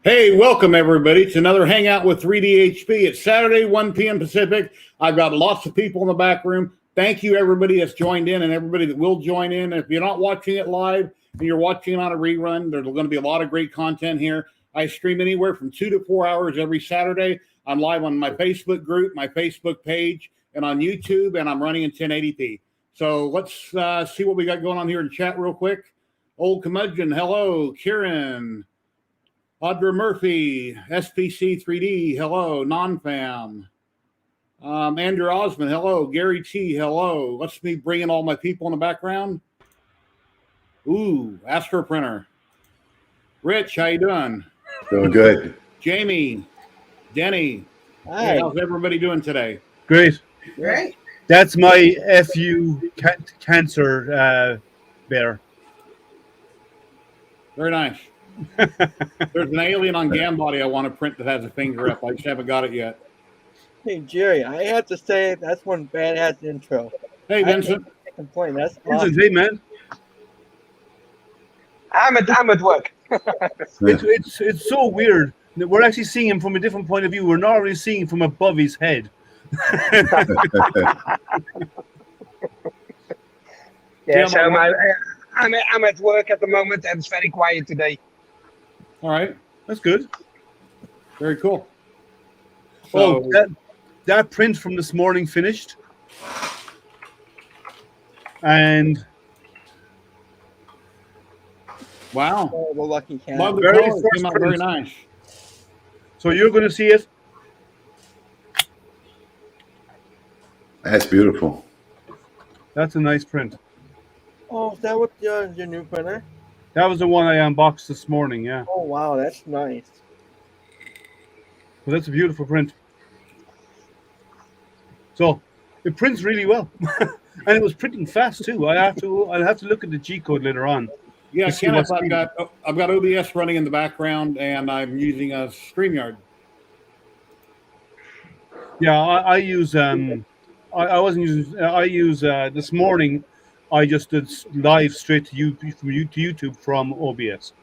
Hey, welcome everybody to another Hangout with 3DHP. It's Saturday, 1 p.m. Pacific. I've got lots of people in the back room. Thank you, everybody that's joined in and everybody that will join in. If you're not watching it live and you're watching it on a rerun, there's going to be a lot of great content here. I stream anywhere from 2 to 4 hours every Saturday. I'm live on my Facebook group, my Facebook page, and on YouTube, and I'm running in 1080p. So let's see what we got going on here in chat real quick. Old Curmudgeon, hello. Kieran. Audra Murphy, SPC 3D, hello. Non-fam. Andrew Osmond, hello. Gary T, hello. Let's me bring in all my people in the background. Ooh, Astro Printer. Rich, how you doing? Doing good. Jamie, Denny. Hi. Hey, how's everybody doing today? Great. Great. That's my FU cancer bear. Very nice. There's an alien on Gambody I want to print that has a finger up. I just haven't got it yet. Hey, Jerry, I have to say that's one badass intro. Hey, Vincent. I can't complain. That's awesome. Hey, man. I'm at work. It's so weird. We're actually seeing him from a different point of view. We're not really seeing him from above his head. Yeah, so I'm at work at the moment and it's very quiet today. All right. That's good. Very cool. So, So, that print from this morning finished. And wow. Oh, the lucky cat. Love the Very colors. first Came out very print. nice. so you're going to see it. That's beautiful. That's a nice print. Oh, is that what your new printer? That was the one I unboxed this morning, yeah. Oh, wow, that's nice. Well, that's a beautiful print. So it prints really well. And it was printing fast too. I'll have to look at the G code later on. Yeah, Let's see Kenneth, what's I've got OBS running in the background, and I'm using a StreamYard. Yeah, I use I wasn't using I use this morning I just did live straight to YouTube from OBS.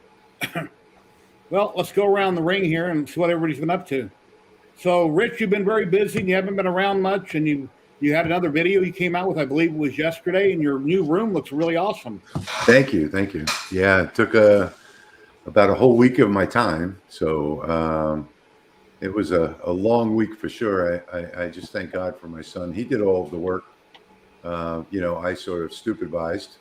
Well, let's go around the ring here and see what everybody's been up to. So, Rich, you've been very busy, and you haven't been around much, and you had another video you came out with, I believe it was yesterday, and your new room looks really awesome. Thank you. Thank you. Yeah, it took about a whole week of my time. So it was a long week for sure. I just thank God for my son. He did all of the work. I sort of supervised.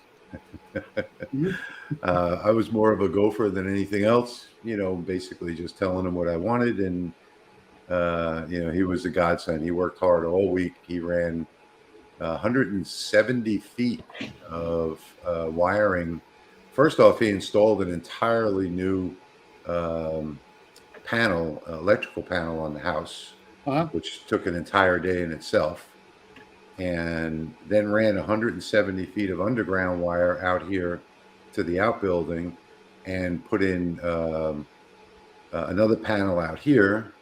I was more of a gopher than anything else, basically just telling him what I wanted. And, he was a godsend. He worked hard all week. He ran 170 feet of wiring. First off, he installed an entirely new electrical panel on the house, which took an entire day in itself. And then ran 170 feet of underground wire out here to the outbuilding and put in another panel out here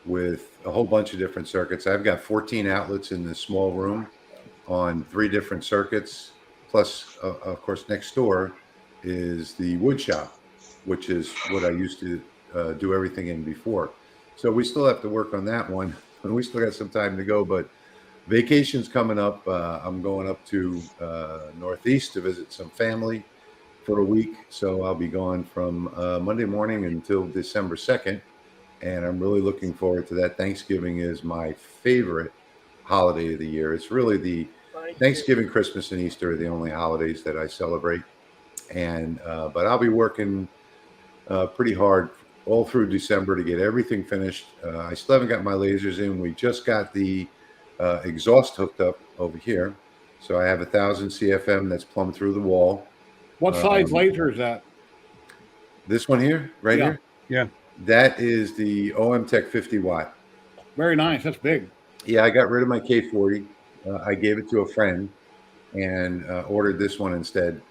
with a whole bunch of different circuits. I've got 14 outlets in this small room on 3 different circuits. Plus, of course, next door is the wood shop, which is what I used to do everything in before. So we still have to work on that one, and we still got some time to go, but vacation's coming up. I'm going up to Northeast to visit some family for a week. So I'll be gone from Monday morning until December 2nd. And I'm really looking forward to that. Thanksgiving is my favorite holiday of the year. It's really the Thanksgiving, Christmas, and Easter are the only holidays that I celebrate. And but I'll be working pretty hard all through December to get everything finished. I still haven't got my lasers in. We just got the exhaust hooked up over here. So I have 1,000 CFM that's plumbed through the wall. What size laser is that? This one here, right here? Yeah. That is the OMTech 50 watt. Very nice. That's big. Yeah, I got rid of my K40. I gave it to a friend and ordered this one instead.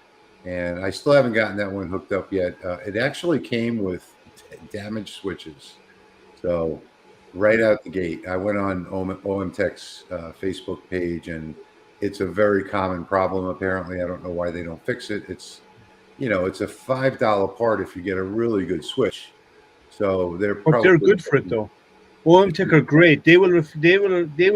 And I still haven't gotten that one hooked up yet. It actually came with damaged switches. So right out the gate, I went on OMTech's Facebook page, and it's a very common problem. Apparently, I don't know why they don't fix it. It's, it's a $5 part if you get a really good switch. So they're But probably they're good for it though. OMTech are great. They will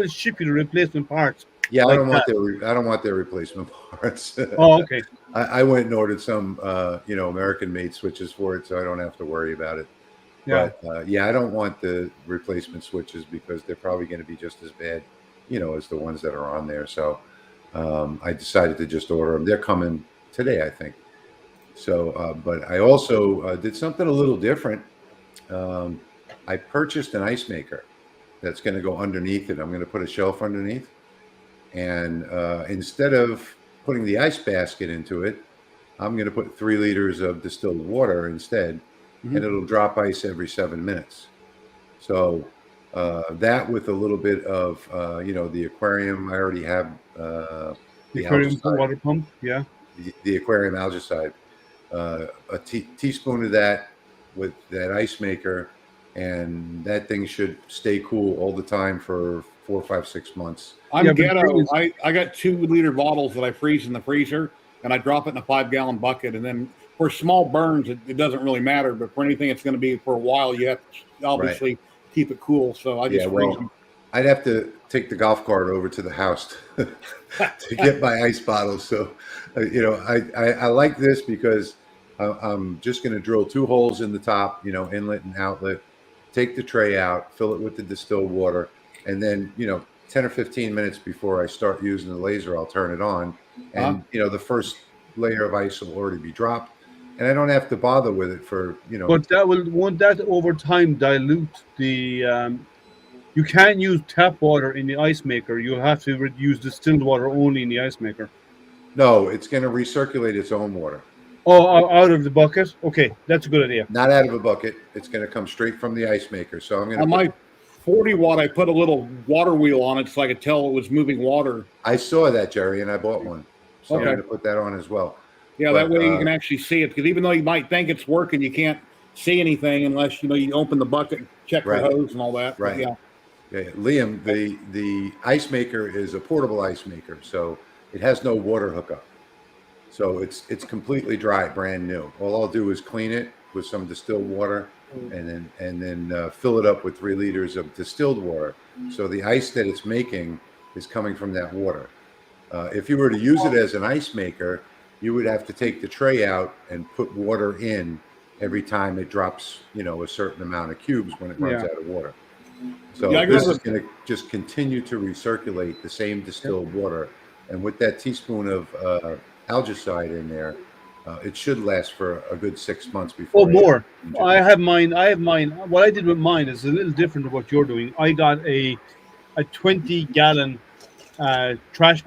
ship you the replacement parts. Yeah, like I don't want their replacement parts. Oh, okay. I went and ordered some, American-made switches for it, so I don't have to worry about it. Yeah. But yeah, I don't want the replacement switches because they're probably going to be just as bad, as the ones that are on there. So I decided to just order them. They're coming today, I think. So, but I also did something a little different. I purchased an ice maker that's going to go underneath it. I'm going to put a shelf underneath, and instead of putting the ice basket into it, I'm going to put 3 liters of distilled water instead, and it'll drop ice every 7 minutes. So that with a little bit of, the aquarium. I already have the Aquarium algicide, water pump. Yeah. the aquarium algicide. A teaspoon of that with that ice maker, and that thing should stay cool all the time for 4, 5, 6 months. I'm Yeah, but the ghetto. thing is- I got 2-liter bottles that I freeze in the freezer, and I drop it in a 5-gallon bucket. And then for small burns, it doesn't really matter. But for anything it's going to be for a while, you have to obviously keep it cool. So I just freeze them. I'd have to take the golf cart over to the house to get my ice bottles. So, I like this because I'm just going to drill 2 holes in the top, inlet and outlet, take the tray out, fill it with the distilled water, and then, 10 or 15 minutes before I start using the laser, I'll turn it on. And, the first layer of ice will already be dropped. And I don't have to bother with it for, But won't that over time dilute the you can't use tap water in the ice maker. You'll have to use distilled water only in the ice maker. No, it's going to recirculate its own water. Oh, out of the bucket? Okay, that's a good idea. Not out of a bucket. It's going to come straight from the ice maker. So I'm going to On my 40 watt, I put a little water wheel on it so I could tell it was moving water. I saw that, Jerry, and I bought one. So Okay. I'm going to put that on as well. Yeah, that way you can actually see it. Because even though you might think it's working, you can't see anything unless you open the bucket, check the hose and all that. Right. But Yeah, Liam, the ice maker is a portable ice maker, so it has no water hookup. So it's completely dry, brand new. All I'll do is clean it with some distilled water, and then fill it up with 3 liters of distilled water. So the ice that it's making is coming from that water. If you were to use it as an ice maker, you would have to take the tray out and put water in every time it drops, a certain amount of cubes when it runs out of water. So this is going to just continue to recirculate the same distilled water, and with that teaspoon of algicide in there, it should last for a good 6 months before. Oh, more. I have mine. What I did with mine is a little different to what you're doing. I got a 20-gallon trash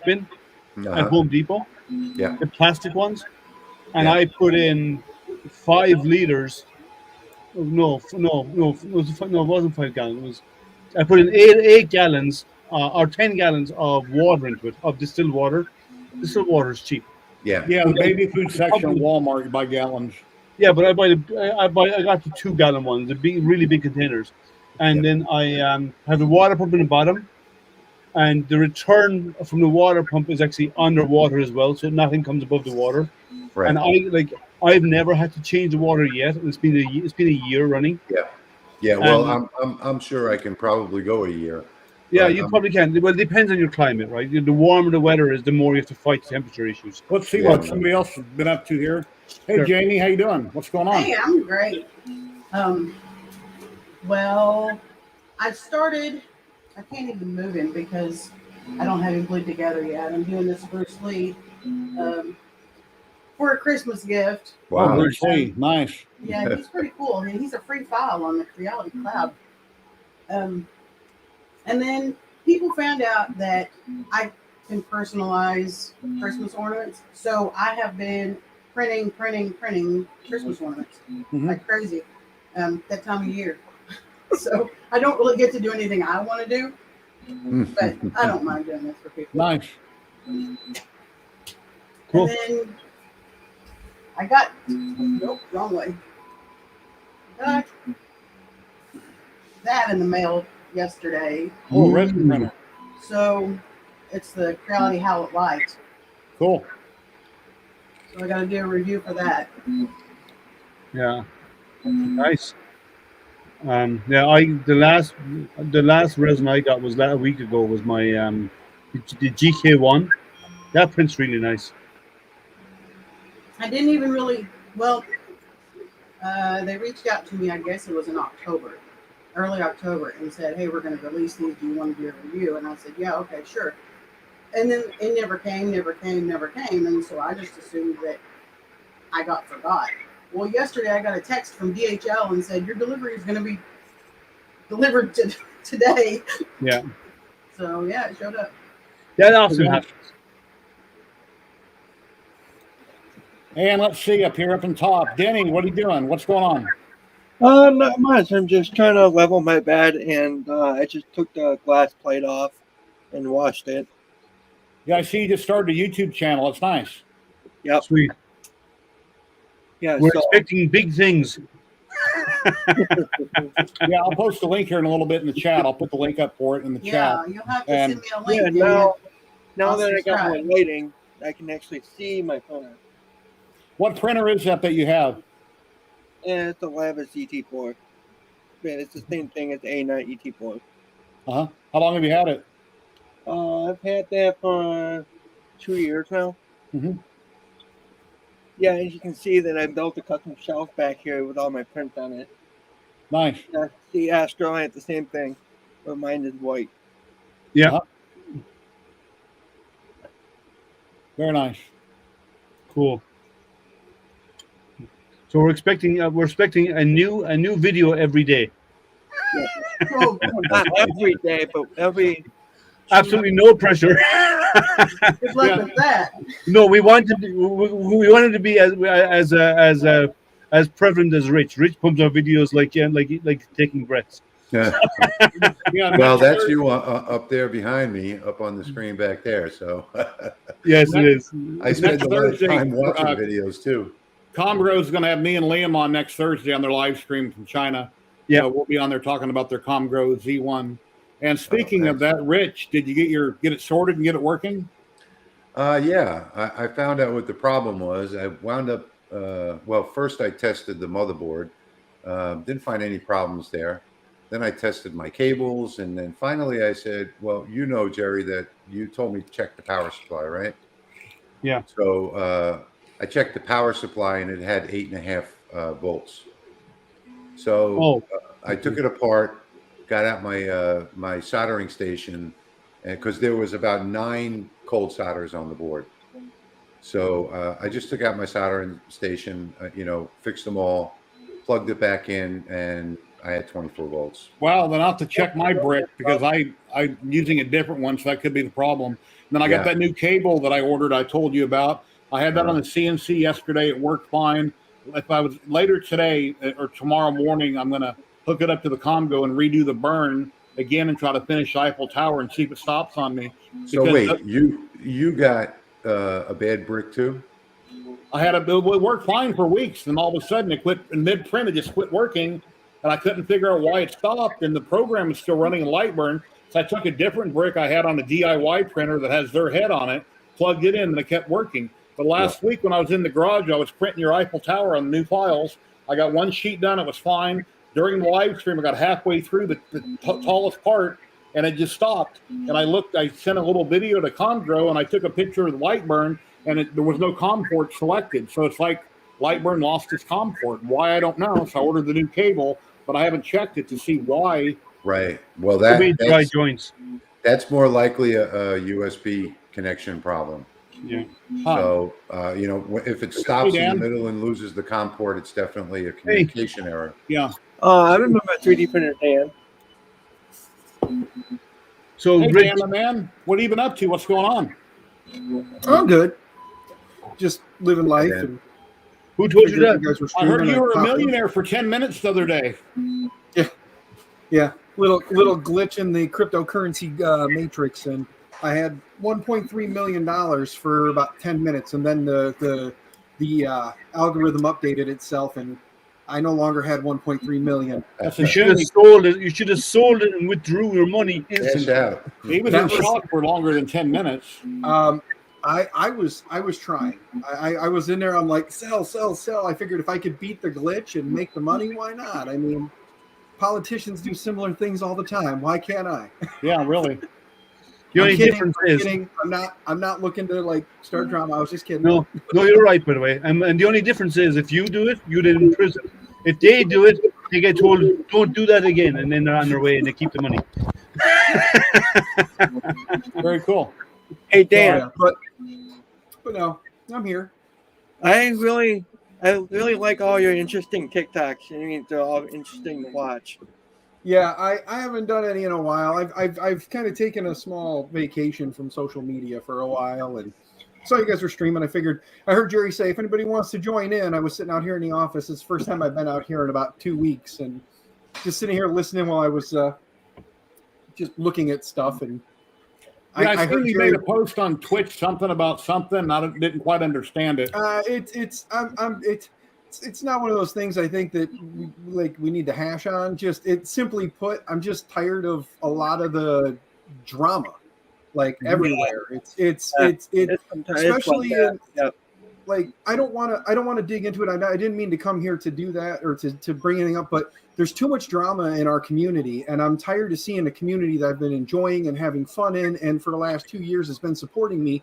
bin at Home Depot. Yeah. The plastic ones, and I put in 5 liters. No, it wasn't 5 gallons. I put in 8 gallons or 10 gallons of water into it, of distilled water. Distilled water is cheap. Yeah. Yeah, the baby food section of Walmart, you buy gallons. Yeah, but I got the 2-gallon ones, the big, really big containers, and then I have the water pump in the bottom, and the return from the water pump is actually underwater as well, so nothing comes above the water. Right. And I've never had to change the water yet. It's been a year running. Yeah. Yeah. Well, I'm sure I can probably go a year. Yeah, you probably can. Well, it depends on your climate, right? The warmer the weather is, the more you have to fight temperature issues. Let's see what somebody else has been up to here. Hey, Sure. Jamie, how you doing? What's going on? Hey, I'm great. Well, I can't even move him because I don't have him glued together yet. I'm doing this Bruce Lee for a Christmas gift. Wow. Oh, Bruce Lee. Nice. Yeah, he's pretty cool. I mean, he's a free file on the Reality Cloud. And then people found out that I can personalize Christmas ornaments. So I have been printing Christmas ornaments like crazy that time of year. So I don't really get to do anything I want to do, but I don't mind doing this for people. Nice. Cool. And then I got, nope, wrong way. Got that in the mail yesterday. Oh, resin printer. So it's the Reality Howlett Light. Cool. So I got to do a review for that. Yeah. Nice. The last resin I got was a week ago. Was my the GK1. That print's really nice. I didn't even really, well, they reached out to me, I guess it was in October, early October, and said, hey, we're going to release these. Do you want to do a review? And I said, yeah, okay, sure. And then it never came. And so I just assumed that I got forgot. Well, yesterday I got a text from DHL and said, your delivery is going to be delivered today. Yeah. So, yeah, it showed up. That often happens. And let's see up here up on top. Denny, what are you doing? What's going on? Not much. I'm just trying to level my bed, and I just took the glass plate off and washed it. Yeah, I see you just started a YouTube channel. It's nice. Yep. Sweet. Yeah. We're so, expecting big things. Yeah, I'll post a link here in a little bit in the chat. I'll put the link up for it in the Yeah, chat. you'll have to And- send me a link. yeah. Daniel. Now I'll that I got my subscribe. lighting, I can actually see my phone. What printer is that you have? And it's a Lava ET4. Yeah, it's the same thing as the A9 ET4. Uh-huh. How long have you had it? I've had that for 2 years now. Mm-hmm. Yeah, as you can see that I built a custom shelf back here with all my prints on it. Nice. The Astro had the same thing, but mine is white. Yeah. Uh-huh. Very nice. Cool. So we're expecting a new video every day. Oh, Not every day, but every. Absolutely no pressure. good luck with that. No, we wanted to be as prevalent as Rich. Rich pumps out videos like taking breaths. Yeah. Yeah, Well, next that's Thursday- you up there behind me, up on the screen back there. So Yes, it is. I spend Next a lot of Thursday, time watching videos too. Comgrow is going to have me and Liam on next Thursday on their live stream from China. Yeah. So we'll be on there talking about their Comgrow Z1. And speaking of excellent. that, Rich, did you get it sorted and get it working? Yeah, I found out what the problem was. I wound up, well, first I tested the motherboard. Didn't find any problems there. Then I tested my cables. And then finally I said, well, you know, Jerry, that you told me to check the power supply, right? Yeah. So I checked the power supply and it had 8.5 volts. So I took it apart, got out my my soldering station, and because there was about 9 cold solders on the board. So I just took out my soldering station, fixed them all, plugged it back in, and I had 24 volts. Well, then I'll have to check my brick because I'm using a different one, so that could be the problem. And then I got that new cable that I ordered I told you about. I had that on the CNC yesterday. It worked fine. If I was later today or tomorrow morning, I'm going to hook it up to the Comgo and redo the burn again and try to finish Eiffel Tower and see if it stops on me. So wait, you got a bad brick too? It worked fine for weeks, and all of a sudden it quit in mid-print. It just quit working, and I couldn't figure out why it stopped, and the program is still running in Lightburn. So I took a different brick I had on a DIY printer that has their head on it, plugged it in, and it kept working. But last week when I was in the garage, I was printing your Eiffel Tower on the new files. I got one sheet done. It was fine. During the live stream, I got halfway through the tallest part, and it just stopped. And I sent a little video to Comgrow, and I took a picture of the Lightburn, and there was no COM port selected. So it's like Lightburn lost its COM port. Why, I don't know. So I ordered the new cable, but I haven't checked it to see why. Right. Well, Dry joints. that's more likely a USB connection problem. Yeah. So, if it stops in the middle and loses the COM port, it's definitely a communication error. Yeah. I remember a 3D printer, Dan. So, Hey, Rich, Dan, my man, what have you been up to? What's going on? I'm good. Just living life. Yeah. And who told you figured that? you guys were I heard streaming, you were a popped in. millionaire for 10 minutes the other day. Yeah, little glitch in the cryptocurrency matrix, and I had $1.3 million for about 10 minutes, and then the algorithm updated itself, and I no longer had 1.3 million. That's You a should shame. have sold it. You should have sold it and withdrew your money Cash instantly. out. He was That in was- shock for longer than 10 minutes. I was trying. I was in there. I'm like, sell. I figured if I could beat the glitch and make the money, why not? I mean, politicians do similar things all the time. Why can't I? Yeah, really. The only kidding, difference I'm is kidding. I'm not looking to like start drama. I was just kidding. no, you're right, by the way. And the only difference is if you do it, you did in prison. If they do it, they get told, don't do that again, and then they're on their way and they keep the money. Very cool. Hey Dan, But no, I'm here. I really like all your interesting TikToks. I mean, they're all interesting to watch. Yeah, I haven't done any in a while. I've kind of taken a small vacation from social media for a while, and saw you guys were streaming. I heard Jerry say if anybody wants to join in. I was sitting out here in the office. It's the first time I've been out here in about 2 weeks, and just sitting here listening while I was just looking at stuff. And Yeah, I heard think you made a post on Twitch something about something. I didn't quite understand it. It's not one of those things I think that we need to hash on. Just simply put, I'm just tired of a lot of the drama, everywhere. It's especially in, I don't want to dig into it. I didn't mean to come here to do that or to bring anything up, but there's too much drama in our community, and I'm tired of seeing a community that I've been enjoying and having fun in, and for the last 2 years has been supporting me,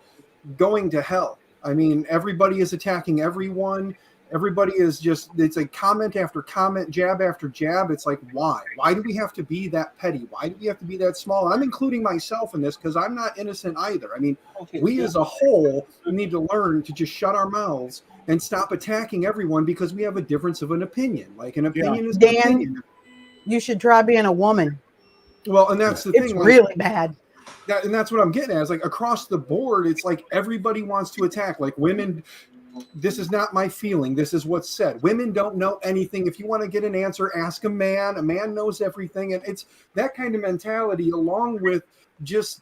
going to hell. I mean, everybody is attacking everyone. Everybody is just, it's like comment after comment, jab after jab. It's like, why? Why do we have to be that petty? Why do we have to be that small? And I'm including myself in this because I'm not innocent either. I mean, we as a whole need to learn to just shut our mouths and stop attacking everyone because we have a difference of an opinion. Like an opinion is an opinion. You should try being a woman. Well, and that's the thing. It's really bad. And that's what I'm getting at. It's like across the board, it's like everybody wants to attack. Like women, this is not my feeling. This is what's said. Women don't know anything. If you want to get an answer, ask a man. A man knows everything. And it's that kind of mentality along with just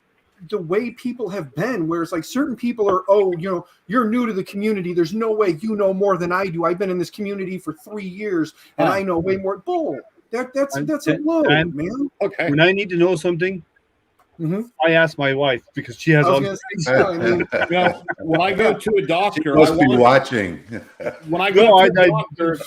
the way people have been, where it's like certain people are, you're new to the community. There's no way you know more than I do. I've been in this community for 3 years and I know way more. Bull. That's a load, man. Okay. When I need to know something, I ask my wife because she has all. When I go to a doctor, She must be watching. When I go to a doctor,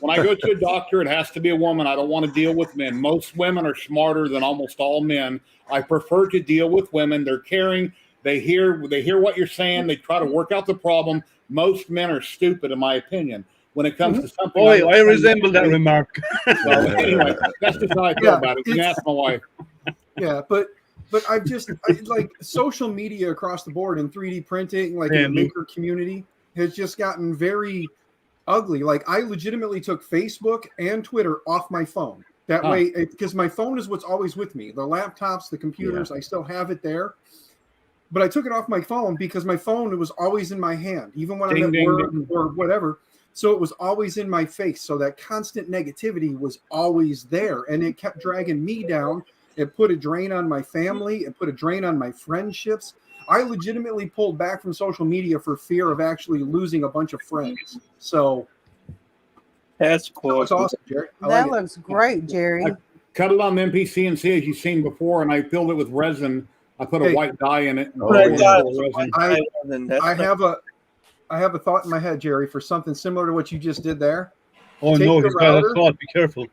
when I go to a doctor, it has to be a woman. I don't want to deal with men. Most women are smarter than almost all men. I prefer to deal with women. They're caring. They hear what you're saying. They try to work out the problem. Most men are stupid, in my opinion. When it comes to something, I resemble that remark. So anyway, that's just how I feel about it. You can ask my wife. Yeah, but I like social media across the board in 3D printing, like in the maker community, has just gotten very ugly. Like I legitimately took Facebook and Twitter off my phone. That way, because my phone is what's always with me. The laptops, the computers, I still have it there. But I took it off my phone because my phone was always in my hand, even when I'm at work or whatever. So it was always in my face. So that constant negativity was always there, and it kept dragging me down. It put a drain on my family. It put a drain on my friendships. I legitimately pulled back from social media for fear of actually losing a bunch of friends. So that's cool. That's awesome, Jerry. That looks great, Jerry. I cut it on the MPCNC as you've seen before, and I filled it with resin. I put a white dye in it. I have a thought in my head, Jerry, for something similar to what you just did there. Oh no, he's got a thought. Be careful.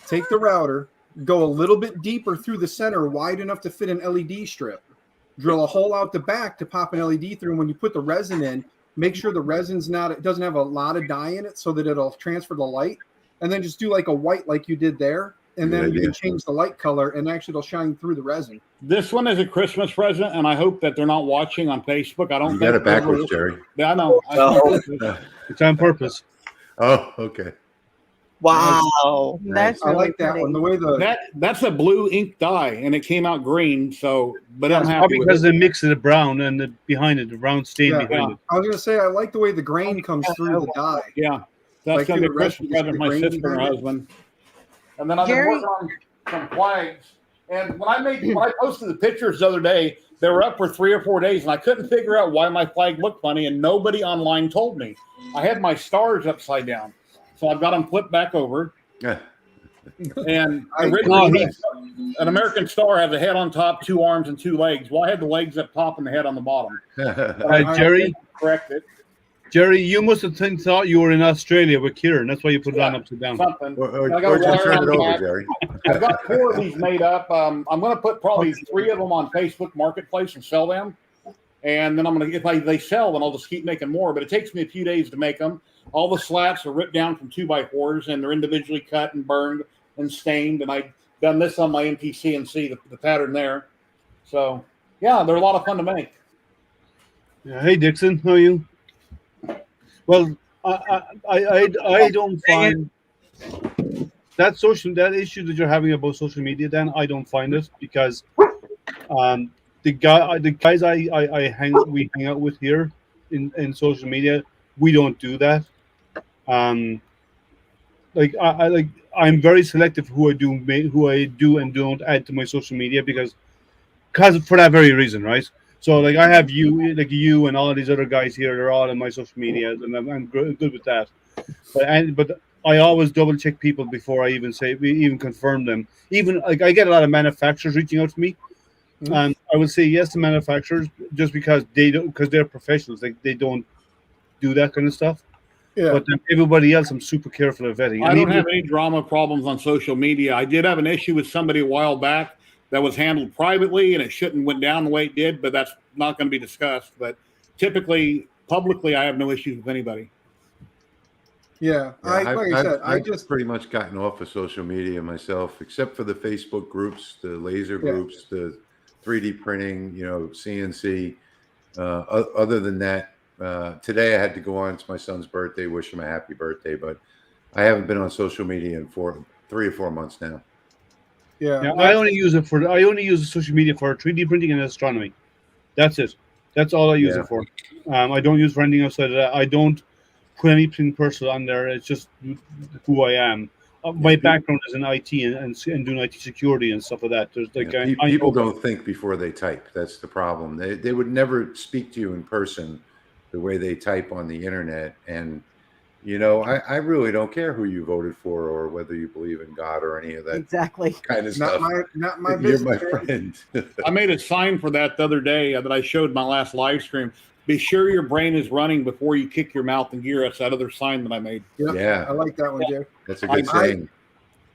Take the router. Go a little bit deeper through the center, wide enough to fit an LED strip. Drill a hole out the back to pop an LED through. And when you put the resin in, make sure the resin's it doesn't have a lot of dye in it so that it'll transfer the light. And then just do like a white like you did there. And then you can change the light color and actually it'll shine through the resin. This one is a Christmas present, and I hope that they're not watching on Facebook. I don't You got it backwards, Jerry. Yeah, I know. It's on purpose. Oh, okay. Wow, that's I like that one. The way that's a blue ink dye, and it came out green. So, but I'm happy probably with because it. they mix it behind and behind it, the brown stain behind it. I was gonna say I like the way the grain comes through the dye. Yeah, that's Like gonna be through a the rest Christmas of the present for my grain sister and her behind it. husband. And then I've been working on some flags. And when I posted the pictures the other day, they were up for 3 or 4 days, and I couldn't figure out why my flag looked funny, and nobody online told me. I had my stars upside down, so I've got them flipped back over. Yeah. And originally, an American star has a head on top, 2 arms, and 2 legs. Well, I had the legs up top and the head on the bottom. Jerry, correct it. Jerry, you must have thought you were in Australia with Kieran. That's why you put it on upside down. Something. Or I got just wire turn on it the over, back. Jerry. I've got 4 of these made up. I'm going to put probably 3 of them on Facebook Marketplace and sell them. And then I'm going to, if they sell, then I'll just keep making more. But it takes me a few days to make them. All the slats are ripped down from 2x4s, and they're individually cut and burned and stained. And I've done this on my MTCNC, the pattern there. So, yeah, they're a lot of fun to make. Yeah. Hey, Dixon, how are you? Well, I don't find that issue that you're having about social media, Dan. I don't find it because the guys we hang out with here in social media, we don't do that. I'm very selective who I do and don't add to my social media because for that very reason, right? So like I have you and all these other guys here. They're all in my social media, and I'm good with that. But I always double check people before I even confirm them. Even like I get a lot of manufacturers reaching out to me, and I would say yes to manufacturers just because they're professionals. Like they don't do that kind of stuff. Yeah. But then everybody else, I'm super careful of vetting. I don't have any drama problems on social media. I did have an issue with somebody a while back that was handled privately, and it shouldn't went down the way it did, but that's not going to be discussed. But typically, publicly, I have no issues with anybody. Yeah, I've just pretty much gotten off of social media myself, except for the Facebook groups, the laser groups, the 3D printing, CNC. Other than that, today I had to go on. It's my son's birthday. Wish him a happy birthday, but I haven't been on social media in 3 or 4 months now. Yeah, I only use social media for 3D printing and astronomy. That's it. That's all I use it for. I don't use for anything outside of that. I don't put anything personal on there. It's just who I am. My background is in IT and doing IT security and stuff like that. There's people don't think before they type. That's the problem. They would never speak to you in person the way they type on the internet. And I really don't care who you voted for or whether you believe in God or any of that kind of stuff. Not my You're business. my friend. I made a sign for that the other day that I showed my last live stream. Be sure your brain is running before you kick your mouth in gear. That's that other sign that I made. Yep. Yeah, I like that one, Jay. That's a good saying.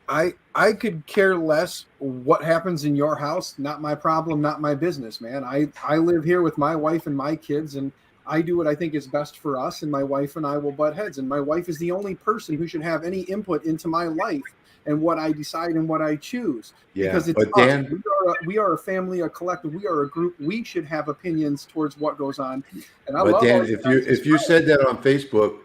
I could care less what happens in your house. Not my problem, not my business, man. I live here with my wife and my kids, and I do what I think is best for us, and my wife and I will butt heads. And my wife is the only person who should have any input into my life and what I decide and what I choose. Yeah, because it's but Dan, we are a family, a collective. We are a group. We should have opinions towards what goes on. And but Dan, if you said that on Facebook,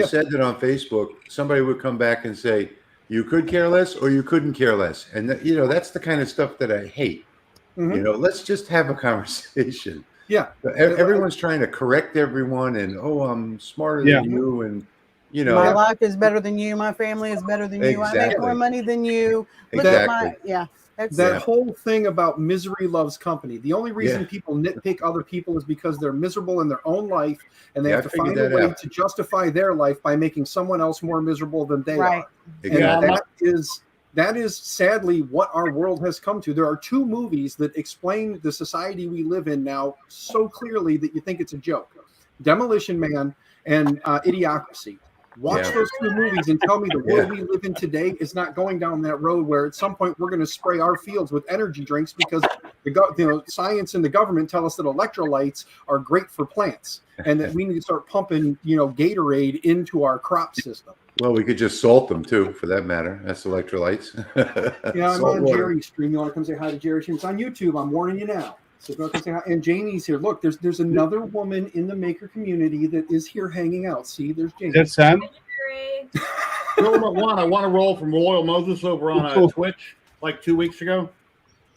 said that on Facebook, somebody would come back and say you could care less or you couldn't care less, and that's the kind of stuff that I hate. Mm-hmm. Let's just have a conversation. Yeah, everyone's trying to correct everyone, and I'm smarter than you, and my life is better than you. My family is better than you. I make more money than you. Look at that whole thing about misery loves company. The only reason people nitpick other people is because they're miserable in their own life, and they have to find a way to justify their life by making someone else more miserable than they are. Exactly. And that is sadly what our world has come to. There are 2 movies that explain the society we live in now so clearly that you think it's a joke: Demolition Man and Idiocracy. Watch those 2 movies and tell me the world we live in today is not going down that road where at some point we're going to spray our fields with energy drinks because science and the government tell us that electrolytes are great for plants and that we need to start pumping Gatorade into our crop system. Well, we could just salt them too, for that matter. That's electrolytes. I'm on Jerry's stream. You want to come say hi to Jerry? It's on YouTube. I'm warning you now. So go come say hi. And Jamie's here. Look, there's another woman in the maker community that is here hanging out. See, there's Jamie. That's Sam. Filament 1. I want to roll from Royal Moses over on Twitch like 2 weeks ago.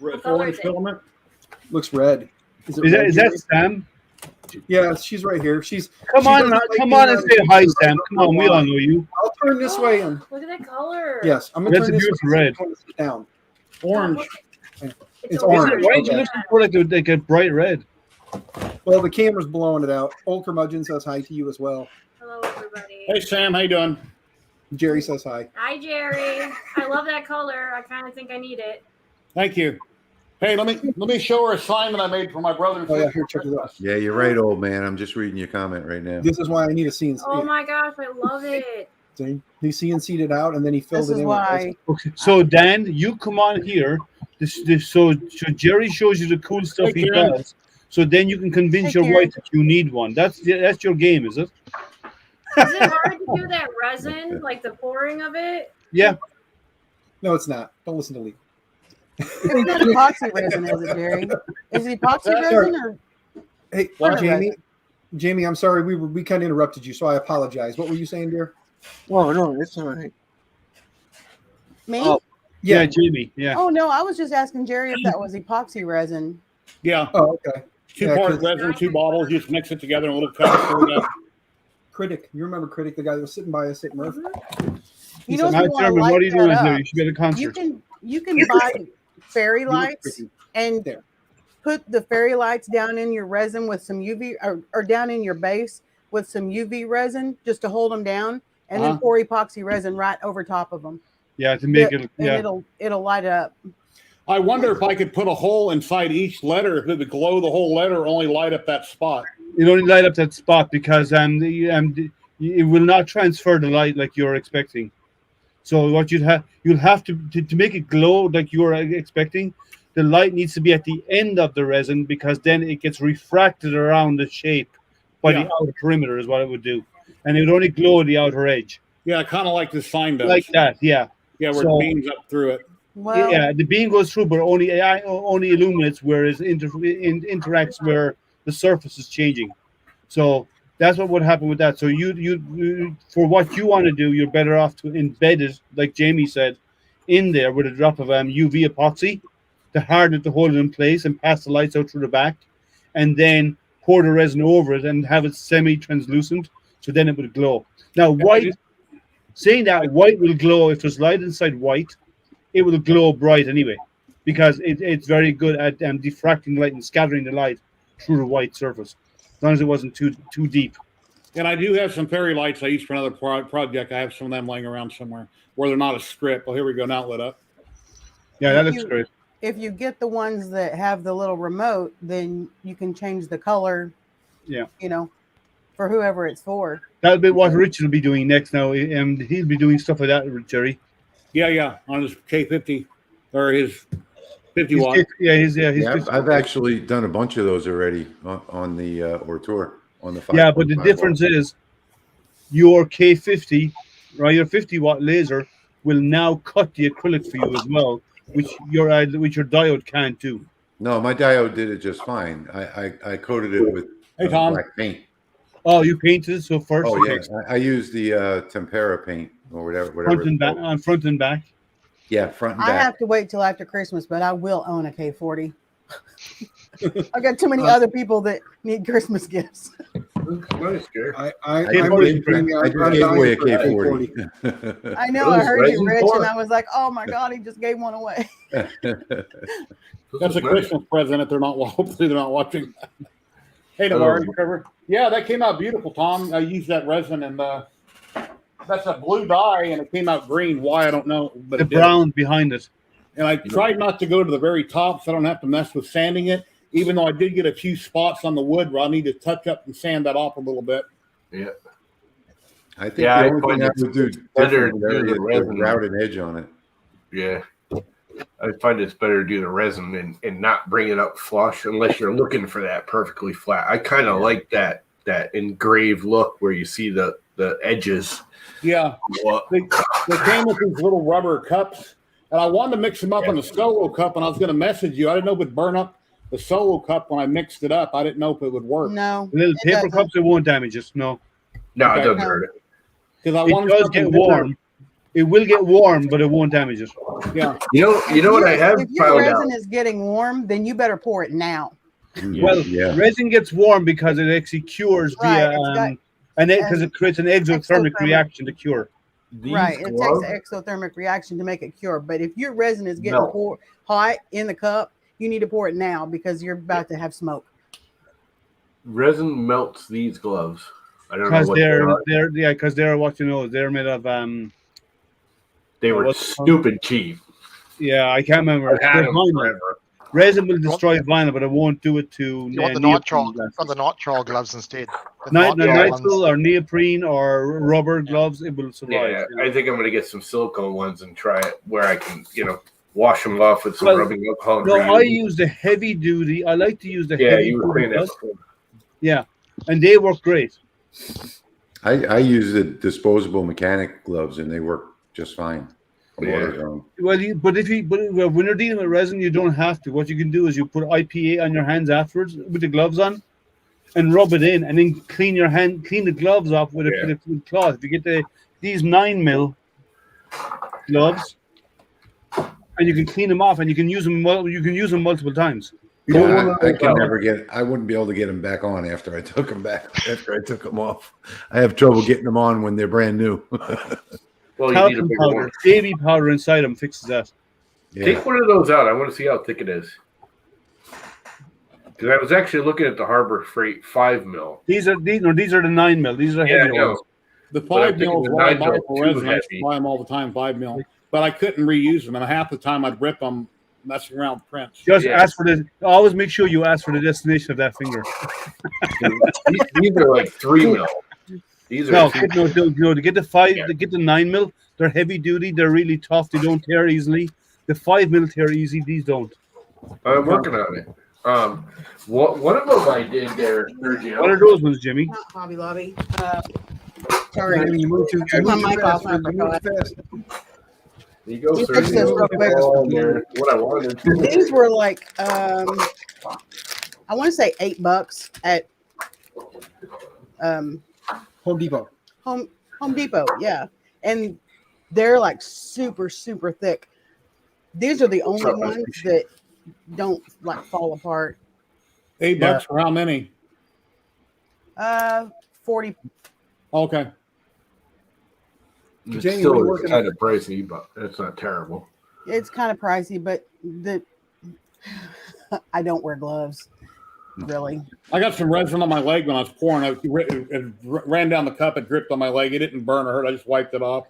4-inch filament. Looks red. Is that Sam? Yeah, she's right here. Come on and say hi, Sam. Come on, we all know you. I'll turn this way and look at that color. Yes, I'm gonna turn this red. Down. Orange. It's orange. Why do you look like a bright red? Well, the camera's blowing it out. Old Curmudgeon says hi to you as well. Hello, everybody. Hey, Sam. How you doing? Jerry says hi. Hi, Jerry. I love that color. I kind of think I need it. Thank you. Hey, let me show her a sign that I made for my brother. Oh yeah, here, check it out. Yeah, you're right, old man. I'm just reading your comment right now. This is why I need a CNC. Oh my gosh, I love it. See, he CNC'd it out and then he filled This it is in. why. Okay, so Dan, you come on here. So Jerry shows you the cool stuff Hey, he Karen. does. So then you can convince Hey, your Karen. wife that you need one. That's your game, is it? Is it hard to do that resin, like the pouring of it? Yeah. No, it's not. Don't listen to Lee. It's not epoxy resin, is it, Jerry? Is it epoxy resin or Hey, What Jamie. Jamie, I'm sorry we kind of interrupted you, so I apologize. What were you saying, dear? Oh no, it's all right. me? Oh. Yeah, Jamie. Yeah. Oh no, I was just asking Jerry if that was epoxy resin. Yeah, Oh, okay. Yeah, two-part 'cause- resin, 2 bottles. You just mix it together in a little cup. Pour it out. Critic, you remember Critic, the guy that was sitting by us at Murphy? You know, if Now, you want to Chairman, what are you light doing that here? up, You should be at a concert. you can buy fairy lights Critic. and There. put the fairy lights down in your resin with some UV or down in your base with some UV resin just to hold them down, and then pour epoxy resin right over top of them. Yeah, to make it. And Yeah. it'll light up. I wonder if I could put a hole inside each letter, if it would glow the whole letter or only light up that spot. It only light up that spot because it will not transfer the light like you're expecting. So what you'll have to make it glow like you're expecting. The light needs to be at the end of the resin because then it gets refracted around the shape by the outer perimeter is what it would do, and it would only glow at the outer edge. Yeah, kind of like this sign does. Like that, yeah. Yeah, where So- it beams up through it. Well, Yeah, the beam goes through, but only illuminates where it interacts where the surface is changing. So that's what would happen with that. So you for what you want to do, you're better off to embed it, like Jamie said, in there with a drop of UV epoxy to harden it to hold it in place and pass the lights out through the back, and then pour the resin over it and have it semi-translucent. So then it would glow. Now white, saying that white will glow if there's light inside white. It will glow bright anyway, because it's very good at diffracting light and scattering the light through the white surface, as long as it wasn't too deep. And I do have some fairy lights I use for another project. I have some of them laying around somewhere where they're not a strip. Oh, here we go. Now lit up. Yeah, that looks great. if you get the ones that have the little remote, then you can change the color. Yeah. You know, for whoever it's for. That'll be what Richard will be doing next now, and he'll be doing stuff like that, Jerry. Yeah, on his K50 or his 50 watt. I've actually done a bunch of those already on the Ortour on the 5. Yeah, but the difference is your K50, right? Your 50-watt laser will now cut the acrylic for you as well, which your diode can't do. No, my diode did it just fine. I coated it with black paint. Oh, you painted it so first? Oh yeah, I used the tempera paint or whatever. Front and back. On front and back. Yeah, front and back. I have to wait till after Christmas, but I will own a K40. I got too many other people that need Christmas gifts. Nice, Jerry. I gave away a K40. I know. I heard you, Rich, and I was like, "Oh my God, he just gave one away." That's a Christmas present if they're not hopefully they're not watching. Hey, Demar, you cover? Yeah, that came out beautiful, Tom. I used that resin and that's a blue dye, and it came out green. Why I don't know, but the brown behind it. And I tried not to go to the very top, so I don't have to mess with sanding it. Even though I did get a few spots on the wood where I need to touch up and sand that off a little bit. Yeah. I think the only thing I would do better is the routed edge on it. Yeah. I find it's better to do the resin and not bring it up flush unless you're looking for that perfectly flat. I kind of like that engraved look where you see the edges. Yeah. They came with these little rubber cups, and I wanted to mix them up in a solo cup, and I was going to message you. I didn't know it would burn up the solo cup when I mixed it up. I didn't know if it would work. No. The little paper cups, it won't damage us. No. No, it doesn't hurt it. Because it does get warm. It will get warm, but it won't damage it. Yeah. You know what I have If your found resin out. is getting warm, then you better pour it now. Well, resin gets warm because it actually cures via, because it creates an exothermic reaction to cure. Right, it takes an exothermic reaction to make it cure. But if your resin is getting hot in the cup, you need to pour it now because you're about to have smoke. Resin melts these gloves. I don't know what because they're what you know. They're made of They were stupid cheap. Yeah, I can't remember. I've had them forever. Resin will destroy vinyl, but it won't do it to. You want the nitrile gloves instead. The nitrile or neoprene or rubber gloves, it will survive. Yeah, I think I'm going to get some silicone ones and try it where I can, wash them off with some rubbing alcohol. No, I use the heavy duty. I like to use the heavy you were saying that gloves. before. Yeah, and they work great. I use the disposable mechanic gloves, and they work just fine. Well, when you're dealing with resin, you don't have to. What you can do is you put IPA on your hands afterwards with the gloves on, and rub it in, and then clean the gloves off with a cloth. If you get these 9mm gloves, and you can clean them off, and you can use them. You can use them multiple times. I can never get. I wouldn't be able to get them back on after I took them back. After I took them off, I have trouble getting them on when they're brand new. Well, talcum powder, baby powder inside them fixes that. Yeah. Take one of those out. I want to see how thick it is. Because I was actually looking at the Harbor Freight 5mm. These are the 9mm. These are heavy ones. The 5mm is what I buy for resin. I buy them all the time, 5mm. But I couldn't reuse them, and half the time I'd rip them messing around with prints. Just ask for the. Always make sure you ask for the destination of that finger. These are like 3mm. These are to get the 9mm, they're heavy duty. They're really tough. They don't tear easily. The 5mm tear easy. These don't. I'm working on it. One of them I did there, Sergio. What are those ones, Jimmy? Not Hobby Lobby. Sorry, you move too my mic off. fast. There you go, You fix this real quick. What I wanted. These were like, I want to say $8 at Home Depot. Home Depot, yeah, and they're like super thick. These are the only ones that don't like fall apart. $8 for how many? 40. Okay. It's still kind of pricey, but it's not terrible. It's kind of pricey, but I don't wear gloves. Really, I got some resin on my leg when I was pouring. It ran down the cup. It dripped on my leg. It didn't burn or hurt. I just wiped it off.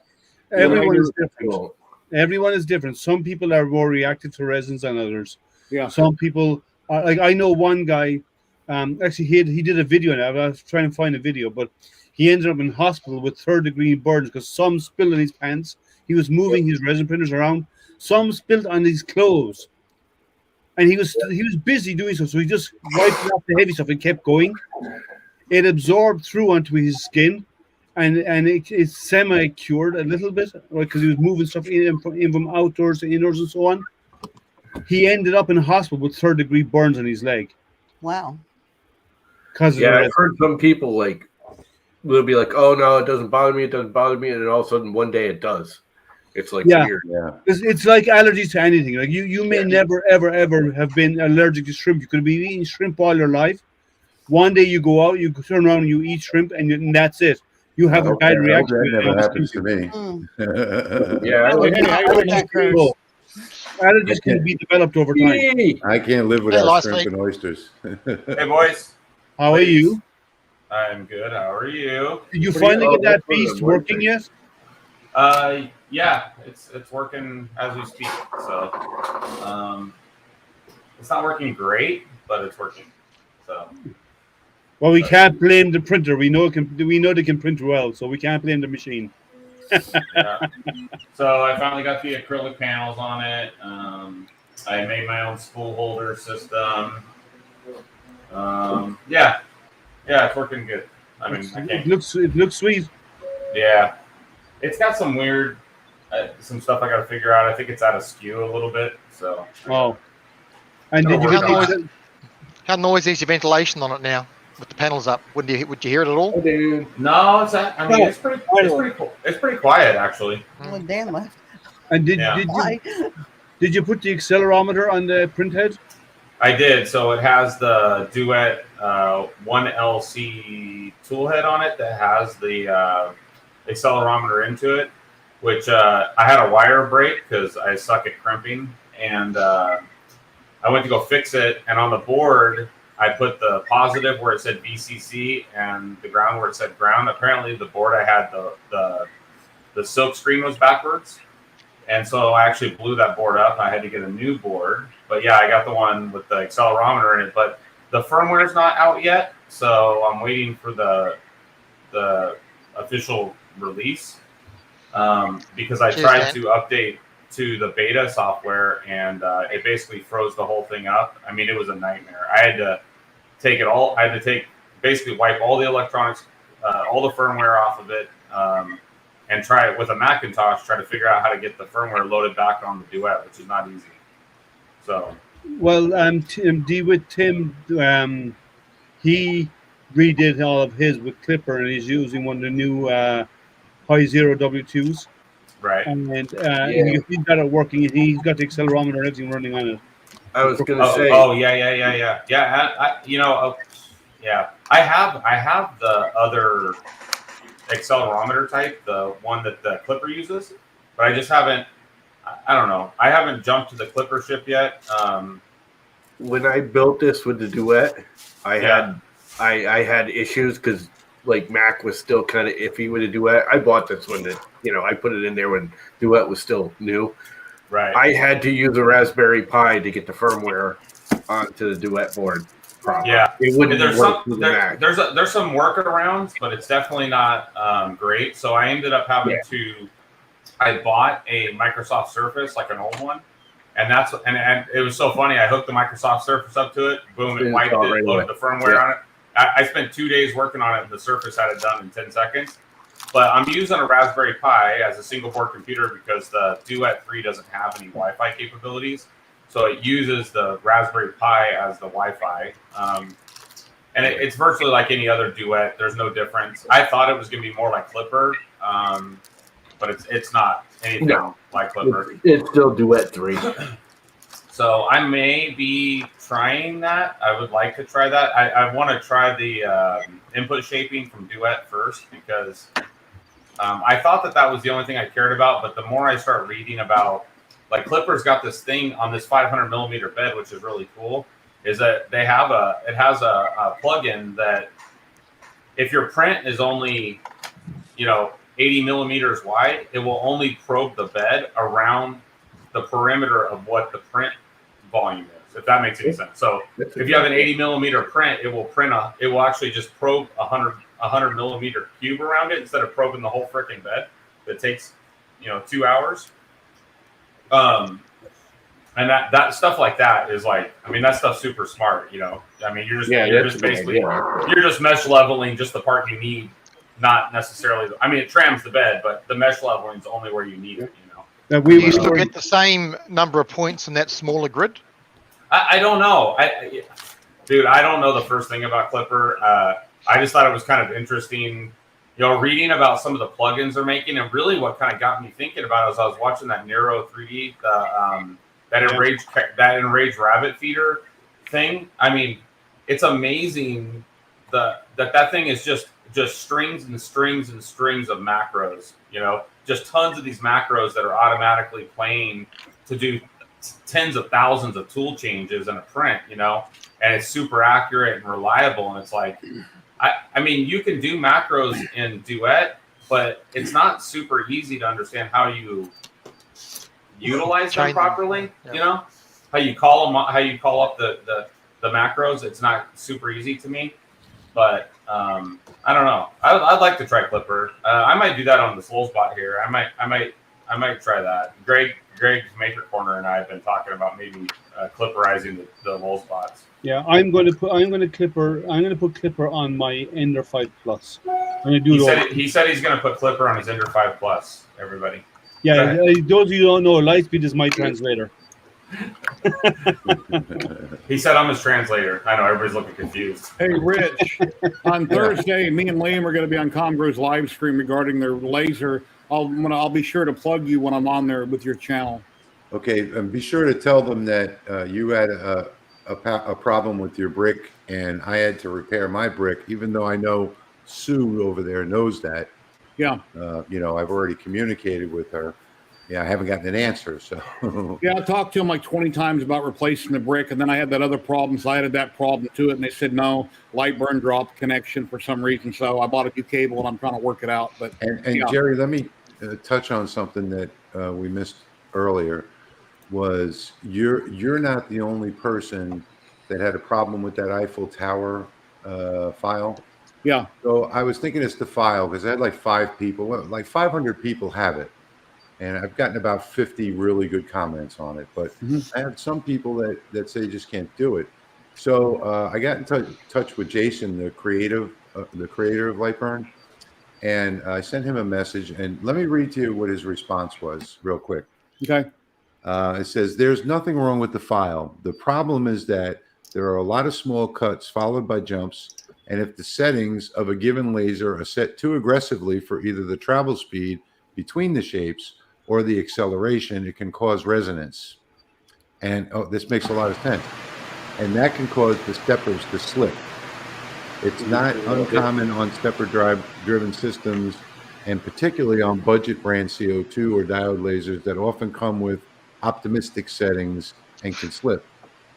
Everyone is different. Everyone is different. Some people are more reactive to resins than others. Yeah. Some people are, like I know one guy. Actually, he did a video on it. I was trying to find a video, but he ended up in hospital with 3rd-degree burns because some spilled in his pants. He was moving his resin printers around. Some spilled on his clothes. And he was busy doing so he just wiped off the heavy stuff and kept going. It absorbed through onto his skin, and it's semi-cured a little bit, right? Because he was moving stuff in from outdoors to indoors and so on. He ended up in hospital with 3rd-degree burns on his leg. Wow. I've heard some people will be like, "Oh no, it doesn't bother me. It doesn't bother me," and then all of a sudden one day it does. It's like weird. Yeah. It's like allergies to anything. Like you may never, ever have been allergic to shrimp. You could be eating shrimp all your life. One day you go out, you turn around and you eat shrimp, and that's it. You have a bad reaction. That never happens to me. Allergies can be developed over time. I can't live without shrimp and oysters. Hey, boys. How are you? I'm good. How are you? Did you finally get that beast working yet? Yeah, it's working as we speak. So, it's not working great, but it's working. So, well, we can't blame the printer. We know they can print well, so we can't blame the machine. yeah. So I finally got the acrylic panels on it. I made my own spool holder system. Yeah, it's working good. I mean, it looks sweet. Yeah, it's got some weird, some stuff I got to figure out. I think it's out of skew a little bit. So. Oh. And did you how noisy is your ventilation on it now with the panels up? Would you hear it at all? No, it's pretty cool. It's pretty quiet actually. Well, Dan left. And did you put the accelerometer on the print head? I did. So it has the Duet 1LC tool head on it that has the accelerometer into it, which I had a wire break because I suck at crimping, and I went to go fix it, and on the board I put the positive where it said VCC and the ground where it said ground. Apparently the board I had the silk screen was backwards, And so I actually blew that board up. I had to get a new board. But yeah, I got the one with the accelerometer in it. But the firmware is not out yet, so I'm waiting for the official release because I tried to update to the beta software, and it basically froze the whole thing up. I mean, it was a nightmare. I had to basically wipe all the electronics, all the firmware off of it, and try it with a Macintosh, try to figure out how to get the firmware loaded back on the Duet, which is not easy. So, well, Tim, he redid all of his with Clipper, and he's using one of the new High Zero W2s. Right. And he's got it working. He's got the accelerometer and everything running on it. I was going to say. Oh, yeah. I have the other accelerometer type, the one that the Clipper uses, but I just haven't. I don't know. I haven't jumped to the Clipper ship yet. When I built this with the Duet, I had issues because like Mac was still kind of iffy with the Duet. I bought this one that I put it in there when Duet was still new. Right. I had to use a Raspberry Pi to get the firmware onto the Duet board. Yeah, it wouldn't there's work some with the Mac. there's some workarounds, but it's definitely not great. So I ended up having to. I bought a Microsoft Surface, like an old one, and it was so funny. I hooked the Microsoft Surface up to it. Boom! It wiped it, loaded the firmware on it. I spent 2 days working on it. And the Surface had it done in 10 seconds. But I'm using a Raspberry Pi as a single board computer because the Duet 3 doesn't have any Wi-Fi capabilities. So it uses the Raspberry Pi as the Wi-Fi. And it's virtually like any other Duet. There's no difference. I thought it was going to be more like Clipper, but it's not anything like Clipper. It's still Duet 3. So I may be trying that. I would like to try that. I want to try the input shaping from Duet first because I thought that was the only thing I cared about. But the more I start reading about, like Clipper's got this thing on this 500 millimeter bed, which is really cool, is that it has a plugin that if your print is only 80 millimeters wide, it will only probe the bed around the perimeter of what the print volume is, if that makes any sense. So if you have an 80 millimeter print, it will actually just probe 100 millimeter cube around it instead of probing the whole freaking bed. That takes 2 hours. And that stuff like that is like, I mean, that stuff's super smart. I mean, you're just mesh leveling just the part you need, not necessarily. I mean, it trams the bed, but the mesh leveling is only where you need it. Do you still get the same number of points in that smaller grid? I don't know. Dude, I don't know the first thing about Clipper. I just thought it was kind of interesting, reading about some of the plugins they're making. And really what kind of got me thinking about it was I was watching that Nero 3D, that enraged rabbit feeder thing. I mean, it's amazing that thing is just strings and strings and strings of macros, just tons of these macros that are automatically playing to do tens of thousands of tool changes in a print, and it's super accurate and reliable. And it's like, I mean, you can do macros in Duet, but it's not super easy to understand how you utilize them properly. How you call them, how you call up the macros. It's not super easy to me, but I don't know. I'd like to try Clipper. I might do that on the Soul Spot here. I might try that. Greg's Maker Corner and I have been talking about maybe clipperizing the Lowell spots. Yeah, I'm going to put Clipper on my Ender 5 Plus. He said he's going to put Clipper on his Ender 5 Plus. Everybody. Yeah, those of you who don't know, Lightspeed is my translator. He said I'm his translator. I know everybody's looking confused. Hey, Rich, on Thursday, me and Liam are going to be on Comgro's live stream regarding their laser. I'll be sure to plug you when I'm on there with your channel. Okay, and be sure to tell them that you had a problem with your brick, and I had to repair my brick, even though I know Sue over there knows that. Yeah. I've already communicated with her. Yeah, I haven't gotten an answer. So yeah, I talked to him like 20 times about replacing the brick, and then I had that other problem, so I added that problem to it, and they said no, light burn dropped connection for some reason. So I bought a new cable, and I'm trying to work it out. But and Jerry, let me touch on something that we missed earlier was you're not the only person that had a problem with that Eiffel Tower file. Yeah. So I was thinking it's the file because I had like 5 people, well, like 500 people have it. And I've gotten about 50 really good comments on it. But I have some people that say just can't do it. So I got in touch with Jason, the creator of Lightburn. And I sent him a message. And let me read to you what his response was real quick. Okay. It says, there's nothing wrong with the file. The problem is that there are a lot of small cuts followed by jumps. And if the settings of a given laser are set too aggressively for either the travel speed between the shapes or the acceleration, it can cause resonance. And this makes a lot of sense. And that can cause the steppers to slip. It's not uncommon on stepper driven systems, and particularly on budget brand CO2 or diode lasers that often come with optimistic settings and can slip.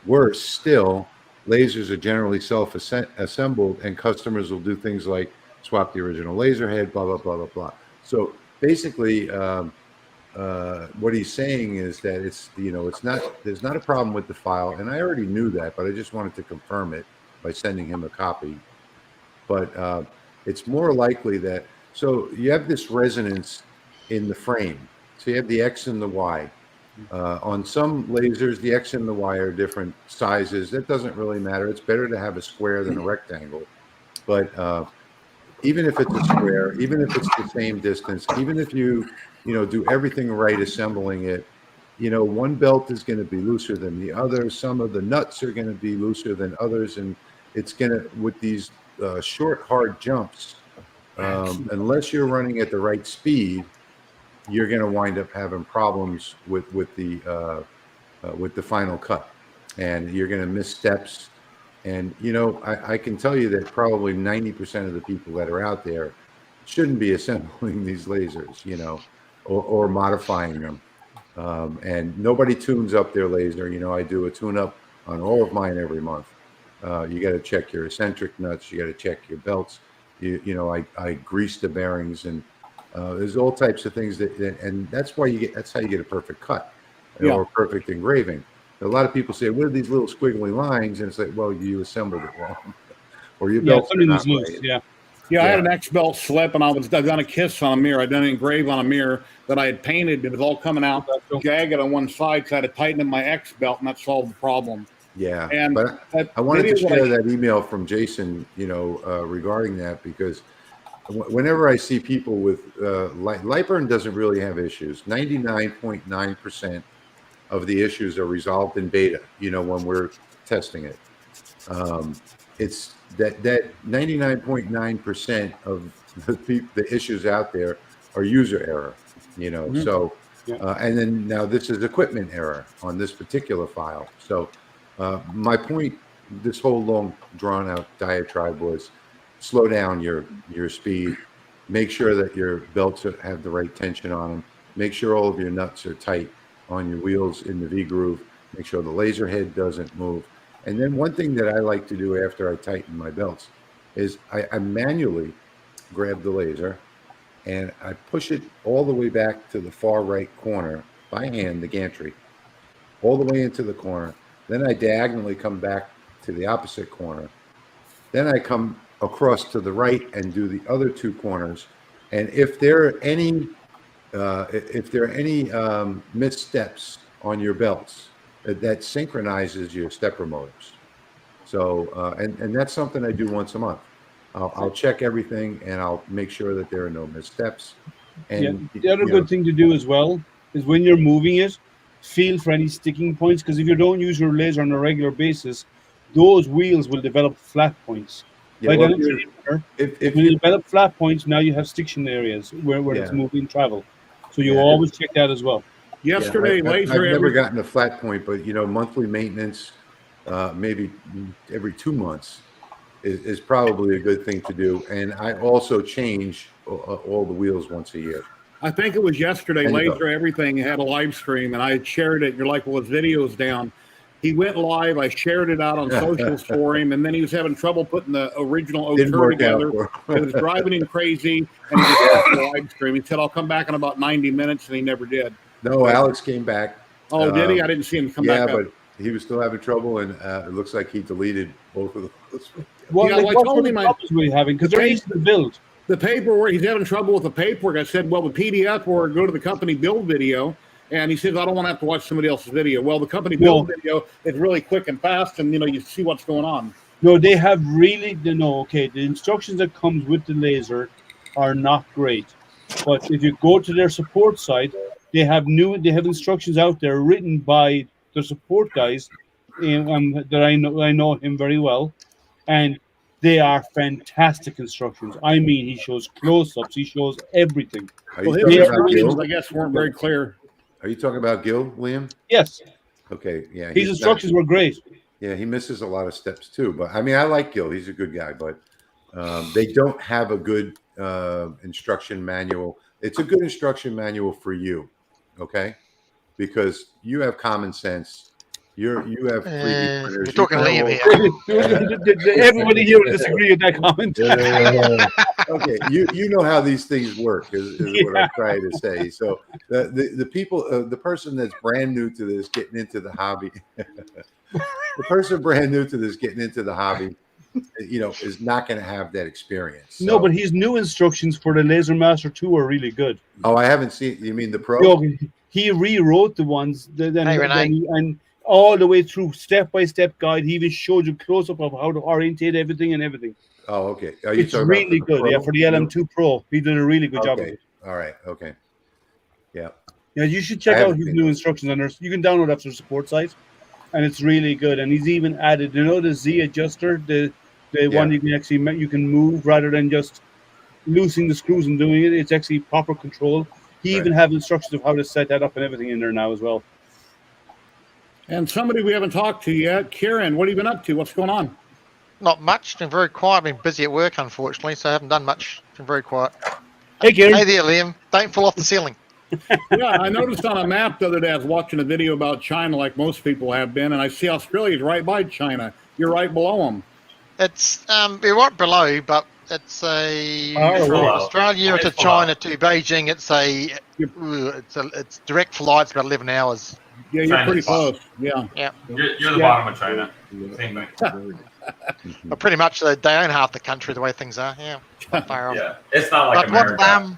Worse still, lasers are generally self-assembled, and customers will do things like swap the original laser head, blah, blah, blah, blah, blah. So basically, what he's saying is that there's not a problem with the file, and I already knew that, but I just wanted to confirm it by sending him a copy. But it's more likely that, so you have this resonance in the frame. So you have the X and the Y. On some lasers, the X and the Y are different sizes. That doesn't really matter. It's better to have a square than a rectangle. But even if it's a square, even if it's the same distance, even if you do everything right assembling it, one belt is going to be looser than the other. Some of the nuts are going to be looser than others. And it's going to, with these short, hard jumps, unless you're running at the right speed, you're going to wind up having problems with the final cut, and you're going to miss steps. And I can tell you that probably 90% of the people that are out there shouldn't be assembling these lasers, or modifying them. And nobody tunes up their laser. I do a tune-up on all of mine every month. You got to check your eccentric nuts. You got to check your belts. I grease the bearings, and there's all types of things and that's how you get a perfect cut or a perfect engraving. A lot of people say, what are these little squiggly lines? And it's like, well, you assembled it wrong, or your belts are not right. Yeah, I had an X belt slip, and I done a kiss on a mirror. I done an engrave on a mirror that I had painted. It was all coming out jagged on one side, so I had to tighten up my X belt, and that solved the problem. Yeah, and but I wanted to share that email from Jason, regarding that, because whenever I see people with Lightburn doesn't really have issues. 99.9% of the issues are resolved in beta. When we're testing it, it's that 99.9% of the issues out there are user error. So and then now this is equipment error on this particular file. So my point, this whole long drawn out diatribe was, slow down your speed, make sure that your belts have the right tension on them, make sure all of your nuts are tight on your wheels in the V groove, make sure the laser head doesn't move. And then one thing that I like to do after I tighten my belts is I manually grab the laser and I push it all the way back to the far right corner by hand, the gantry, all the way into the corner. Then I diagonally come back to the opposite corner. Then I come across to the right and do the other 2 corners. And if there are any missteps on your belts, that synchronizes your stepper motors. So and that's something I do once a month. I'll check everything and I'll make sure that there are no missteps. And the other good thing to do as well is when you're moving it, feel for any sticking points, because if you don't use your laser on a regular basis, those wheels will develop flat points. Yeah, when you develop flat points, now you have stiction areas where it's moving travel. So you always check that as well. Yesterday, I've never gotten a flat point, but monthly maintenance, maybe every 2 months, is probably a good thing to do. And I also change all the wheels once a year. I think it was yesterday. Laser Everything had a live stream, and I had shared it. You're like, well, his video's down. He went live. I shared it out on socials for him, and then he was having trouble putting the original O2 together. It was driving him crazy, and he just the live stream. He said, I'll come back in about 90 minutes, and he never did. No, Alex came back. Oh, did he? I didn't see him come back up. Yeah, but he was still having trouble, and it looks like he deleted both of those. Well, Yeah, like, well, I what told sort of him problems were you having? Because they're easy to build. The paperwork, he's having trouble with the paperwork. I said, well, the PDF or go to the company build video. And he says, I don't want to have to watch somebody else's video. Well, the company build video is really quick and fast, and, you see what's going on. No, they have really, the instructions that comes with the laser are not great. But if you go to their support site, they have instructions out there written by the support guys that I know him very well. And they are fantastic instructions. I mean, he shows close-ups. He shows everything. Well, his instructions, I guess, weren't very clear. Are you talking about Gil, Liam? Yes. Okay, yeah. His instructions were great. Yeah, he misses a lot of steps too. But I mean, I like Gil. He's a good guy. But they don't have a good instruction manual. It's a good instruction manual for you, okay? Because you have common sense. You have 3D printers. You're talking Liam here. Everybody here will disagree with that comment. Okay, you know how these things work is what I'm trying to say. So the people, the person that's brand new to this, getting into the hobby, the person brand new to this, getting into the hobby, is not going to have that experience. So. No, but his new instructions for the Laser Master 2 are really good. Oh, I haven't seen. You mean the Pro? No, he rewrote the ones and all the way through step-by-step guide. He even showed you close-up of how to orientate everything and everything. Oh, okay. It's really good. Yeah, for the LM2 Pro, he did a really good job of it. All right. Okay. Yeah. Yeah, you should check out his new instructions on there. You can download that from the support site, and it's really good. And he's even added, the Z adjuster, the one you can actually move rather than just loosening the screws and doing it. It's actually proper control. He even have instructions of how to set that up and everything in there now as well. And somebody we haven't talked to yet, Kieran, what have you been up to? What's going on? Not much. Been very quiet. I've been busy at work, unfortunately, so I haven't done much. Been very quiet. Hey, Kieran. Hey there, Liam. Don't fall off the ceiling. Yeah, I noticed on a map the other day, I was watching a video about China like most people have been, and I see Australia's right by China. You're right below them. It's we're right below, but it's from Australia to China to Beijing. It's direct flights, about 11 hours. Yeah, you're pretty close. Yeah. You're the bottom of China. Same thing. But pretty much they own half the country the way things are. Yeah. Yeah, it's not like America.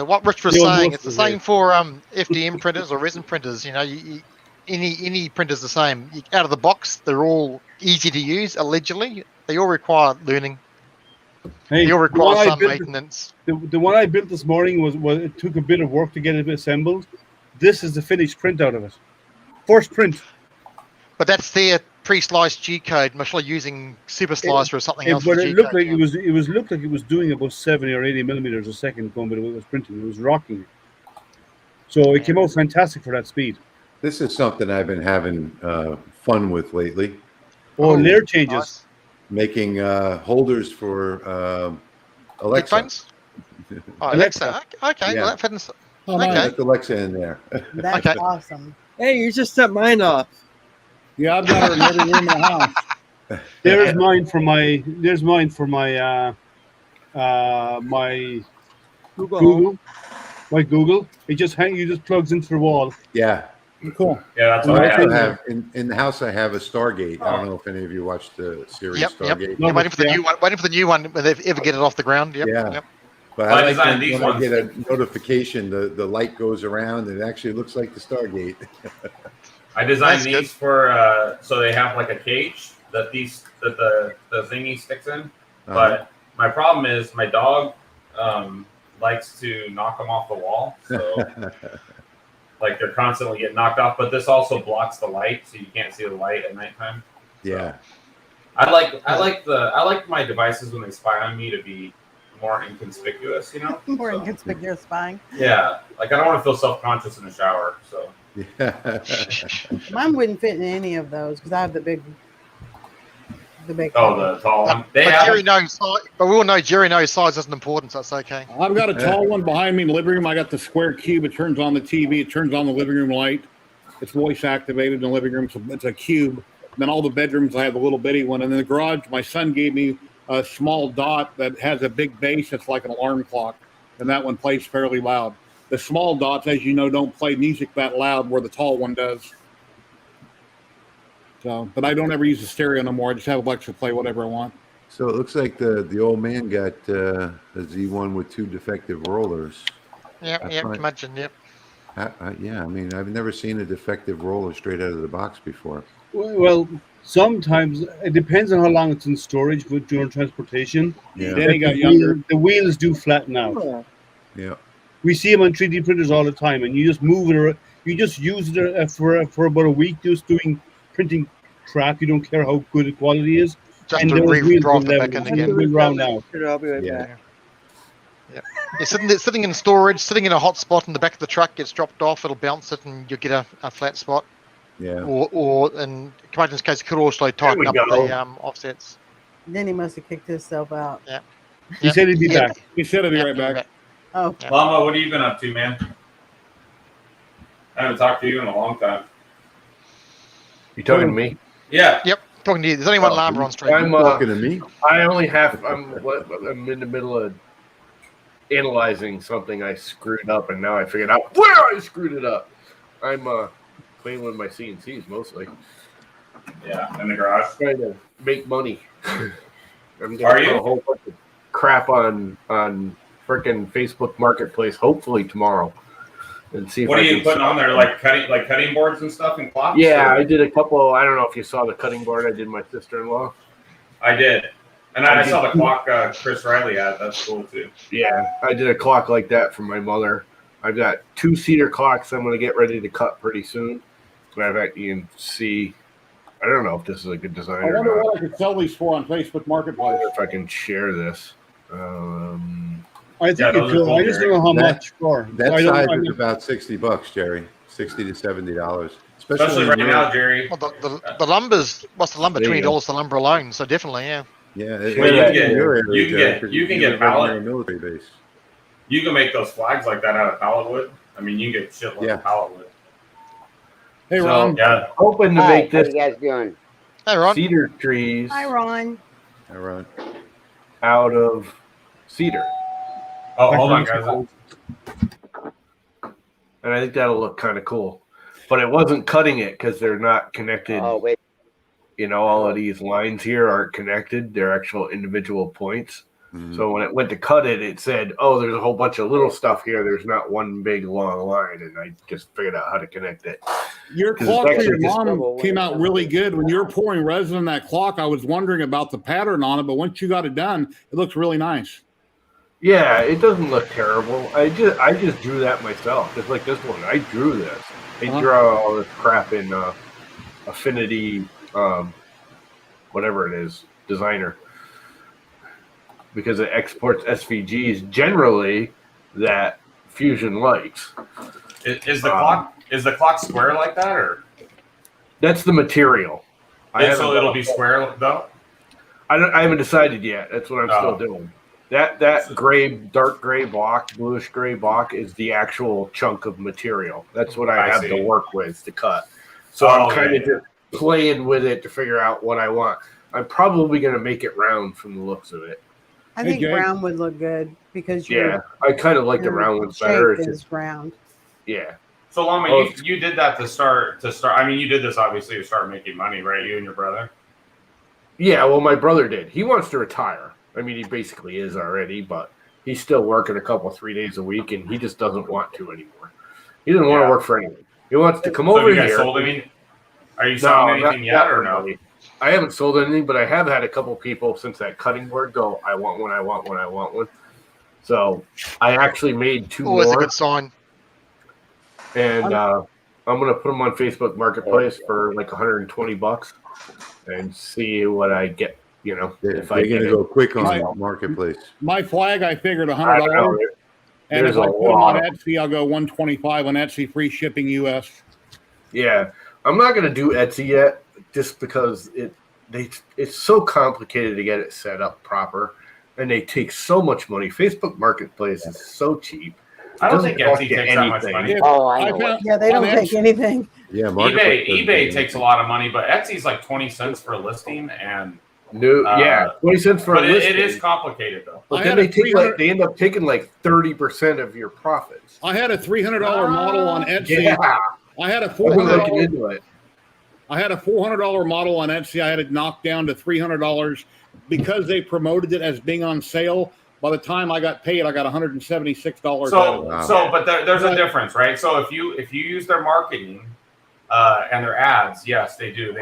What Rich was saying, it's the same for FDM printers or resin printers. Any printer's the same. Out of the box, they're all easy to use. Allegedly, they all require learning. Hey, they all require some maintenance. The one I built this morning was it took a bit of work to get it assembled. This is the finished print out of it. First print. But that's their pre-sliced G code, much like using Super Slicer or something else. But it looked like it was doing about 70 or 80 millimeters a second going by the way it was printing. It was rocking. So it came out fantastic for that speed. This is something I've been having fun with lately. Layer changes. Nice. Making holders for Alexa. Headphones? Alexa. Okay. Yeah. Well, that fits. Put Alexa in there. That's awesome. Hey, you just set mine off. Yeah, I've got her in every room in the house. There's mine for my my Google. My Google. It just plugs into the wall. Yeah. Cool. Yeah, that's what I have. In the house. I have a Stargate. I don't know if any of you watched the series Stargate. Yep. Waiting for the new one. Waiting for the new one when they ever get it off the ground. Yep. Yeah. Yep. But I like when I get a notification, the light goes around and it actually looks like the Stargate. I designed these for so they have like a cage that the thingy sticks in. But my problem is my dog likes to knock them off the wall, so like they're constantly getting knocked off. But this also blocks the light, so you can't see the light at nighttime. Yeah, I like my devices when they spy on me to be more inconspicuous, More inconspicuous spying. Yeah, like I don't want to feel self-conscious in the shower, so. Yeah. Mine wouldn't fit in any of those because I have the big. The tall one. Jerry knows, but we all know Jerry knows size isn't important, so that's okay. I've got a tall one behind me in the living room. I got the square cube. It turns on the TV. It turns on the living room light. It's voice activated in the living room. So it's a cube. And then all the bedrooms, I have a little bitty one. And in the garage, my son gave me a small dot that has a big base. It's like an alarm clock. And that one plays fairly loud. The small dots, as you know, don't play music that loud where the tall one does. So, but I don't ever use the stereo no more. I just have Alexa play whatever I want. So it looks like the old man got a Z1 with 2 defective rollers. Yep, imagine, yep. Yeah, I mean, I've never seen a defective roller straight out of the box before. Well, sometimes it depends on how long it's in storage during transportation. Yeah. Then he got younger. The wheels do flatten out. Yeah. We see them on 3D printers all the time, and you just move it, or you just use it for about a week, just doing printing crap. You don't care how good the quality is. Just and to re-drop it back in again. We'll round out. I'll be right Yeah. back. Yeah. It's sitting in storage, sitting in a hot spot in the back of the truck, gets dropped off, it'll bounce it, and you'll get a flat spot. Yeah. Or in Commander's case, it could also tighten up the offsets. Then he must have kicked himself out. Yeah. He said he'd be back. He said he'd be right back. Oh. Llama, what have you been up to, man? I haven't talked to you in a long time. You talking to me? Yeah. Yep. Talking to you. There's only one Llama on stream. I'm talking to me. I'm in the middle of analyzing something I screwed up, and now I figured out where I screwed it up. I'm playing with my CNCs mostly. Yeah, in the garage. Trying to make money. I'm gonna Are put you? a whole bunch of crap on freaking Facebook Marketplace, hopefully tomorrow, and see. What if are I you can putting sell on there? Like cutting boards and stuff and clocks? Yeah, or? I did a couple. I don't know if you saw the cutting board I did my sister-in-law. I did. And I saw the clock Chris Riley had. That's cool too. Yeah, I did a clock like that for my mother. I've got 2 cedar clocks I'm going to get ready to cut pretty soon. In fact, you can see. I don't know if this is a good design I or wonder not. what I could sell these for on Facebook Marketplace. If I can share this. I think it's cool. I just don't know how much for. That I size don't- is about $60, Jerry. $60 to $70. Especially right now, Jerry. Well, the lumber's what's the lumber? There you $20 the lumber alone. So definitely, yeah. Yeah, Well, you can get pallet. a military base. You can make those flags like that out of pallet wood. I mean, you can get shit like Yeah. pallet wood. Hey, So, Ron. Yeah. hoping to Hi, make how this you guys doing? Hey, Ron. cedar trees Hi, Ron. All right. out of cedar. Oh, hold on, guys. And I think that'll look kind of cool. But it wasn't cutting it because they're not connected. Oh, wait. You know, all of these lines here aren't connected. They're actual individual points. So when it went to cut it, it said, oh, there's a whole bunch of little stuff here. There's not one big long line. And I just figured out how to connect it. Your 'Cause clock it's for your actually just- mom came out really good. When you were pouring resin in that clock, I was wondering about the pattern on it, but once you got it done, it looks really nice. Yeah, it doesn't look terrible. I just drew that myself. Just like this one. I drew this. I draw all this crap in Affinity, whatever it is, Designer. Because it exports SVGs generally that Fusion likes. Is the clock square like that, or that's the material? So it'll be square though. I haven't decided yet. That's what I'm still doing. That gray, dark gray block, bluish gray block is the actual chunk of material. That's what I have to work with to cut. So I'm kind of just playing with it to figure out what I want. I'm probably going to make it round from the looks of it. I think brown would look good because I kind of like the round ones better. Shape is round. Yeah. So Llama, you did that to start. I mean, you did this obviously to start making money, right? You and your brother. Yeah. Well, my brother did. He wants to retire. I mean, he basically is already, but he's still working 3 days a week, and he just doesn't want to anymore. He doesn't want to work for anyone. He wants to come over you guys here. sold any? Are you selling anything yet, or no? I haven't sold anything, but I have had a couple people since that cutting board go, I want one, I want one, I want one. So I actually made 2 more. Always a good sign. And I'm going to put them on Facebook Marketplace for like $120 and see what I get, you know. They're going to go quick on Marketplace. My flag, I figured I don't $100. know. And There's if I a put them on lot. Etsy, I'll go $125 on Etsy, free shipping US. Yeah. I'm not going to do Etsy yet just because it's so complicated to get it set up proper. And they take so much money. Facebook Marketplace is so cheap. I don't think Etsy takes that much money. Oh, I know. Yeah, they don't take anything. Yeah, eBay takes a lot of money, but Etsy's like 20 cents for a listing, and No, yeah, 20 cents for a but it listing. is complicated though. But then they end up taking like 30% of your profits. I had a $300 model on Etsy. Yeah. I had a looking $400. into it. I had a $400 model on Etsy. I had it knocked down to $300 because they promoted it as being on sale. By the time I got paid, I got $176. But there's a difference, right? So if you use their marketing and their ads, yes, they do.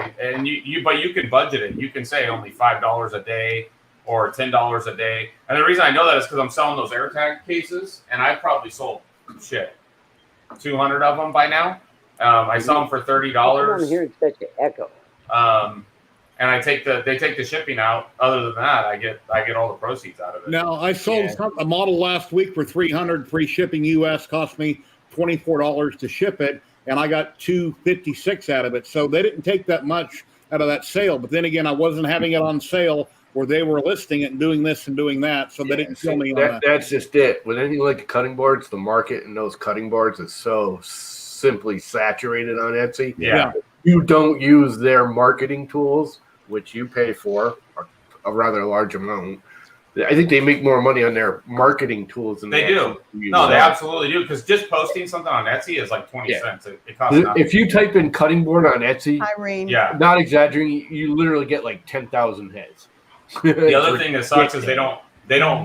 But you can budget it. You can say only $5 a day or $10 a day. And the reason I know that is because I'm selling those AirTag cases, and I've probably sold 200 of them by now. I sell them for $30. I'm hearing such an echo. And they take the shipping out. Other than that, I get all the proceeds out of it. Now I sold a model last week for $300. Free shipping US cost me $24 to ship it, and I got $256 out of it. So they didn't take that much out of that sale. But then again, I wasn't having it on sale where they were listing it and doing this and doing that. So they didn't kill me on that. That's just it. With anything like cutting boards, the market and those cutting boards is so simply saturated on Etsy. Yeah. You don't use their marketing tools, which you pay for a rather large amount. I think they make more money on their marketing tools than they do. No, they absolutely do. Because just posting something on Etsy is like 20 cents. It costs nothing. If you type in cutting board on Etsy, Irene. not exaggerating, you literally get like 10,000 hits. The other thing that sucks is they don't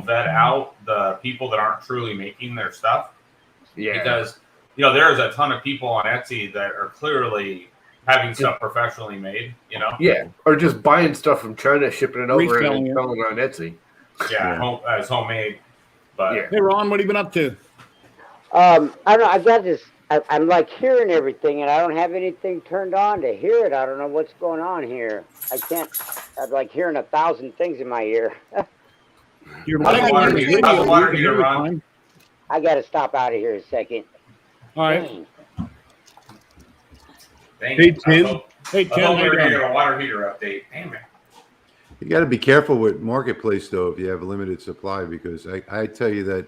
vet out the people that aren't truly making their stuff. Yeah. Because there's a ton of people on Etsy that are clearly having stuff professionally made, Yeah, or just buying stuff from China, shipping it over and Reselling it. selling it on Etsy. As homemade. But Hey Ron, what have you been up to? I don't know. I got this. I'm like hearing everything, and I don't have anything turned on to hear it. I don't know what's going on here. I can't. I'm like hearing 1,000 things in my ear. Your How's the water heater, Ron? I got to stop out of here a second. All right. Dang. Hey, Tim. Hey, Tim. We're going to get a water heater update. Damn it. You got to be careful with Marketplace, though, if you have a limited supply, because I tell you that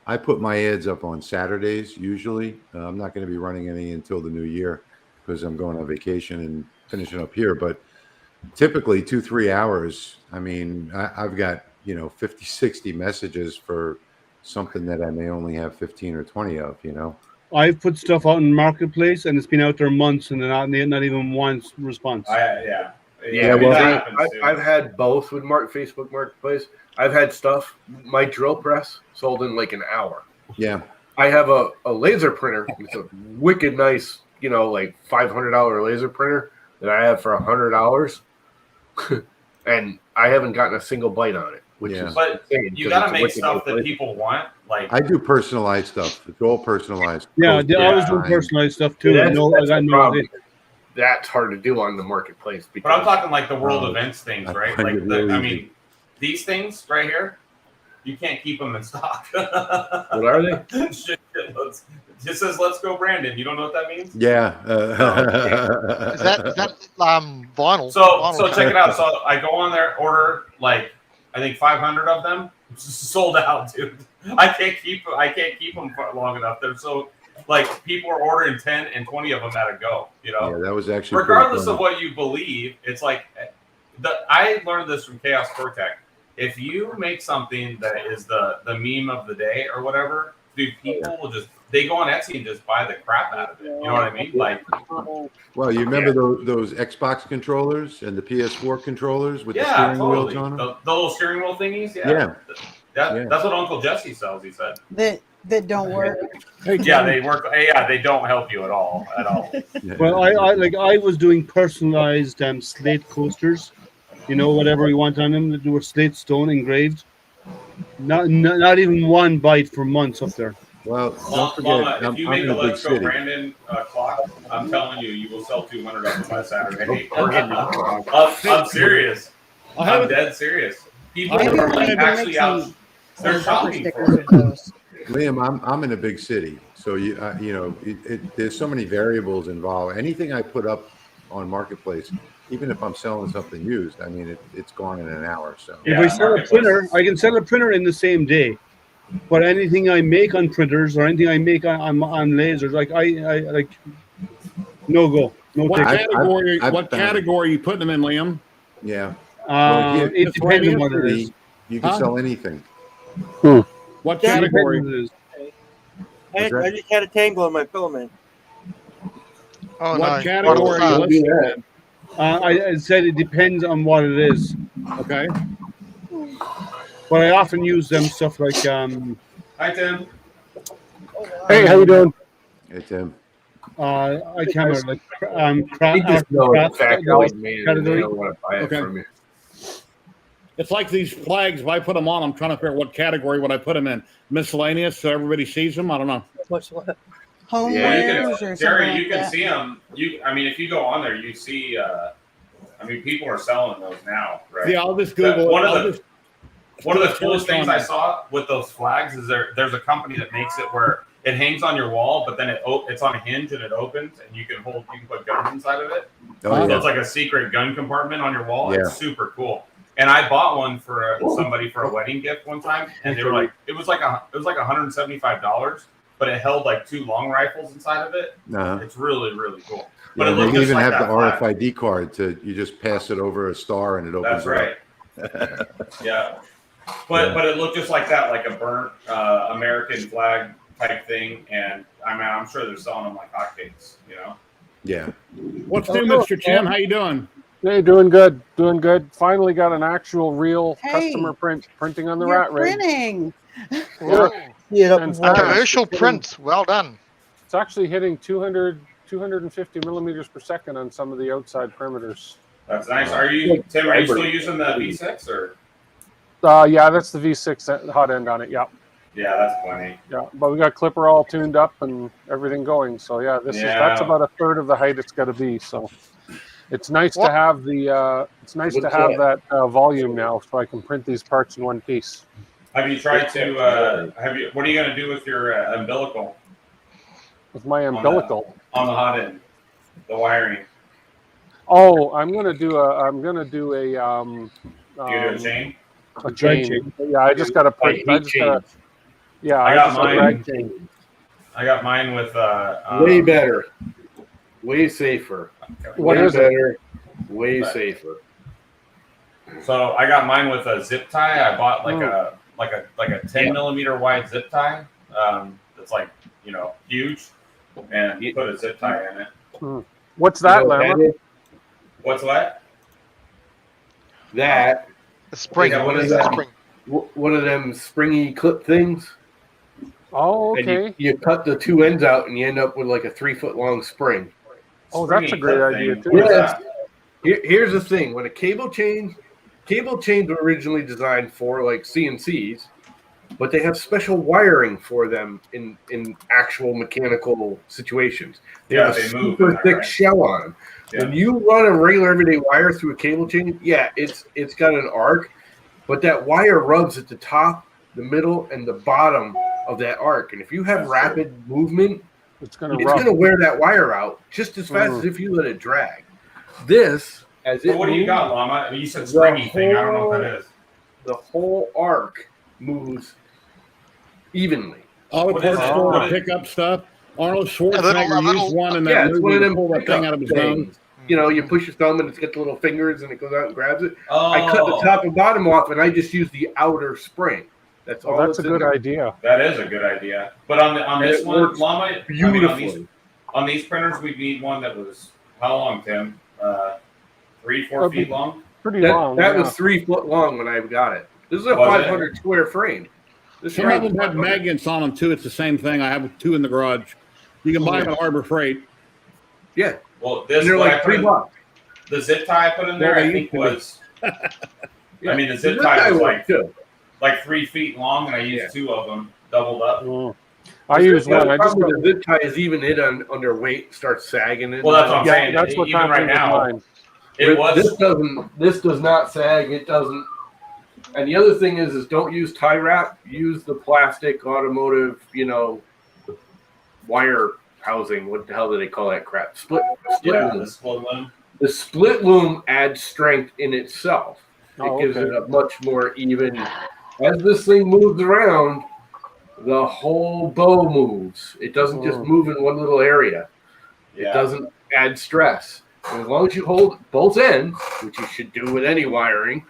I put my ads up on Saturdays usually. I'm not going to be running any until the new year because I'm going on vacation and finishing up here. But typically 2-3 hours. I mean, I've got 50, 60 messages for something that I may only have 15 or 20 of. I've put stuff out in Marketplace, and it's been out there months, and not even one response. I've had both with Facebook Marketplace. I've had stuff. My drill press sold in like an hour. Yeah. I have a laser printer. It's a wicked nice, like $500 laser printer that I have for $100, and I haven't gotten a single bite on it. But you got to make stuff that people want. Like I do personalized stuff. It's all personalized. Yeah, I was doing personalized stuff too. That's hard to do on the Marketplace. But I'm talking like the world events things, right? Like these things right here, you can't keep them in stock. What are they? It just says "Let's go, Brandon." You don't know what that means? Yeah. Is that vinyl? So check it out. So I go on there, order like I think 500 of them, sold out, dude. I can't keep them for long enough. They're so like people are ordering 10 and 20 of them at a go. Yeah, that was actually regardless of what you believe. It's like I learned this from Chaos Cortec. If you make something that is the meme of the day or whatever, dude, people will they go on Etsy and just buy the crap out of it. You know what I mean? Like, well, you remember those Xbox controllers and the PS4 controllers with the steering wheels on them? The little steering wheel thingies? Yeah. That's what Uncle Jesse sells, he said. That don't work. Yeah, they work. Yeah, they don't help you at all. Well, I was doing personalized slate coasters, whatever you want on them. They were slate stone engraved. Not even one bite for months up there. Well, don't forget, Mama, if you make a Let's Go Brandon clock, I'm telling you, you will sell 200 of them by Saturday. I'm serious. I'm dead serious. People are like actually out. They're shopping for it. Liam, I'm in a big city, so there's so many variables involved. Anything I put up on Marketplace, even if I'm selling something used, I mean it's gone in an hour. So if I sell a printer, I can sell a printer in the same day. But anything I make on printers or anything I make on lasers, I no go. No. What category are you putting them in, Liam? Yeah. It depends on what it is. You can sell anything. What category? I just had a tangle in my filament. Oh, What no. category are you listed in? I said it depends on what it is. Okay. But I often use them stuff like Hi, Tim. Hey, how you doing? Hey, Tim. I can't remember, like He just know the fact those out, man, and they category. don't want to buy it Okay. from you. It's like these flags. If I put them on, I'm trying to figure out what category would I put them in. Miscellaneous, so everybody sees them. I don't know. Homewares Yeah, or you can, something Jerry, like you can that. see them. I mean, if you go on there, you see. I mean, people are selling those now, right? Yeah, I'll just Google One it. of the search coolest things on I it. saw with those flags is there's a company that makes it where it hangs on your wall, but then it's on a hinge and it opens, and you can put guns inside of it. Oh, So yeah. it's like a secret gun compartment on your wall. Yeah. It's super cool. And I bought one for somebody for a wedding gift one time, and they were like, it was like $175, but it held like 2 long rifles inside of it. Uh-huh. It's really, really cool. But Yeah, it looks they just even like have the that flag. RFID card you just pass it over a star and it opens. That's right. Yeah. But it looked just like that, like a burnt American flag type thing. And I mean, I'm sure they're selling them like hotcakes, you know? Yeah. What's new, Mr. Tim? How you doing? Hey, doing good. Finally got an actual real Hey, customer printing on the You're rat rig. printing. Whoa. And A commercial print. Well done. It's actually hitting 250 millimeters per second on some of the outside perimeters. That's nice. Are you still using the V6 or? Yeah, that's the V6 hot end on it. Yeah. Yeah, that's plenty. Yeah, but we got Clipper all tuned up and everything going. So yeah, that's about a third of the height it's got to be. So it's nice to have that volume now, so I can print these parts in one piece. Have you tried to? What are you going to do with your umbilical? With my umbilical on the hot end, the wiring. Oh, I'm gonna do a you do a chain. A chain. Yeah, I just got to print. I got mine. I got mine with way better, way safer. What is better, way safer. So I got mine with a zip tie. I bought like a 10 millimeter wide zip tie. That's like huge, and you put a zip tie in it. What's that, Lama? What's that? That a spring. Yeah, one of them springy clip things. Oh, okay. And you cut the 2 ends out, and you end up with like a 3-foot long spring. Oh, that's a great idea too. Yeah. Here's the thing: when cable chains were originally designed for like CNCs, but they have special wiring for them in actual mechanical situations. They have a super thick shell on them. Yeah. When you run a regular everyday wire through a cable chain, it's got an arc, but that wire rubs at the top, the middle, and the bottom of that arc. And if you have rapid movement, it's going to wear that wire out just as fast as if you let it drag. This, what do you got, Llama? I mean, you said springy thing. I don't know what that is. The whole arc moves evenly. Auto parts store to pick up stuff. Arnold Schwarzenegger used one in that movie to pull that thing out of his thumb. You push your thumb and it's got the little fingers and it goes out and grabs it. I cut the top and bottom off and I just use the outer spring. That's all. That's a good idea. That is a good idea. But on this one, Llama, beautifully. On these printers, we need one that was how long, Tim? 3-4 feet long. Pretty long. That was 3 foot long when I got it. This is a 500 square frame. Some of them have magnets on them too. It's the same thing. I have 2 in the garage. You can buy them at Harbor Freight. Yeah. Well, this they're like $3. The zip tie I put in there, I think was. I mean, the zip tie was like 3 feet long, and I used 2 of them doubled up. I use one. The zip tie is even hit under weight, starts sagging. Well, that's what I'm saying. That's what even right now. This does not sag. It doesn't. And the other thing is don't use tie wrap. Use the plastic automotive, wire housing. What the hell do they call that crap? Split loom. The split loom. The split loom adds strength in itself. It gives it a much more even. As this thing moves around, the whole bow moves. It doesn't just move in one little area. It doesn't add stress. And as long as you hold both ends, which you should do with any wiring,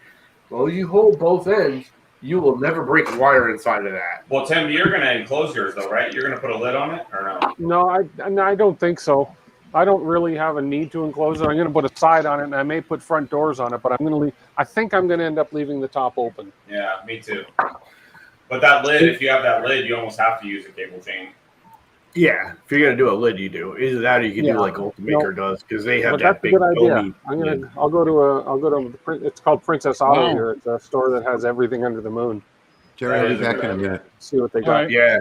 as long as you hold both ends, you will never break a wire inside of that. Well, Tim, you're going to enclose yours, though, right? You're going to put a lid on it, or no? No, I don't think so. I don't really have a need to enclose it. I'm going to put a side on it, and I may put front doors on it, but I'm going to leave. I think I'm going to end up leaving the top open. Yeah, me too. But that lid, if you have that lid, you almost have to use a cable chain. Yeah, if you're going to do a lid, you do. Either that or you can do like Ultimaker does, because they have that big idea. I'll go to it's called Princess Auto here. It's a store that has everything under the moon. Jerry, I'll be back in a minute. See what they got. Right. Yeah.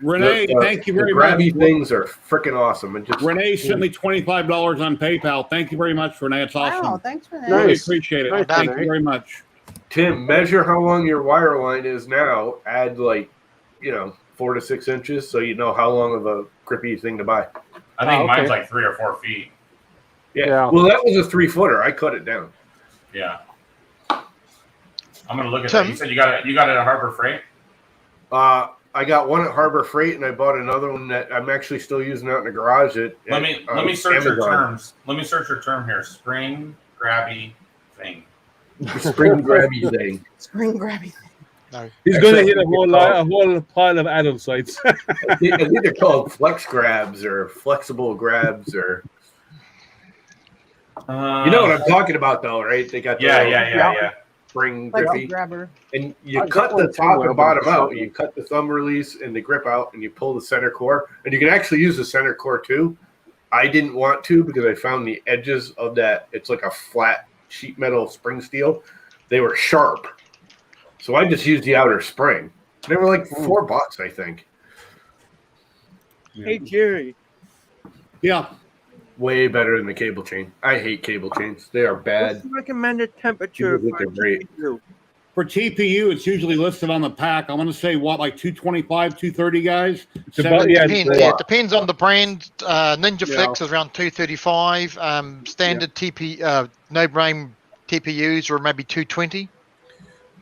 Renee, thank you very much. Grabby things are freaking awesome. And just Renee sent me $25 on PayPal. Thank you very much, Renee. It's awesome. Wow, thanks, Renee. Really Nice. appreciate it. Nice, Thank Renee. you very much. Tim, measure how long your wire line is now. Add 4 to 6 inches, so you know how long of a grippy thing to buy. I think mine's like 3 or 4 feet. Yeah. Well, that was a 3-footer. I cut it down. Yeah. I'm gonna look at that. You said you got it at Harbor Freight. I got one at Harbor Freight, and I bought another one that I'm actually still using out in the garage. Let me search your terms. Let me search your term here. Spring grabby thing. Spring grabby thing. Spring grabby thing. No. He's going to hit a whole pile of adult sites. I think they're called flex grabs or flexible grabs or. You know what I'm talking about, though, right? They got yeah. Spring Like a grippy, grabber. and you cut the top and bottom out. You cut the thumb release and the grip out, and you pull the center core. And you can actually use the center core too. I didn't want to because I found the edges of that. It's like a flat sheet metal spring steel. They were sharp, so I just used the outer spring. They were like $4, I think. Hey, Jerry. Yeah. Way better than the cable chain. I hate cable chains. They are bad. What's the recommended temperature People think for they're great. TPU? For TPU, it's usually listed on the pack. I want to say, like 225, 230, guys? It depends on the brand. Ninja Flex is around 235. Standard no-brain TPUs are maybe 220.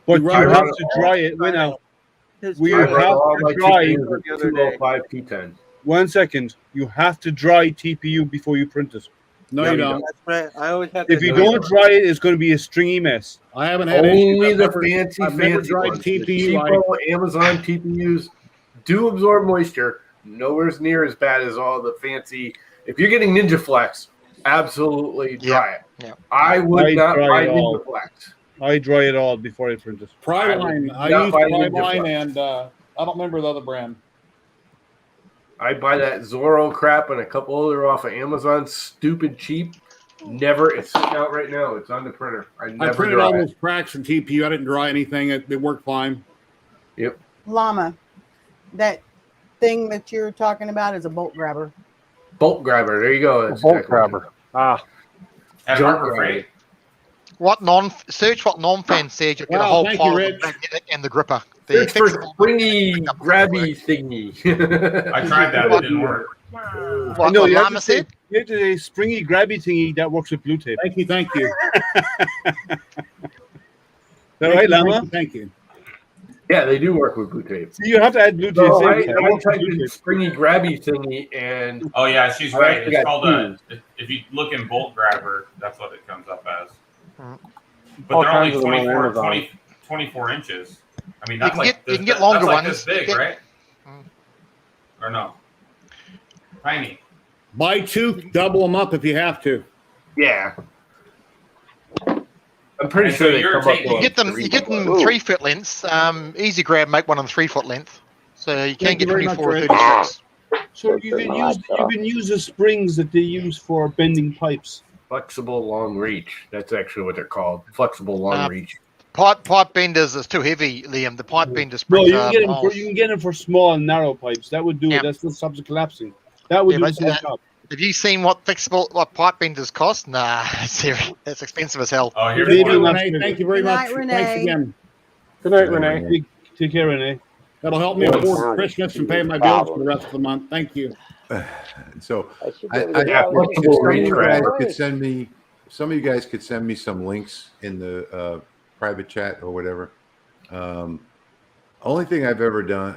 But you have to dry it. We have to dry 205, 210. 1 second. You have to dry TPU before you print it. No, you don't. That's right. I always have If you don't dry it, it's going to be a stringy mess. I haven't had only the I've never fancy dried ones. TPU. The cheapo Amazon TPUs do absorb moisture. Nowhere near as bad as all the fancy. If you're getting Ninja Flex, absolutely dry it. Yeah. I would not buy all. Ninja Flex. I dry it all before I print it. Pryline. I use Pryline, and I don't remember the other brand. I buy that Zorro crap and a couple other off of Amazon, stupid cheap. Never. It's sitting out right now. It's on the printer. I printed all those cracks in TPU. I didn't dry anything. It worked fine. Yep. Llama. That thing that you're talking about is a bolt grabber. Bolt grabber. There you go. That's bolt grabber. At Harbor Freight. Search what non-fan says. You'll get a whole pile of the magnetic and the gripper. The It's for springy, grabby thingy. I tried that. It didn't work. What No, you have Llama to say, said? you have to say springy grabby thingy that works with blue tape. Thank you. Is that right, Llama? Thank you. Yeah, they do work with blue tape. See, you have to add blue tape. So I That works with typed blue in tape. springy, grabby thingy, and Oh yeah, she's I right. actually It's got called two. if you look in bolt grabber, that's what it comes up as. But All they're only kinds of them on 24, Amazon. 24 inches. I mean, You that's can like get longer that's like ones. this big, You get- right? Or no? Tiny. Buy 2, double them up if you have to. yeah. I'm pretty And sure so they you're come up taking- You with get them. You get them 3 foot lengths. Easy Grab make one on 3 foot length, so you can Thank you get very much, 24 or Rick. 36. So you can use the springs that they use for bending pipes. flexible long reach. That's actually what they're called. Flexible long reach. Pipe benders is too heavy, Liam. The pipe bender No, springs you can are get them miles. you can get them for small and narrow pipes. That would do Yeah. it. That's what stops it collapsing. That would Yeah, do the but same that- job. Have you seen what pipe benders cost? Nah, it's expensive as hell. Oh, here's Thank you, one. Renee. Thank you very Good night, much. Renee. Thanks again. Good night, Renee. Take care, Renee. That'll help me afford Christmas and pay my bills for the rest of the month. Thank you. So should I, be able to I, get all if these some of you things guys right. could send me, some of you guys could send me some links in the private chat or whatever. Only thing I've ever done,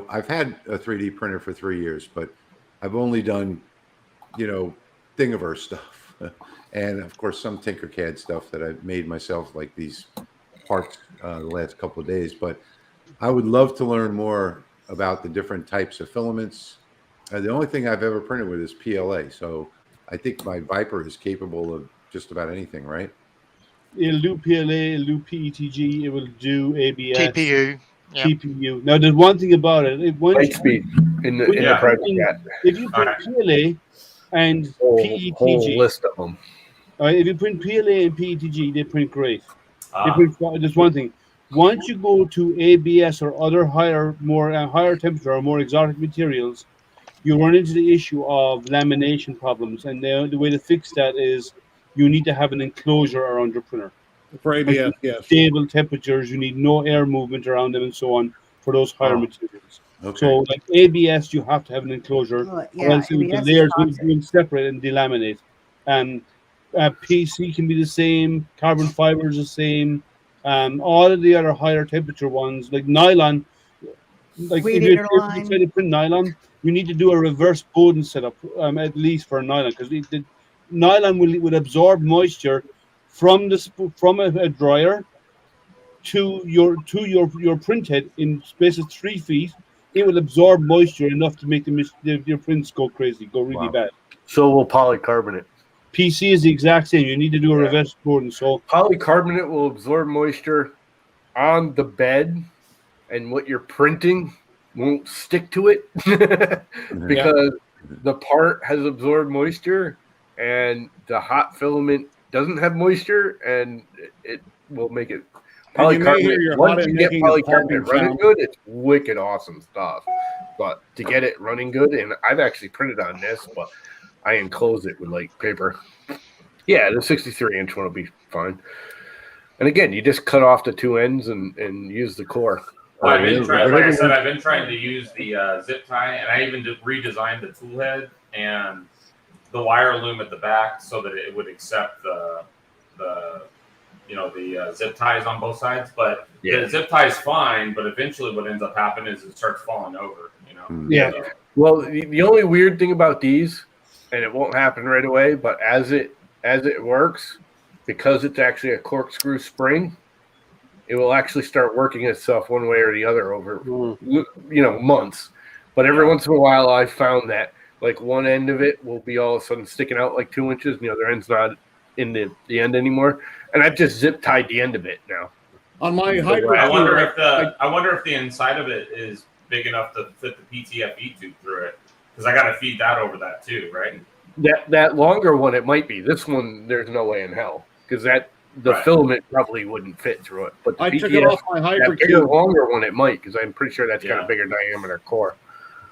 I've had a 3D printer for 3 years, but I've only done, Thingiverse stuff. And of course, some Tinkercad stuff that I've made myself, like these parts the last couple of days. But I would love to learn more about the different types of filaments. The only thing I've ever printed with is PLA. So I think my Viper is capable of just about anything, right? It'll do PLA, it'll do PETG, it will do ABS. TPU. Yep. TPU. Now, there's one thing about it. Light speed in the private chat. If you print PLA and PETG, whole list of them. If you print PLA and PETG, they print great. They print, there's one thing. Once you go to ABS or other higher temperature or more exotic materials, you run into the issue of lamination problems. And the way to fix that is you need to have an enclosure around your printer. For ABS, yes. Stable temperatures, you need no air movement around them and so on for those higher materials. Okay. So like ABS, you have to have an enclosure, or else the layers will separate and delaminate. And PC can be the same, carbon fiber is the same. All of the other higher temperature ones, like nylon, like if you try to print nylon, you need to do a reverse Bowden setup, at least for nylon, because the nylon would absorb moisture from a dryer to your print head in space of 3 feet. It will absorb moisture enough to make your prints go crazy, go really bad. So will polycarbonate. PC is the exact same. You need to do a reverse Bowden. So polycarbonate will absorb moisture on the bed, and what you're printing won't stick to it because the part has absorbed moisture, and the hot filament doesn't have moisture, and it will make it polycarbonate. Once you get polycarbonate running good, it's wicked awesome stuff. But to get it running good, and I've actually printed on this, but I enclose it with like paper. Yeah, the 63-inch one will be fine. And again, you just cut off the two ends and use the core. Well, I've been trying, like I said, I've been trying to use the zip tie, and I even redesigned the tool head and the wire loom at the back so that it would accept the zip ties on both sides. But the zip tie is fine, but eventually what ends up happening is it starts falling over. Yeah. So. Well, the only weird thing about these, and it won't happen right away, but as it works, because it's actually a corkscrew spring, it will actually start working itself one way or the other over months. But every once in a while, I've found that like one end of it will be all of a sudden sticking out like 2 inches, and the other end's not in the end anymore. And I've just zip tied the end of it now. On my I wonder if the inside of it is big enough to fit the PTFE tube through it, because I got to feed that over that too, right? That longer one, it might be. This one, there's no way in hell, because the filament probably wouldn't fit through it. But the I took it off my hypercube. The longer one, it might, because I'm pretty sure that's got a bigger diameter core.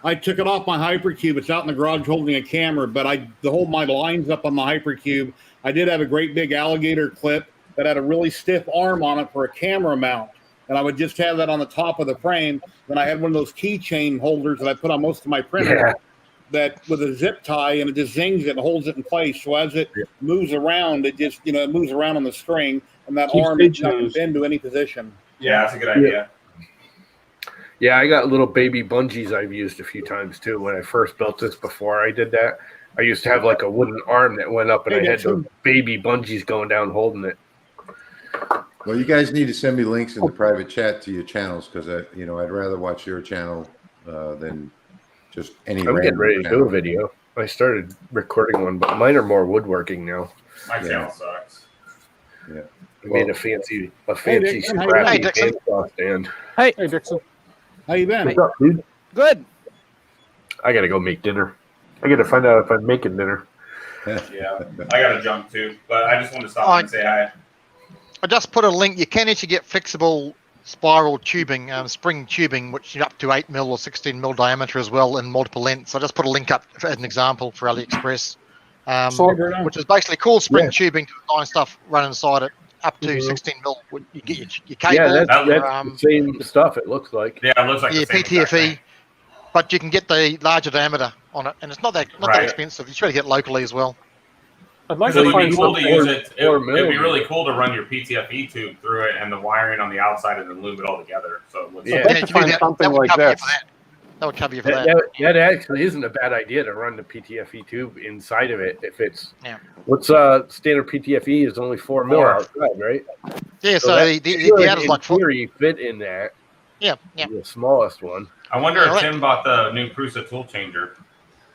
I took it off my hypercube. It's out in the garage holding a camera, but my line's up on my hypercube. I did have a great big alligator clip that had a really stiff arm on it for a camera mount, and I would just have that on the top of the frame. Then I had one of those keychain holders that I put on most of my printer that with a zip tie, and it just zings it and holds it in place. So as it moves around, it just it moves around on the string, and that arm is not going to bend to any position. Yeah, that's a good idea. Yeah, I got little baby bungees I've used a few times too. When I first built this, before I did that, I used to have like a wooden arm that went up, and I had those baby bungees going down holding it. Well, you guys need to send me links in the private chat to your channels, because I'd rather watch your channel than just any. I'm getting ready to do a video. I started recording one, but mine are more woodworking now. My channel sucks. Yeah, I made a fancy scrappy handsaw stand. Hey, Dixon. How you been? What's up, dude? Good. I gotta go make dinner. I gotta find out if I'm making dinner. Yeah, I got to jump too, but I just want to stop and say hi. I just put a link. You can actually get flexible spiral tubing, spring tubing, which is up to 8 mil or 16 mil diameter as well, in multiple lengths. I just put a link up as an example for AliExpress, which is basically cool spring tubing to design stuff run inside it up to 16 mil. You get your cable. Yeah, that's the same stuff. It looks like. Yeah, it looks like the same PTFE, but you can get the larger diameter on it, and it's not that expensive. You try to get locally as well. I'd like so to it'd be cool to use it. It'd be million. really cool to run your PTFE tube through it and the wiring on the outside and then loop it all together. So I'd like to find something like this. That would cover you for that. That actually isn't a bad idea to run the PTFE tube inside of it. If it's what's standard PTFE is only 4 mil outside, right? Yeah, so the outer's like 4. You fit in there. Yeah. The smallest one. I wonder if Tim bought the new Prusa tool changer.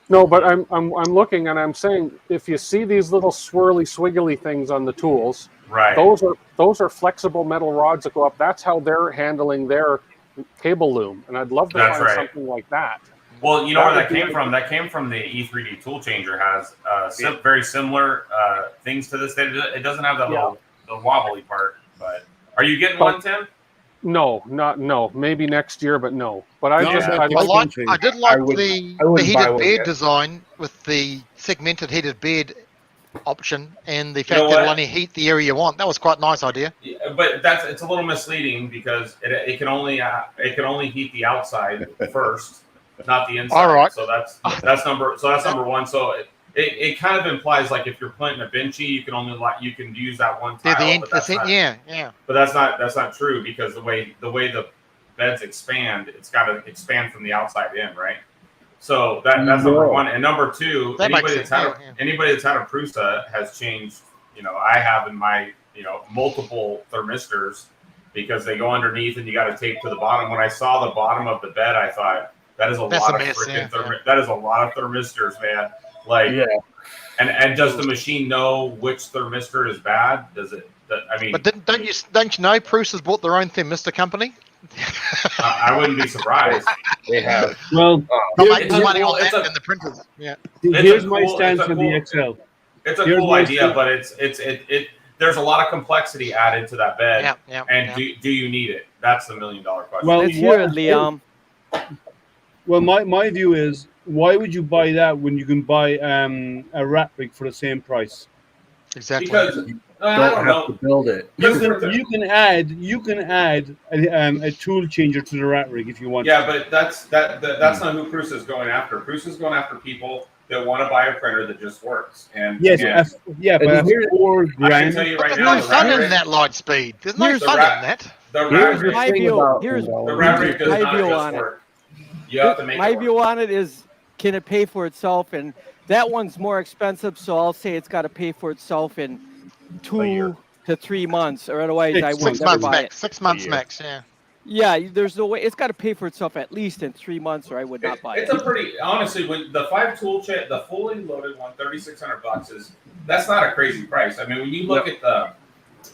No, but I'm looking and I'm saying if you see these little swirly swiggly things on the tools, right? Those are flexible metal rods that go up. That's how they're handling their cable loom, and I'd love to find something like that. Well, you know where that came from? That came from the E3D tool changer. Has very similar things to this. It doesn't have the wobbly part. But are you getting one, Tim? No, maybe next year, but no. But I did like the heated bed design with the segmented heated bed option and the fact that it'll only heat the area you want. That was quite a nice idea. Yeah, but it's a little misleading because it can only heat the outside first, not the inside. All right. So that's number one. So it kind of implies like if you're planting a benchy, you can use that one tile. But that's not true because the way the beds expand, it's got to expand from the outside in, right? So that's number one. And number two, anybody that's had a Prusa has changed. I have in my multiple thermistors because they go underneath and you got to tape to the bottom. When I saw the bottom of the bed, I thought that is a lot of freaking that is a lot of thermistors, man. And does the machine know which thermistor is bad? Does it? But don't you know Prusa's bought their own thermistor company? I wouldn't be surprised. They have. Well, the printers. Yeah. Here's my stance for the XL. It's a cool idea, but it there's a lot of complexity added to that bed. Do you need it? That's the $1 million question. Well, let's hear it, Liam. Well, my view is, why would you buy that when you can buy a rat rig for the same price? Exactly. Because I don't have to build it. You can add a tool changer to the rat rig if you want. Yeah, but that's not who Prusa is going after. Prusa is going after people that want to buy a printer that just works. And but that's $4,000. I can tell you right now, there's no fun in that light speed. There's no fun in that. The rat rig does my not view just on work. You have to make my it view on it is, can it pay for itself? And that one's more expensive, so I'll say it's got to pay for itself in 2 to 3 months, or otherwise I wouldn't never buy it. 6 months max, yeah. Yeah, there's no way. It's got to pay for itself at least in 3 months, or I would not buy it. It's a pretty, honestly, when the 5 tool chit, the fully loaded one, $3,600 that's not a crazy price. I mean, when you look at the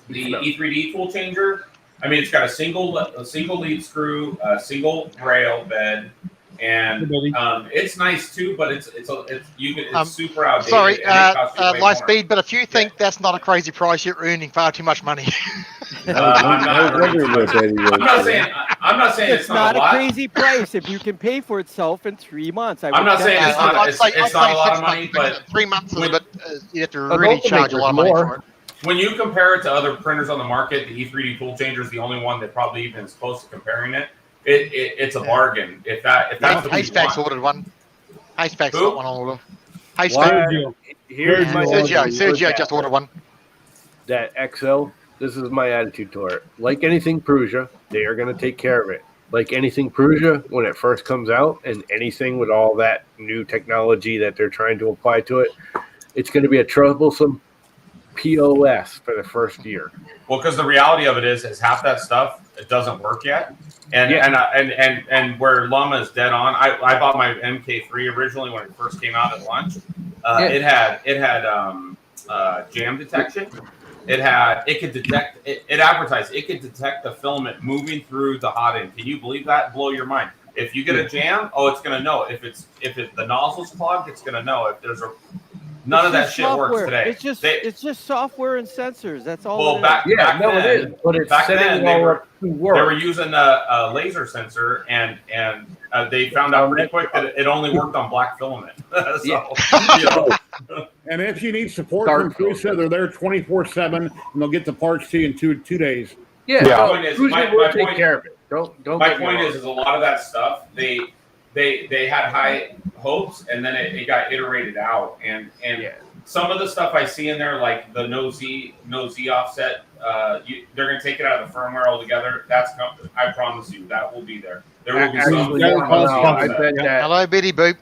E3D tool changer, I mean, it's got a single lead screw, a single rail bed, and it's nice too. But it's super outdated. Sorry, light speed. But if you think that's not a crazy price, you're earning far too much money. I'm not saying it's not a crazy price if you can pay for itself in 3 months. I'm not saying it's not a lot of money, but 3 months is a bit. You have to really charge a lot of money for it. When you compare it to other printers on the market, the E3D tool changer is the only one that probably even is close to comparing it. It's a bargain. If that's Haystack's ordered one. Haystack's got one on order. Haystack. Sergio just ordered one. That XL. This is my attitude toward it. Like anything Prusa, they are going to take care of it. Like anything Prusa, when it first comes out, and anything with all that new technology that they're trying to apply to it, it's going to be a troublesome POS for the first year. Well, because the reality of it is half that stuff it doesn't work yet, and where Llama is dead on. I bought my MK3 originally when it first came out at launch. It had jam detection. It could detect. It advertised it could detect the filament moving through the hot end. Can you believe that? Blow your mind. If you get a jam, it's going to know. If the nozzle's clogged, it's going to know. If there's none of that shit works today. It's just software and sensors. That's all. Well, back then, they were using a laser sensor, and they found out pretty quick that it only worked on black filament. And if you need support from Prusa, they're there 24/7, and they'll get the parts to you in two days. My point is, my point is a lot of that stuff they had high hopes, and then it got iterated out, and some of the stuff I see in there, like the no Z offset, they're going to take it out of the firmware altogether. I promise you, that will be there. There will be some form of Z I offset. bet that. Hello, Bitty Boop.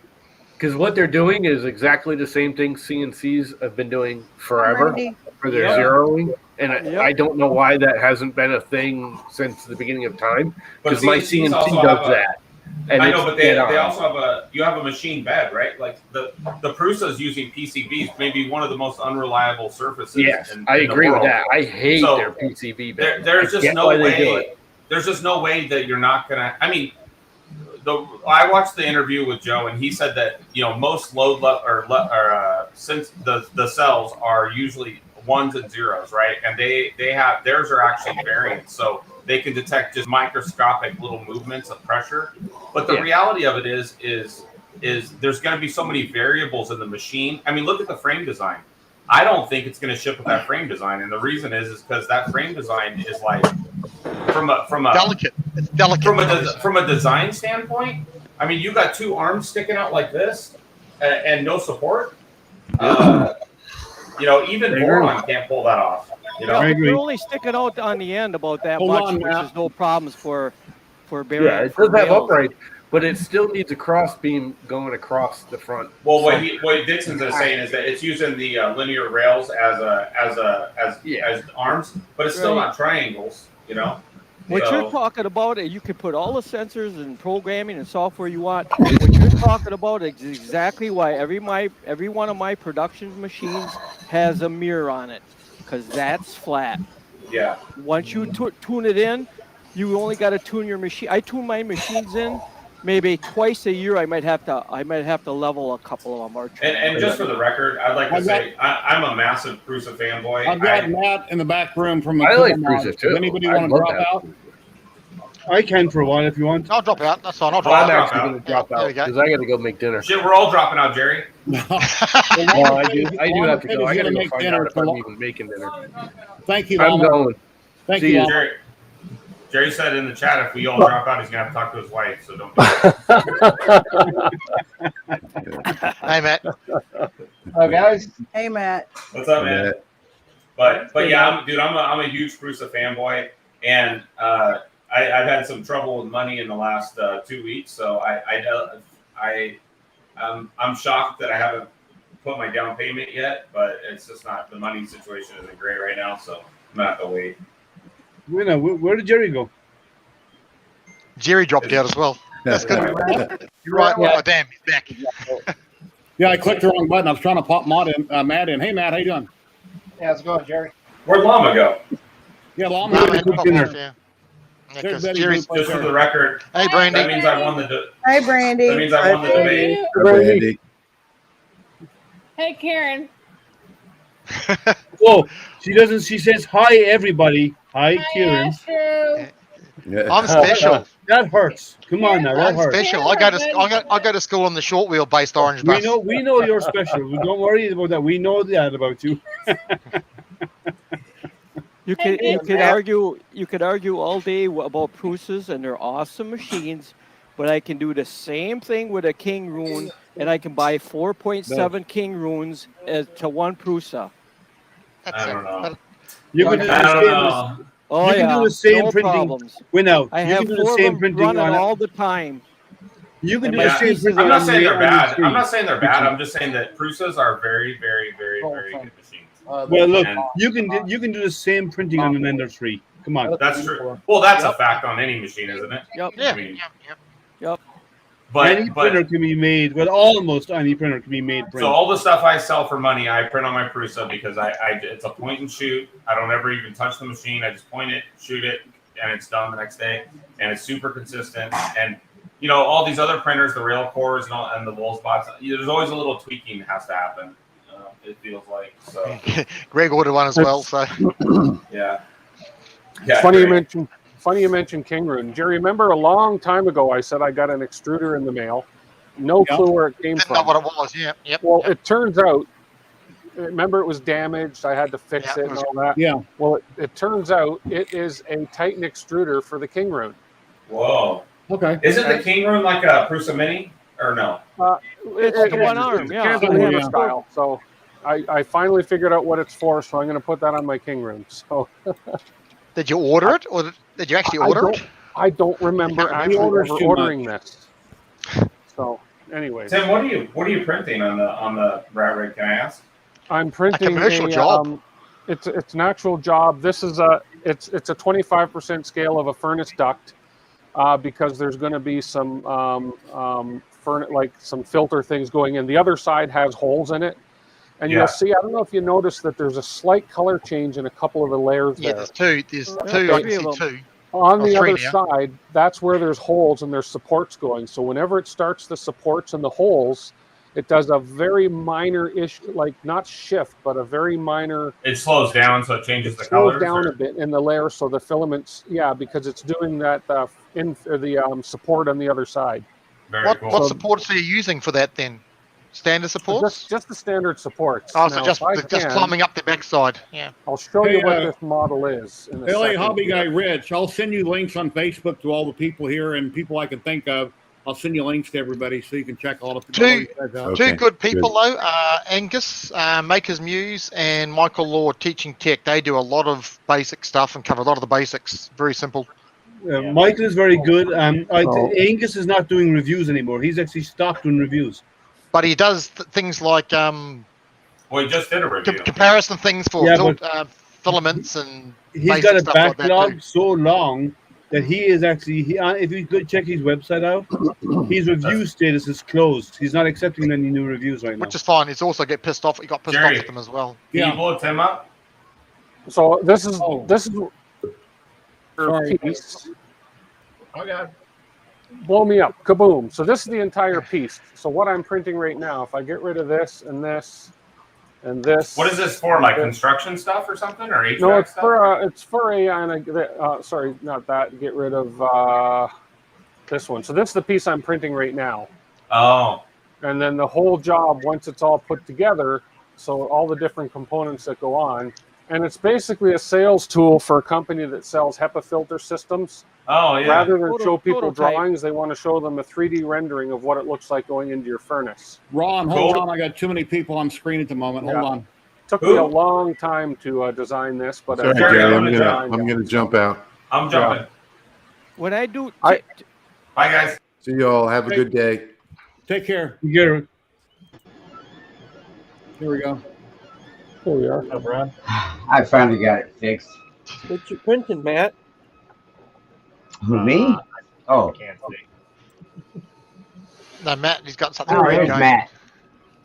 Because what they're doing is exactly the same thing CNCs have been doing forever for their zeroing. And I don't know why that hasn't been a thing since the beginning of time. Because my CNC does that. And I know, but they also have a machine bed, right? Like the Prusa is using PCBs, maybe one of the most unreliable surfaces. Yes, I agree with that. I hate their PCB bed. There's just no way. There's just no way that you're not gonna. I mean, I watched the interview with Joe, and he said that most load since the cells are usually ones and zeros, right? And they have theirs are actually variants, so they can detect just microscopic little movements of pressure. But the reality of it is there's going to be so many variables in the machine. I mean, look at the frame design. I don't think it's going to ship with that frame design, and the reason is because that frame design is like from a delicate. It's delicate from a design standpoint. I mean, you got two arms sticking out like this and no support. Even Boron can't pull that off. They're only sticking out on the end about that much, which is no problems for bearing. Yeah, it does have upright, but it still needs a cross beam going across the front. Well, what Dixon's is saying is that it's using the linear rails as arms, but it's still not triangles. What you're talking about, you can put all the sensors and programming and software you want. What you're talking about is exactly why every one of my production machines has a mirror on it, because that's flat. Yeah. Once you tune it in, you only got to tune your machine. I tune my machines in maybe twice a year. I might have to level a couple of them. And just for the record, I'd like to say I'm a massive Prusa fanboy. I've got Matt in the back room from. I like Prusa too. Does anybody want to drop out? I can for a while if you want. I'll drop out. That's fine. I'm actually going to drop out because I got to go make dinner. Shit, we're all dropping out, Jerry. Well, I do have to go. I got to go find out if I'm even making dinner. Thank you. I'm going. Thank See you. Jerry. Jerry said in the chat if we all drop out, he's gonna have to talk to his wife. So don't. Hey, Matt. Hi guys. Hey, Matt. What's up, man? But yeah, I'm a huge Prusa fanboy, and I've had some trouble with money in the last 2 weeks. So I'm shocked that I haven't put my down payment yet. But it's just not, the money situation isn't great right now. So I'm gonna have to wait. Where did Jerry go? Jerry dropped out as well. That's good. You're right. Oh, damn, he's back. Yeah, I clicked the wrong button. I was trying to pop Matt in. Hey, Matt, how you doing? Yeah, how's it going, Jerry? Where'd Llama go? Yeah, Llama. Just for the record. Hey, Brandy. That means I won the. Hey, Brandy. That means I won the debate. Brandy. Hey, Karen. Whoa, she says hi, everybody. Hi, Kieran. I'm special. That hurts. Come on now, that I'm hurts. special. I go to school on the short wheel based orange bus. We know you're special. Don't worry about that. We know that about you. You could argue all day about Prusas, and they're awesome machines, but I can do the same thing with a King Rune, and I can buy 4.7 King Runes to one Prusa. I don't know. You can do the same printing. Problems. Win-out. I have you can do the 4 same of them printing running on all the time. You can do Yeah. the same printing. I'm not saying they're on bad. the I'm not saying they're bad. I'm just saying that Prusas are very, very, very, very good machines. Well, look, And you can do the same printing on an Ender 3. Come on. that's true. Well, that's a fact on any machine, isn't it? Yep. I mean, Yep. Any printer can be made, well, almost any printer can be made print. So all the stuff I sell for money, I print on my Prusa because it's a point and shoot. I don't ever even touch the machine. I just point it, shoot it, and it's done the next day. And it's super consistent. And all these other printers, the rail cores and the wool spots, there's always a little tweaking that has to happen. It feels like so. Greg ordered one as well. So yeah. It's funny you mentioned King Rune. Jerry, remember a long time ago I said I got an extruder in the mail. No clue where it came Didn't from. know what it was. Yeah. Yep. Well, it turns out, remember it was damaged. I had to fix it and all that. Yeah. Well, it turns out it is a Titan extruder for the King Rune. Whoa. Okay. Isn't the King Rune like a Prusa Mini or no? It's the one arm. Yeah. Cantilever style. So I finally figured out what it's for, so I'm going to put that on my king room. So, did you order it, or did you actually order it? I don't remember actually ever ordering this. So, anyways, Tim, what are you printing on the rat rig? Can I ask? I'm printing a commercial job. It's an actual job. This is it's a 25% scale of a furnace duct, because there's going to be some some filter things going in. The other side has holes in it, and you'll see. I don't know if you noticed that there's a slight color change in a couple of the layers. Yeah, there. there's two. I can see two. On the other side, that's where there's holes and there's supports going. So whenever it starts the supports and the holes, it does a very minor like not shift, but a very minor. It slows down, so it changes the colors. Slows down a bit in the layer, so the filaments, because it's doing that the support on the other side. Very cool. What supports are you using for that then? Standard supports? Just the standard supports. Oh, so just climbing up the backside. Yeah. I'll show you what this model is. LA Hobby Guy Rich, I'll send you links on Facebook to all the people here and people I can think of. I'll send you links to everybody so you can check all of them. Two good people though, Angus, Maker's Muse, and Michael Law, Teaching Tech. They do a lot of basic stuff and cover a lot of the basics. Very simple. Michael is very good. Angus is not doing reviews anymore. He's actually stopped doing reviews. But he does things like well, he just did a review. Comparison things for filaments and. He's got a backlog like so long that he is actually. If you go check his website out, his review status is closed. He's not accepting any new reviews right now. Which is fine. He's also got pissed off. He got pissed off with them as well. Can you blow Tim up? So this is piece. Oh God. Blow me up, kaboom. So this is the entire piece. So what I'm printing right now, if I get rid of this and this and this. What is this for? Like construction stuff or something, or HVAC no, it's stuff? for a sorry, not that. Get rid of this one. So this is the piece I'm printing right now. Oh. And then the whole job, once it's all put together, so all the different components that go on, and it's basically a sales tool for a company that sells HEPA filter systems. Oh, yeah. Rather than show people drawings, they want to show them a 3D rendering of what it looks like going into your furnace. Ron, hold on. I got too many people on screen at the moment. Hold on. Took me a long time to design this, but I'm going to jump out. I'm jumping. When I do... Bye, guys. See you all. Have a good day. Take care. Here we go. Here we are. I finally got it fixed. What you printing, Matt? Who, me? Oh. Can't see. No, Matt, he's got something. Oh, there's Matt.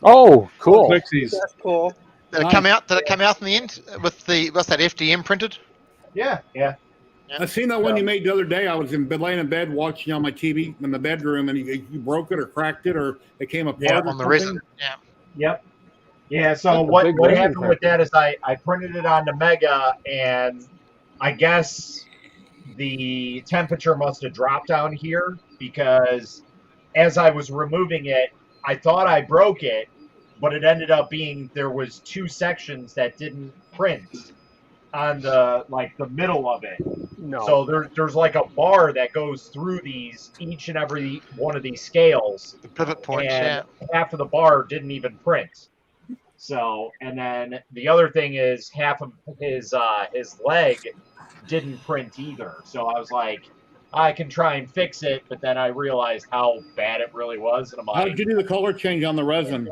Oh, cool. That's cool. Did it come out? Did it come out in the end with what's that FDM printed? Yeah. I seen that one you made the other day. I was laying in bed watching on my TV in the bedroom, and you broke it or cracked it, or it came apart. On the resin. Yeah. Yep. Yeah. So what happened with that is I printed it on the Mega, and I guess the temperature must have dropped down here, because as I was removing it, I thought I broke it, but it ended up being there was two sections that didn't print on the middle of it. No. So there's like a bar that goes through each and every one of these scales. The pivot points, and half of the bar didn't even print. So, and then the other thing is half of his leg didn't print either. So I was like, I can try and fix it, but then I realized how bad it really was, and I'm like, how did you do the color change on the resin?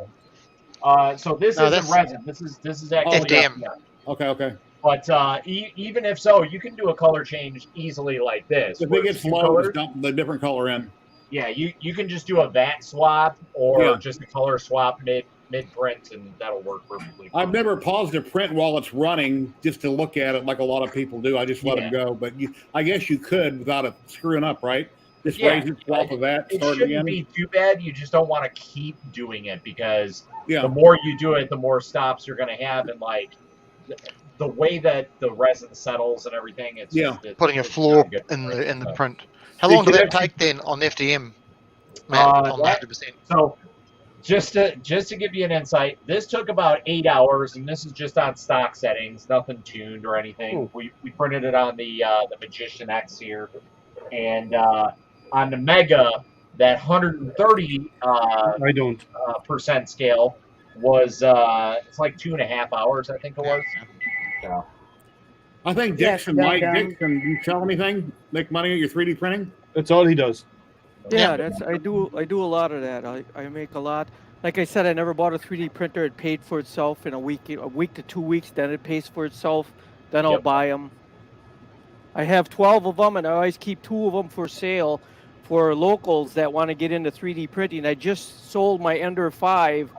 So this isn't resin. This is actually FDM. Okay. But even if so, you can do a color change easily like this. If it gets low, just dump the different color in. Yeah, you can just do a vat swap or just a color swap mid print, and that'll work perfectly. I've never paused a print while it's running just to look at it like a lot of people do. I just let it go. But I guess you could without it screwing up, right? Just raise it, swap of that. It shouldn't be too bad. You just don't want to keep doing it, because the more you do it, the more stops you're going to have, and like the way that the resin settles and everything. It's putting a floor in the print. How long did that take then on FDM? On 100%. So just to give you an insight, this took about 8 hours, and this is just on stock settings, nothing tuned or anything. We printed it on the Magician X here, and on the Mega, that 130 percent scale, was it's like 2.5 hours, I think it was. Yeah. I think Yes, Dixon, yeah, Mike yeah. Dixon, do you sell anything? Make money on your 3D printing? That's all he does. Yeah, that's I do a lot of that. I make a lot. Like I said, I never bought a 3D printer. It paid for itself in a week to 2 weeks. Then it pays for itself. Then I'll buy them. I have 12 of them, and I always keep 2 of them for sale for locals that want to get into 3D printing. I just sold my Ender 5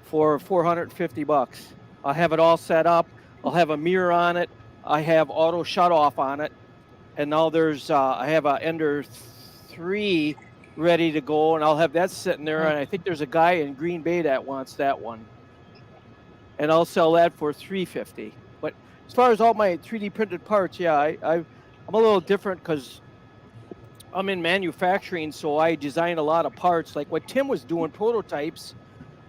for $450. I'll have it all set up. I'll have a mirror on it. I have auto shut off on it. And now there's I have a Ender 3 ready to go, and I'll have that sitting there. And I think there's a guy in Green Bay that wants that one, and I'll sell that for $350. But as far as all my 3D printed parts, yeah, I'm a little different because I'm in manufacturing, so I design a lot of parts. Like what Tim was doing, prototypes.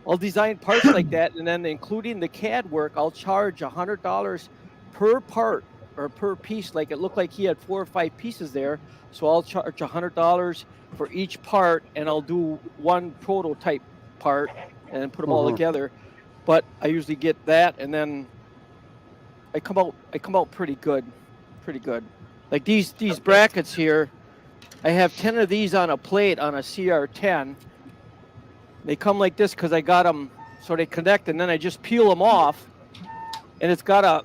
I'll design parts like that, and then including the CAD work, I'll charge $100 per part or per piece. Like it looked like he had 4 or 5 pieces there, so I'll charge $100 for each part, and I'll do one prototype part and then put them all together. But I usually get that, and then I come out pretty good. Like these brackets here, I have 10 of these on a plate on a CR10. They come like this because I got them so they connect, and then I just peel them off, and it's got a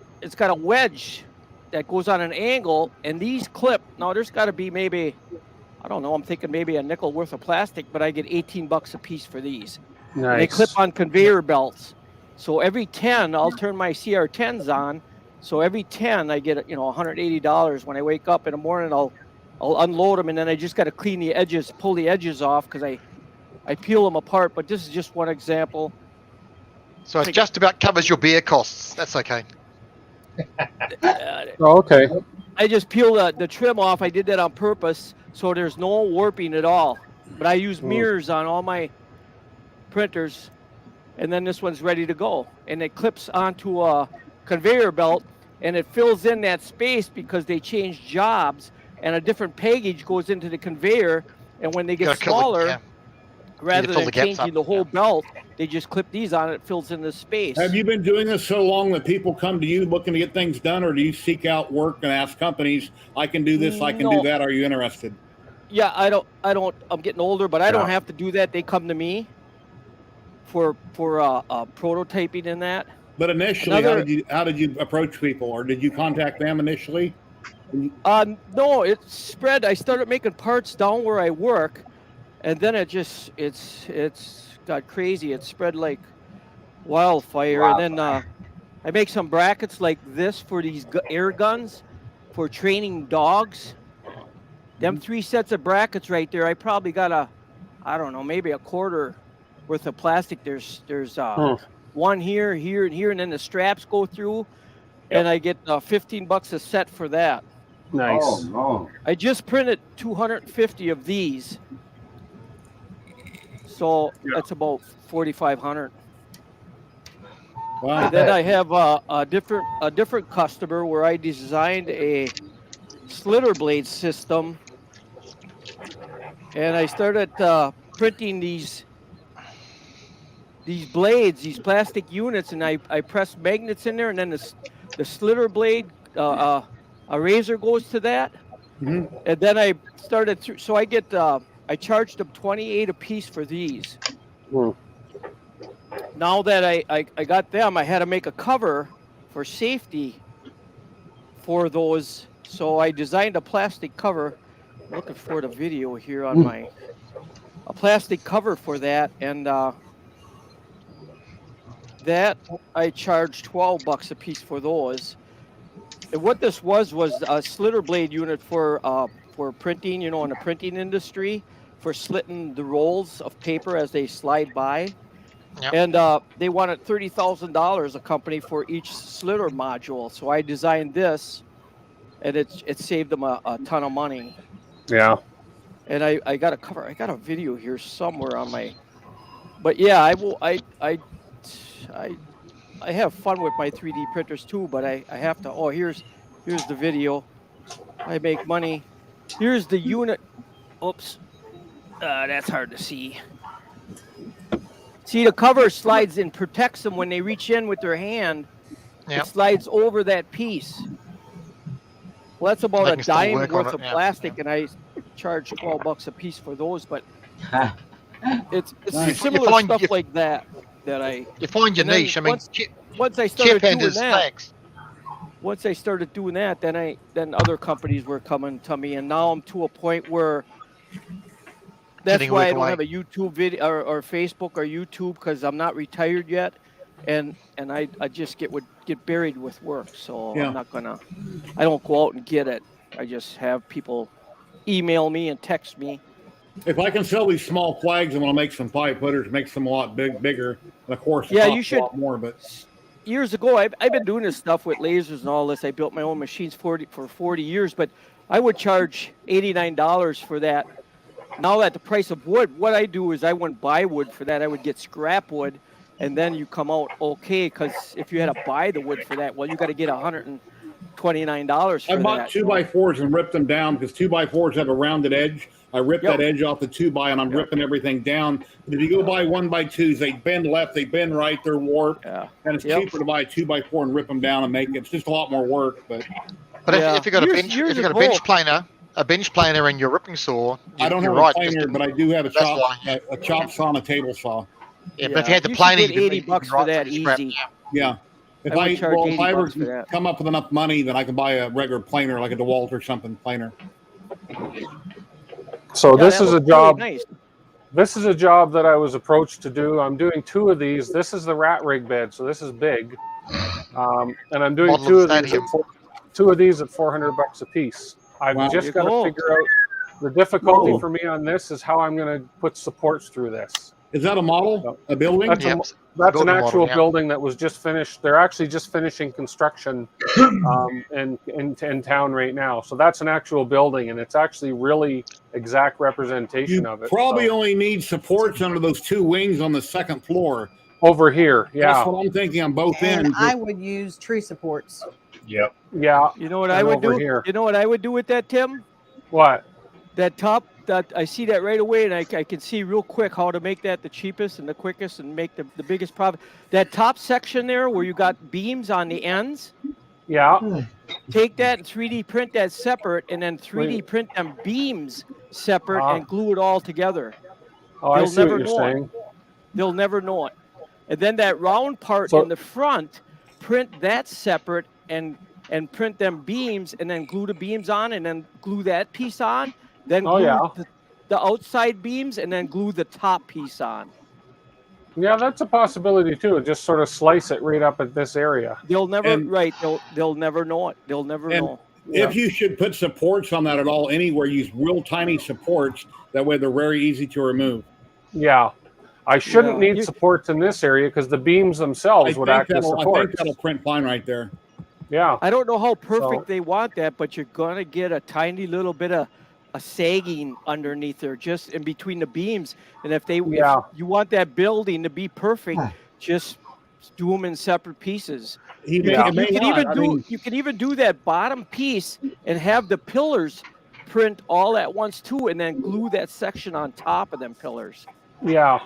wedge that goes on an angle, and these clip. Now there's got to be maybe, I don't know, I'm thinking maybe a nickel worth of plastic, but I get $18 a piece for these. Nice. And they clip on conveyor belts. So every 10, I'll turn my CR10s on. So every 10, I get $180. When I wake up in the morning, I'll unload them, and then I just got to clean the edges, pull the edges off because I peel them apart. But this is just one example. So it just about covers your beer costs. That's okay. Okay. I just peel the trim off. I did that on purpose, so there's no warping at all. But I use mirrors on all my printers, and then this one's ready to go. And it clips onto a conveyor belt, and it fills in that space because they change jobs, and a different package goes into the conveyor. And when they get smaller, rather than changing the whole belt, they just clip these on it. It fills in the space. Have you been doing this so long that people come to you looking to get things done, or do you seek out work and ask companies, I can do this, I can do that, are you interested? Yeah, I don't, I'm getting older, but I don't have to do that. They come to me for prototyping and that. But initially, how did you approach people, or did you contact them initially? No, it spread. I started making parts down where I work, and then it's got crazy. It spread like wildfire. And then I make some brackets like this for these air guns for training dogs. Them 3 sets of brackets right there, I probably got I don't know, maybe a quarter worth of plastic. There's one here, and here, and then the straps go through, and I get $15 a set for that. Nice. Oh, no. I just printed 250 of these, so that's about 4,500. Wow. And then I have a different customer where I designed a slitter blade system, and I started printing these blades, these plastic units, and I press magnets in there, and then the slitter blade, a razor goes to that, and then I started through. So I get I charged them $28 a piece for these. Now that I got them, I had to make a cover for safety for those. So I designed a plastic cover. I'm looking for the video here on a plastic cover for that, and that I charged $12 a piece for those. And what this was a slitter blade unit for printing, in the printing industry, for slitting the rolls of paper as they slide by. Yep. And they wanted $30,000 a company for each slitter module. So I designed this, and it saved them a ton of money. Yeah. And I got a cover. I got a video here somewhere on my. But yeah, I have fun with my 3D printers too. But I have to. Oh, here's the video. I make money. Here's the unit. Oops, that's hard to see. See, the cover slides and protects them when they reach in with their hand. Yep. It slides over that piece. Well, that's about a dime worth of plastic, and I charge $12 a piece for those. But it's similar stuff like that I. You find your niche. I mean, once I started doing that, then other companies were coming to me, and now I'm to a point where that's why I don't have a YouTube video or Facebook or YouTube, because I'm not retired yet, and I just get buried with work, so I'm not gonna. I don't go out and get it. I just have people email me and text me. If I can sell these small flags, I'm gonna make some 5-footers, make them a lot bigger. And of course, you should. A lot more, but years ago, I've been doing this stuff with lasers and all this. I built my own machines for 40 years, but I would charge $89 for that. Now at the price of wood, what I do is I wouldn't buy wood for that. I would get scrap wood, and then you come out okay. Because if you had to buy the wood for that, well, you got to get $129 for that. I bought 2x4s and ripped them down because 2x4s have a rounded edge. I ripped that edge off the 2x, and I'm ripping everything down. But if you go buy 1x2s, they bend left, they bend right, they're warped, and it's cheaper to buy a 2x4 and rip them down and make it. It's just a lot more work, but if you got a bench planer and your ripping saw, I don't have a planer, but I do have a chop saw and a table saw. Yeah, but if you had the planer, you get $80 for that easy. Yeah. If I ever come up with enough money, then I can buy a regular planer, like a DeWalt or something planer. So this is a job. Nice. This is a job that I was approached to do. I'm doing 2 of these. This is the rat rig bed, so this is big, and I'm doing 2 of these at $400 a piece. I've just got to figure out the difficulty for me on this is how I'm going to put supports through this. Is that a model? A building? That's an actual building that was just finished. They're actually just finishing construction in town right now. So that's an actual building, and it's actually really exact representation of it. Probably only need supports under those 2 wings on the 2nd floor. Over here, yeah. That's what I'm thinking on both ends. I would use tree supports. Yep. Yeah. You know what I would do? Here. You know what I would do with that, Tim? What? That top, that I see that right away, and I can see real quick how to make that the cheapest and the quickest and make the biggest profit. That top section there where you got beams on the ends. Yeah. Take that and 3D print that separate, and then 3D print them beams separate and glue it all together. Oh, I see what you're saying. They'll never know it. And then that round part in the front, print that separate and print them beams, and then glue the beams on, and then glue that piece on. Then glue the outside beams, and then glue the top piece on. Yeah, that's a possibility too. Just sort of slice it right up at this area. They'll never they'll never know it. They'll never know. If you should put supports on that at all anywhere, use real tiny supports. That way they're very easy to remove. Yeah. I shouldn't need supports in this area because the beams themselves would act as supports. I think that'll print fine right there. Yeah. I don't know how perfect they want that, but you're going to get a tiny little bit of a sagging underneath there, just in between the beams. And if you want that building to be perfect, just do them in separate pieces. You can even do that bottom piece and have the pillars print all at once too, and then glue that section on top of them pillars. Yeah,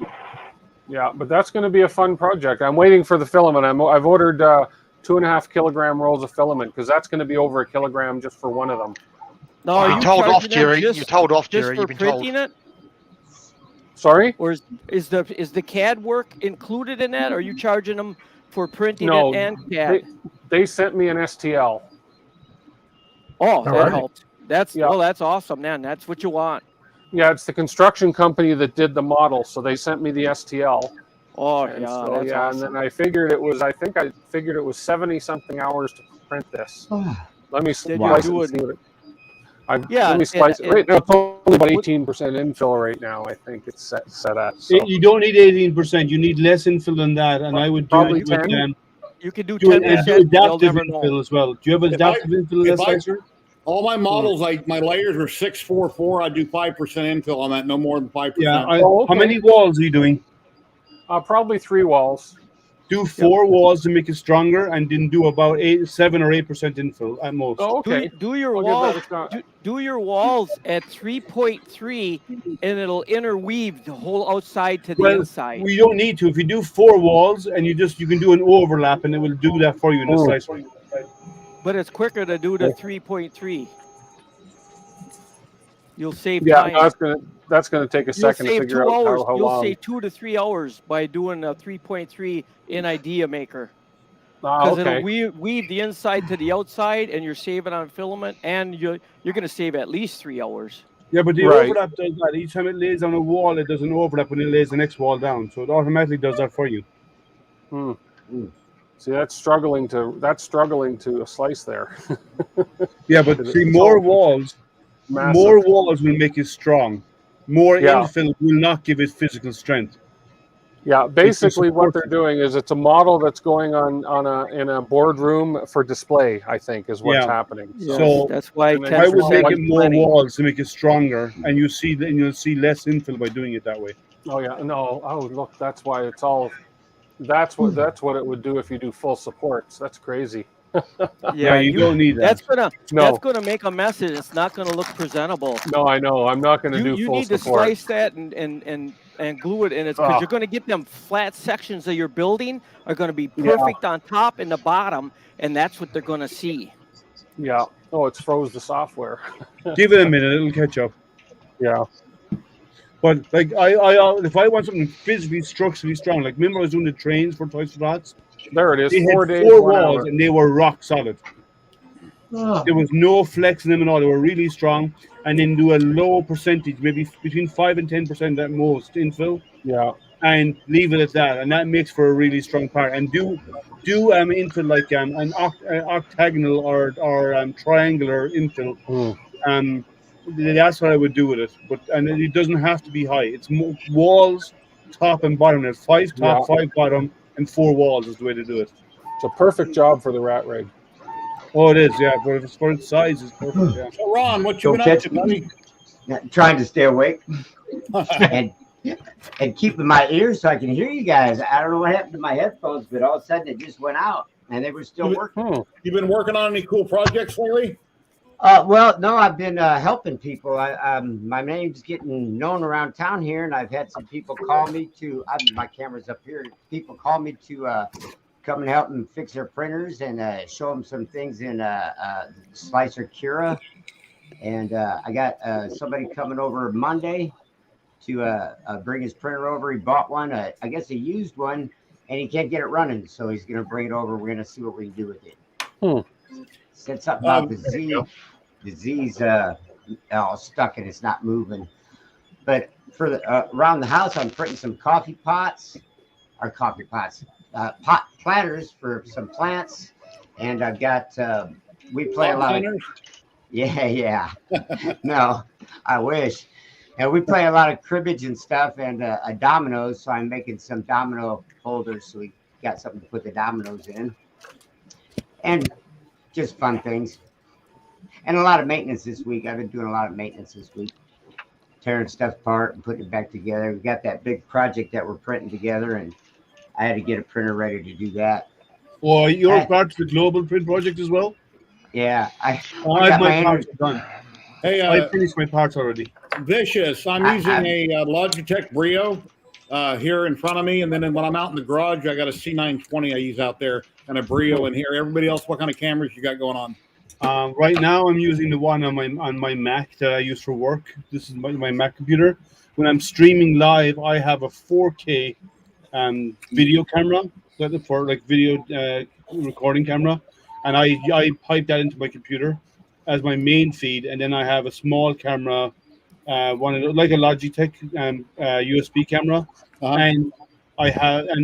but that's going to be a fun project. I'm waiting for the filament. I've ordered 2.5 kilogram rolls of filament because that's going to be over 1 kilogram just for one of them. No, you told off, Jerry. You told off, Jerry. You've been told. It? Sorry? Or is the CAD work included in that? Or are you charging them for printing it and CAD? They sent me an STL. Oh, that helped. That's awesome, man. That's what you want. Yeah, it's the construction company that did the model, so they sent me the STL. Oh, that's awesome. And then I figured it was 70-something hours to print this. Let me slice it. Let me slice it. Right now, it's only about 18% infill right now. I think it's set at. So. You don't need 18%. You need less infill than that, and I would do probably it with 10. You can do 10%. Adaptive infill as well. Do you have adaptive infill? All my models, my layers are 644. I do 5% infill on that, no more than 5%. Yeah. How many walls are you doing? Probably 3 walls. Do 4 walls to make it stronger, and then do about 7 or 8% infill at most. Oh, okay. Do your I'll give walls. that a shot. Do your walls at 3.3, and it'll interweave the whole outside to the inside. We don't need to. If you do 4 walls and you can do an overlap, and it will do that for you in the slicer. But it's quicker to do the 3.3. You'll save time. That's gonna take a second to figure out how long. You'll save 2 to 3 hours by doing a 3.3 in Idea Maker. Because it'll weave the inside to the outside, and you're saving on filament, and you're going to save at least 3 hours. Yeah, but the overlap does that. Each time it lays on a wall, it does an overlap when it lays the next wall down. So it automatically does that for you. See, that's struggling to slice there. Yeah, but see, more walls will make it strong. More infill will not give it physical strength. Yeah, basically what they're doing is it's a model that's going in a boardroom for display, I think, is what's happening. So that's why I would make it more walls to make it stronger, and you'll see less infill by doing it that way. Oh yeah, no. Oh look, that's why it's all. That's what it would do if you do full supports. That's crazy. Yeah, you don't need that. That's gonna make a mess, and it's not gonna look presentable. No, I know. I'm not gonna do full support. You need to slice that and glue it, and it's because you're gonna get them flat sections of your building are gonna be perfect on top and the bottom, and that's what they're gonna see. Yeah. Oh, it's froze the software. Give it a minute; it'll catch up. Yeah. But like I if I want something physically, structurally strong, like remember I was doing the trains for Toys for Tots. There it is. They 4 had days, 4 1 walls, hour. and they were rock solid. There was no flex in them at all. They were really strong, and then do a low percentage, maybe between 5 and 10% at most infill. Yeah. And leave it at that, and that makes for a really strong part. And do infill like an octagonal or triangular infill. That's what I would do with it. And it doesn't have to be high. It's walls, top and bottom. There's 5 top, 5 bottom, and 4 walls is the way to do it. It's a perfect job for the rat rig. Oh, it is, yeah. But if it's for its size, it's perfect. Yeah. So, Ron, what you been up to, buddy? Trying to stay awake and keeping my ears so I can hear you guys. I don't know what happened to my headphones, but all of a sudden it just went out, and they were still working. You been working on any cool projects lately? Well, no, I've been helping people. My name's getting known around town here, and I've had some people call me to. My camera's up here. People call me to come and help them fix their printers and show them some things in Slicer Cura. And I got somebody coming over Monday to bring his printer over. He bought one, I guess a used one, and he can't get it running, so he's going to bring it over. We're going to see what we can do with it. Said something about the Z's all stuck and it's not moving. But for the around the house, I'm printing some pot planters for some plants, and I've got we play a lot of no, I wish. And we play a lot of cribbage and stuff and dominoes, so I'm making some domino holders so we got something to put the dominoes in, and just fun things. And a lot of maintenance this week. I've been doing a lot of maintenance this week, tearing stuff apart and putting it back together. We got that big project that we're printing together, and I had to get a printer ready to do that. Well, you're part of the global print project as well? Yeah. I have my parts done. Hey, I finished my parts already. Vicious. I'm using a Logitech Brio here in front of me, and then when I'm out in the garage, I got a C920 I use out there and a Brio in here. Everybody else, what kind of cameras you got going on? Right now, I'm using the one on my Mac that I use for work. This is my Mac computer. When I'm streaming live, I have a 4K video camera for like video recording camera, and I pipe that into my computer as my main feed, and then I have a small camera, like a Logitech USB camera, and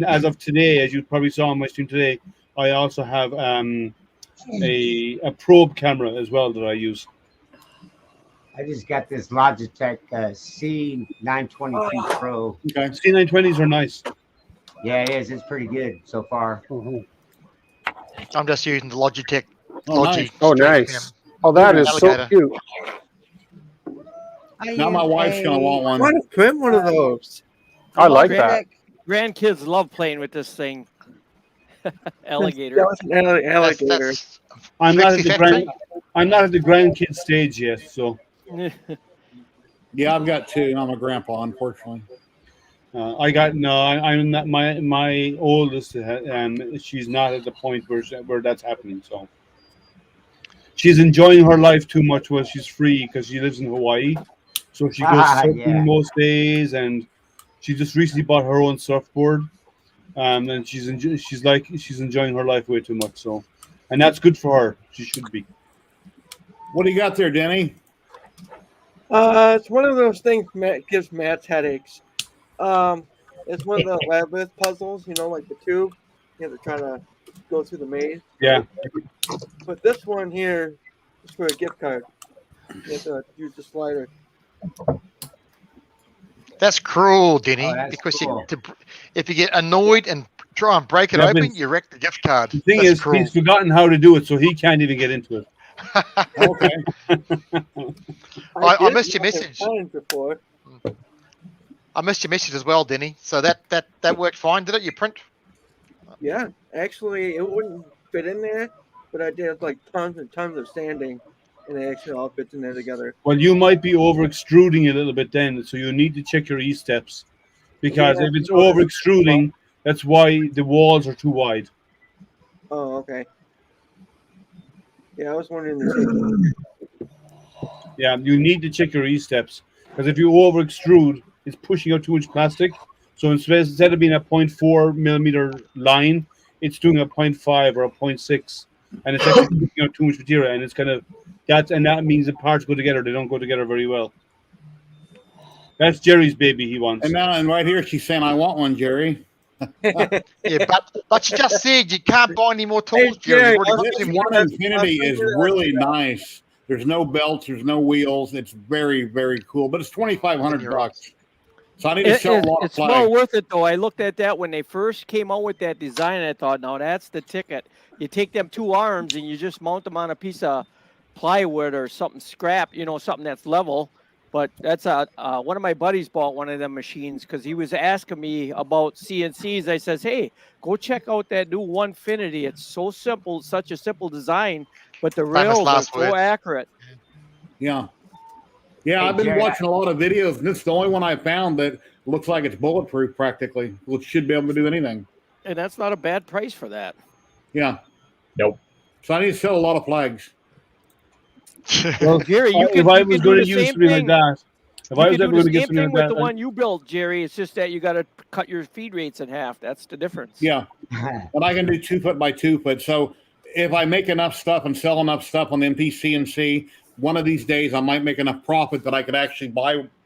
as of today, as you probably saw on my stream today, I also have a probe camera as well that I use. I just got this Logitech C920 Pro. Okay, C920s are nice. Yeah, it is. It's pretty good so far. I'm just using the Logitech. Nice. Oh, nice. Oh, that is so cute. Now my wife's going to want one. I want to print one of those. I like that. Grandkids love playing with this thing. Alligator. That was an alligator. I'm not at the grandkid stage yet, so. Yeah, I've got two. I'm a grandpa, unfortunately. I'm not my oldest, and she's not at the point where that's happening. So she's enjoying her life too much while she's free because she lives in Hawaii. So she goes surfing most days, and she just recently bought her own surfboard. And she's enjoying her life way too much. So, and that's good for her. She should be. What do you got there, Denny? It's one of those things Matt gives Matt's headaches. It's one of the labyrinth puzzles, like the tube. You have to try to go through the maze. Yeah. But this one here is for a gift card. You have to use the slider. That's cruel, Denny, because if you get annoyed and try and break it open, you wreck the gift card. The thing is, he's forgotten how to do it, so he can't even get into it. Okay. I missed your message. Before. I missed your message as well, Denny. So that worked fine, did it? You print? Yeah, actually, it wouldn't fit in there, but I did like tons and tons of sanding, and it actually all fits in there together. Well, you might be over extruding a little bit then, so you need to check your E-steps, because if it's over extruding, that's why the walls are too wide. Oh, okay. Yeah, I was wondering the same thing. Yeah, you need to check your E-steps, because if you over extrude, it's pushing out too much plastic. So instead of being a 0.4 millimeter line, it's doing a 0.5 or a 0.6, and it's actually pushing out too much material, and it's kind of that means the parts go together. They don't go together very well. That's Jerry's baby he wants. And right here she's saying, "I want one, Jerry." Yeah, but you just said you can't buy any more tools, Jerry. This one Infinity is really nice. There's no belts, there's no wheels. It's very, very cool, but it's $2,500. So I need to sell a lot of It's well worth it, though. I looked at that when they first came out with that design, and I thought, now that's the ticket. You take them two arms and you just mount them on a piece of plywood or something scrap, something that's level. But that's one of my buddies bought one of them machines because he was asking me about CNCs. I says, hey, go check out that new Onefinity. It's so simple, such a simple design, but the rails are so accurate. Yeah. Yeah, I've been watching a lot of videos, and it's the only one I found that looks like it's bulletproof practically, which should be able to do anything. And that's not a bad price for that. Yeah. Nope. So I need to sell a lot of flags. Well, Jerry, if I was going to use something like that, if I was ever going to get something like that, with the one you built, Jerry, it's just that you got to cut your feed rates in half. That's the difference. Yeah, but I can do 2 foot by 2 foot. So if I make enough stuff and sell enough stuff on MPCNC, one of these days I might make enough profit that I could actually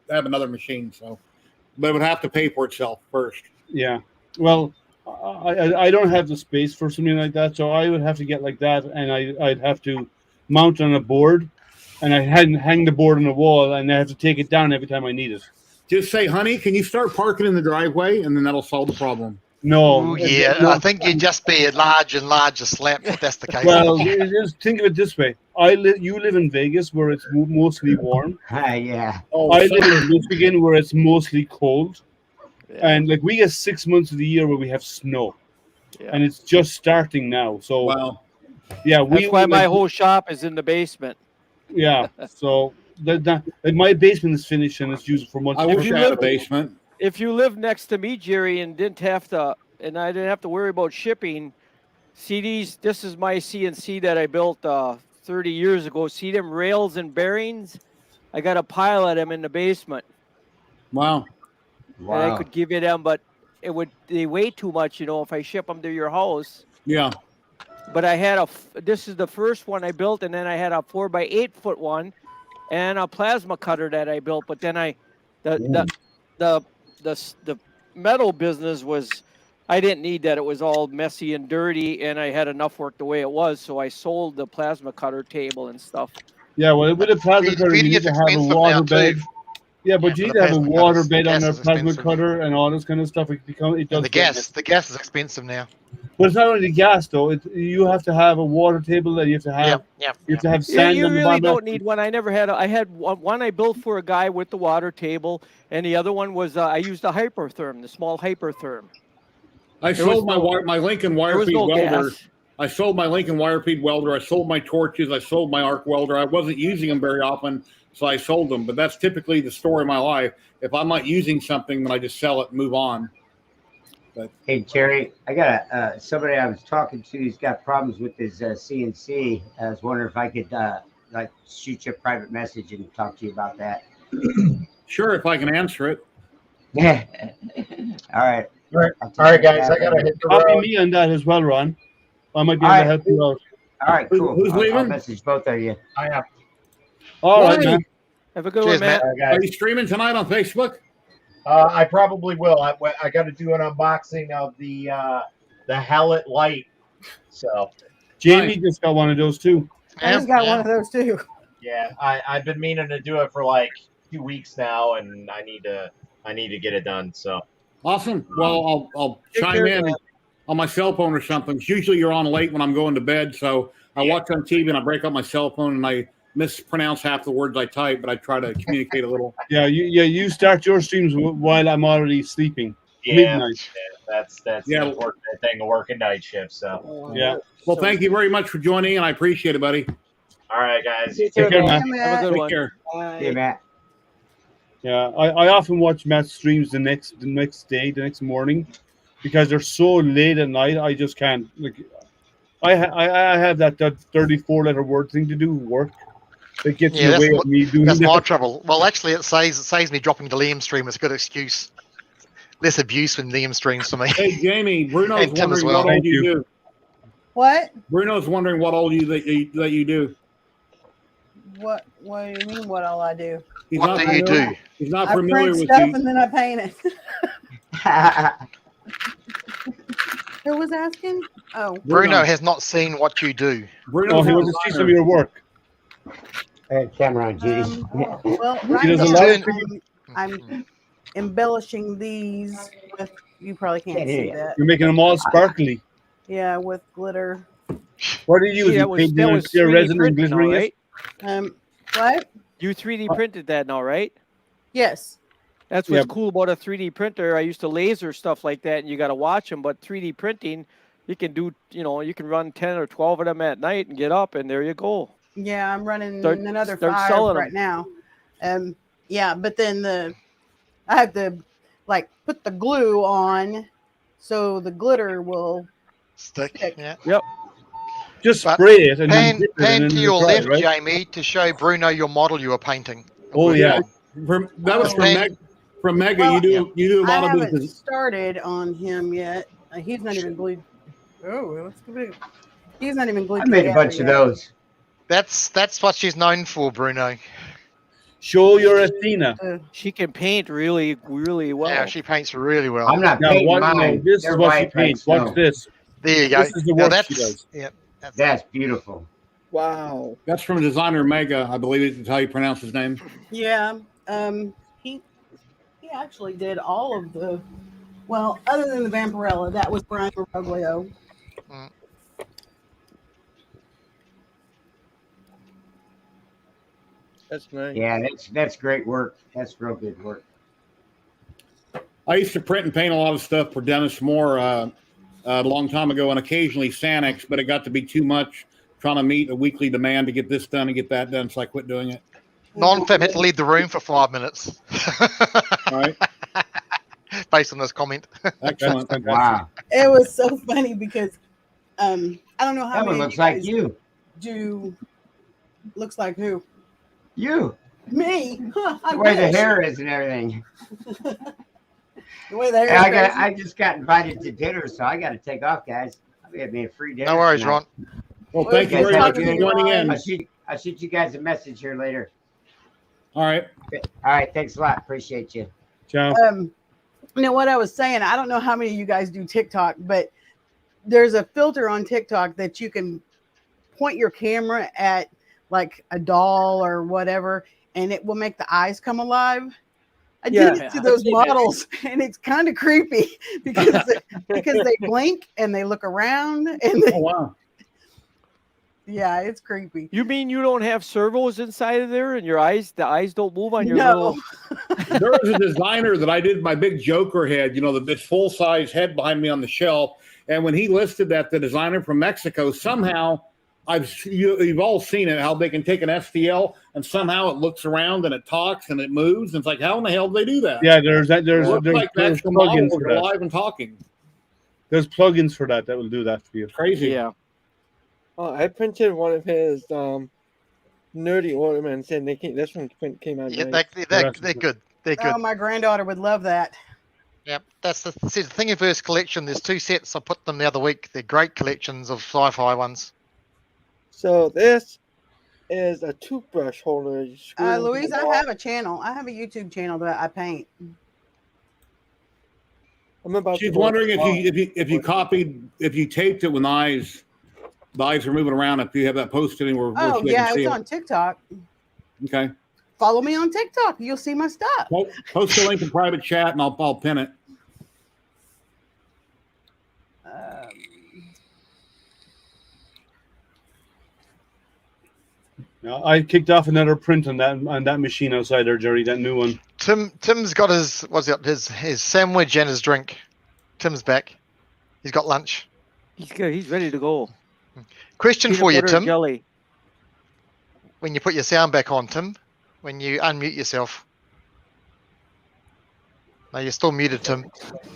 have another machine. So, but it would have to pay for itself first. Yeah. Well, I don't have the space for something like that, so I would have to get like that, and I'd have to mount on a board, and I hadn't hang the board on the wall, and I have to take it down every time I need it. Just say, honey, can you start parking in the driveway, and then that'll solve the problem. No. Ooh, yeah, I think you'd just be a larger and larger slap if that's the case. Well, just think of it this way. You live in Vegas where it's mostly warm. Yeah. I live in Michigan where it's mostly cold. Yeah. And we get 6 months of the year where we have snow. Yeah. And it's just starting now. So, yeah. That's why my whole shop is in the basement. Yeah. So, my basement is finished and it's used for months. I wish I had a basement. If you live next to me, Jerry, and I didn't have to worry about shipping, this is my CNC that I built 30 years ago. See them rails and bearings? I got a pile of them in the basement. Wow. And I could give you them, but they weigh too much, if I ship them to your house. Yeah. But this is the first one I built, and then I had a 4x8 foot one and a plasma cutter that I built. But then the metal business was, I didn't need that. It was all messy and dirty, and I had enough work the way it was, so I sold the plasma cutter table and stuff. Yeah, well, with a plasma cutter, you need to have a water bed. Yeah, but you need to have a water bed on a plasma cutter and all this kind of stuff. The gas is expensive now. But it's not only the gas, though. You have to have a water table that you have to have. Yeah. You have to have sand. You on the really bottom. don't need one. I never had. I had one I built for a guy with the water table, and the other one was I used a hypertherm, the small hypertherm. I sold my Lincoln wire feed welder. gas. I sold my Lincoln wire feed welder. I sold my torches. I sold my arc welder. I wasn't using them very often, so I sold them. But that's typically the story of my life. If I'm not using something, then I just sell it and move on. But hey, Terry, I got somebody I was talking to. He's got problems with his CNC. I was wondering if I could like shoot you a private message and talk to you about that. Sure, if I can answer it. Yeah. All right. All right, guys. I gotta hit the road. Copy me on that as well, Ron. I might be able to help you out. All right, cool. Who's leaving? I'll message both of you. I am. All right, man. Have a good one, Matt. Are you streaming tonight on Facebook? I probably will. I got to do an unboxing of the Hellet Light. So Jamie just got one of those too. I just got one of those too. yeah, I've been meaning to do it for like 2 weeks now, and I need to get it done. So Awesome. Well, I'll Take chime care, in man. on my cell phone or something. Usually you're on late when I'm going to bed, so I watch on TV and I break up my cell phone and I mispronounce half the words I type, but I try to communicate a little. Yeah, you start your streams while I'm already sleeping. yeah, Midnight. that's the unfortunate thing of working night shift. So Yeah. Well, thank you very much for joining, and I appreciate it, buddy. all right, guys. Take care, man. Have a good Take one. care. Yeah, Matt. Yeah, I often watch Matt's streams the next day, the next morning, because they're so late at night. I just can't. Like, I have that 34-letter word thing to do work. That gets in the way of me doing that's that. my trouble. Well, actually, it saves me dropping the Liam stream. It's a good excuse. Less abuse when Liam streams for me. Hey, Jamie, Bruno's And Tim as wondering well. what all Thank you you. do. What? Bruno's wondering what all that you do. What do you mean? What all I do? He's What not do you familiar- do? He's not I familiar print with stuff you. and then I paint it. Who was asking? Oh, Bruno has not seen what you do. Bruno's he wants to see some of your work. Hey, camera on, Judy. Well, He right does a now lot of I'm embellishing these with. You probably can't Can't hear see you. that. You're making them all sparkly. Yeah, with glitter. What do you use? Yeah, You paint them in 3D clear resin and printed now, glittering right? it? What? You 3D printed that now, right? Yes. That's what's cool about a 3D printer. I used to laser stuff like that, and you got to watch them. But 3D printing, you can do, you can run 10 or 12 of them at night and get up, and there you go. Yeah, I'm running Start another selling 5 them. right now. Yeah, but then I have to like put the glue on so the glitter will stick. Yeah. Yep. Just spray it and then Pan, dip it pan and to then your dry it, left, right? Jamie, to show Bruno your model you were painting. Oh yeah. That was from Pan- From Mega, Well, you do a I lot of haven't this. started on him yet. He's not even glued. Oh, let's go big. He's not even glued. I made a together bunch of yet. those. That's what she's known for, Bruno. Show your Athena. She can paint really, really well. Yeah, she paints really well. I'm not Now, painting what, no, mine. this They're is what she white, like paints. Watch snow. this. There you go. This is the Now work that's she does. yeah. That's beautiful. Wow. That's from designer Mega, I believe is how you pronounce his name. Yeah. He actually did all of the. Well, other than the Vampirella, that was Brian Roglio. That's nice. Yeah, that's great work. That's real good work. I used to print and paint a lot of stuff for Dennis Moore a long time ago, and occasionally Sanex, but it got to be too much trying to meet a weekly demand to get this done and get that done, so I quit doing it. Non-fem had to leave the room for 5 minutes. All right. Based on this comment. Excellent. Wow. It was so funny because I don't know how That one many looks of you like guys you. do. Looks like who? You. Me. I The way the wish. hair is and everything. The way the hair. And is I just got invited to dinner, so I got to take off, guys. I'll be having a free dinner. No worries, tonight. Ron. Well, thank you very much for joining in. I'll shoot you guys a message here later. All right. All right. Thanks a lot. Appreciate you. Ciao. Now, what I was saying, I don't know how many of you guys do TikTok, but there's a filter on TikTok that you can point your camera at like a doll or whatever, and it will make the eyes come alive. I did it to those models, and it's kind of creepy because they blink and they look around, and Oh wow. yeah, it's creepy. You mean you don't have servos inside of there, and the eyes don't move on your No. little? There was a designer that I did my big Joker head, this full size head behind me on the shelf. And when he listed that, the designer from Mexico, somehow you've all seen it, how they can take an STL and somehow it looks around and it talks and it moves. And it's like, how in the hell do they do that? Yeah, there's like the actual model plugins where for they're that. live and talking. There's plugins for that will do that for you. Crazy. Yeah. I printed one of his nerdy ornaments, and this one came out. Yeah, nice. they're good. They're good. Oh, my granddaughter would love that. Yep, that's the Thingiverse collection. There's 2 sets. I put them the other week. They're great collections of sci-fi ones. So this is a toothbrush holder. Louise, I have a channel. I have a YouTube channel that I paint. I'm about. She's wondering if you taped it when the eyes are moving around. If you have that posted anywhere. Oh yeah, it's on TikTok. Okay. Follow me on TikTok. You'll see my stuff. Post the link in private chat, and I'll pin it. I kicked off another print on that machine outside there, Jerry. That new one. Tim's got his sandwich and his drink. Tim's back. He's got lunch. He's good. He's ready to go. Question for you, Tim. Jelly. When you put your sound back on, Tim, when you unmute yourself. No, you're still muted, Tim.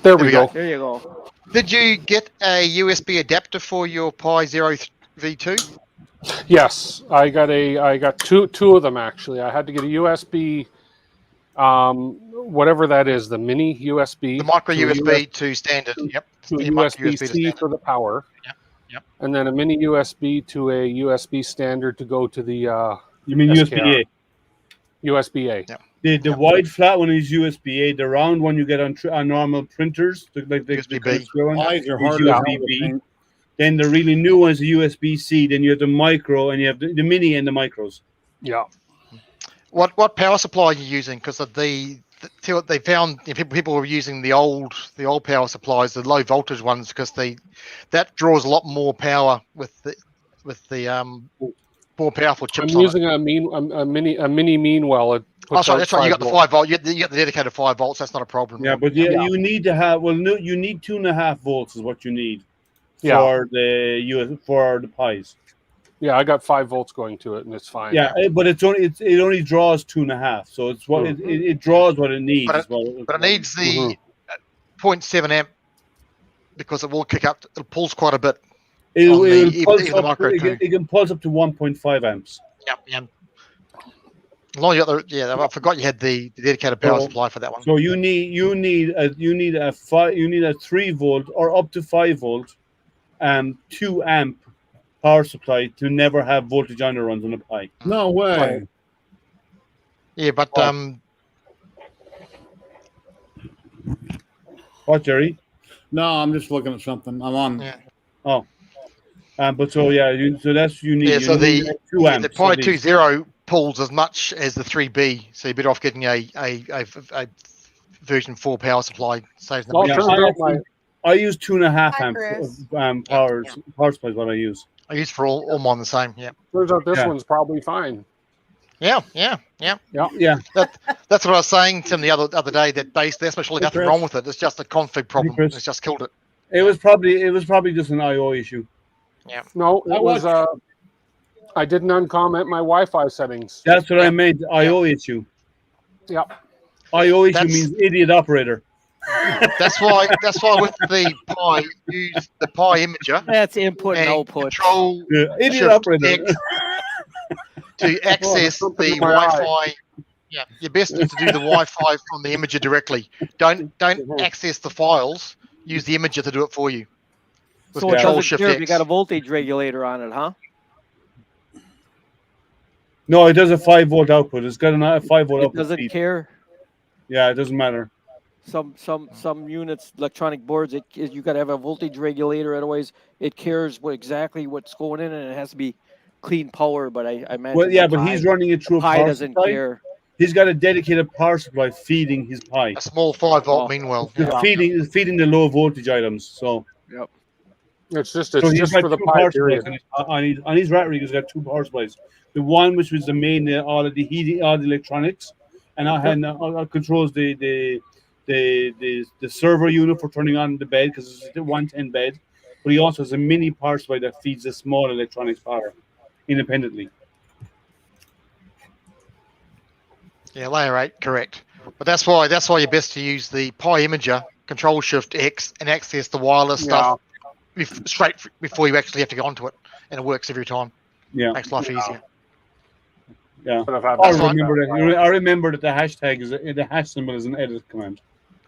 There we go. There you go. Did you get a USB adapter for your Pi Zero V2? Yes, I got two of them actually. I had to get a USB, whatever that is, the mini USB, the micro USB to standard. Yep. To a USB-C for the power. Yep. And then a mini USB to a USB standard to go to the. You mean USB-A? USB-A. Yep. The wide flat one is USB-A. The round one you get on normal printers, like the USB-B. Eyes are hard USB-B. Then the really new one is the USB-C. Then you have the micro, and you have the mini and the micros. Yeah. What power supply are you using? Because they found people were using the old power supplies, the low voltage ones, because that draws a lot more power with the more powerful chips. I'm using a mini Meanwell. That's right. You got the 5 volt. You got the dedicated 5 volts. That's not a problem. Yeah, but you need to have you need 2.5 volts is what you need. For the Pis. Yeah, I got 5 volts going to it, and it's fine. Yeah, but it only draws 2.5, so it's what it draws what it needs. But it needs the 0.7 amp because it will kick up. It pulls quite a bit. It can pulse up to 1.5 amps. Yep. I forgot you had the dedicated power supply for that one. So you need a 3 volt or up to 5 volt. 2 amp power supply to never have voltage underruns on the Pi. No way. Yeah, but what, Jerry? No, I'm just looking at something. I'm on. Yeah. Oh. But so that's you need. Yeah, so need 2 amps. The Pi 2.0 pulls as much as the 3B, so you're better off getting a version 4 power supply. Saves the I use 2.5 amp power supply is what I use. I use for all mine the same. Yeah. Turns out this one's probably fine. Yeah. That's what I was saying to him the other day. That there's actually nothing wrong with it. It's just a config problem. It's just killed it. It was probably just an I/O issue. Yeah. No, it was. I didn't uncomment my Wi-Fi settings. That's what I meant. I/O issue. Yep. I/O issue means idiot operator. That's why with the Pi, use the Pi imager. That's input and output. Control idiot operator to access the Wi-Fi. Yeah, your best is to do the Wi-Fi from the imager directly. Don't access the files. Use the imager to do it for you. So it doesn't care if you got a voltage regulator on it, huh? No, it does a 5 volt output. It's got a 5 volt output. It doesn't care. Yeah, it doesn't matter. Some units, electronic boards, you got to have a voltage regulator. Otherwise, it cares exactly what's going in, and it has to be clean power. But I imagine. Well, yeah, but he's running it through a power doesn't supply. care. He's got a dedicated power supply feeding his Pi. A small 5 volt, meanwhile. It's feeding the low voltage items. So. Yep. It's just for the Pi period. On his rat rig, he's got 2 power supplies. The one which was the main, all the heating, all the electronics, and I controls the server unit for turning on the bed because it's a 110 bed. But he also has a mini power supply that feeds the small electronics power independently. Yeah, layer 8, correct. But that's why you're best to use the Pi Imager, Control Shift X, and access the wireless stuff straight before you actually have to go onto it, and it works every time. Yeah, makes life easier. Yeah, I remember that the hashtag is the hash symbol is an edit command.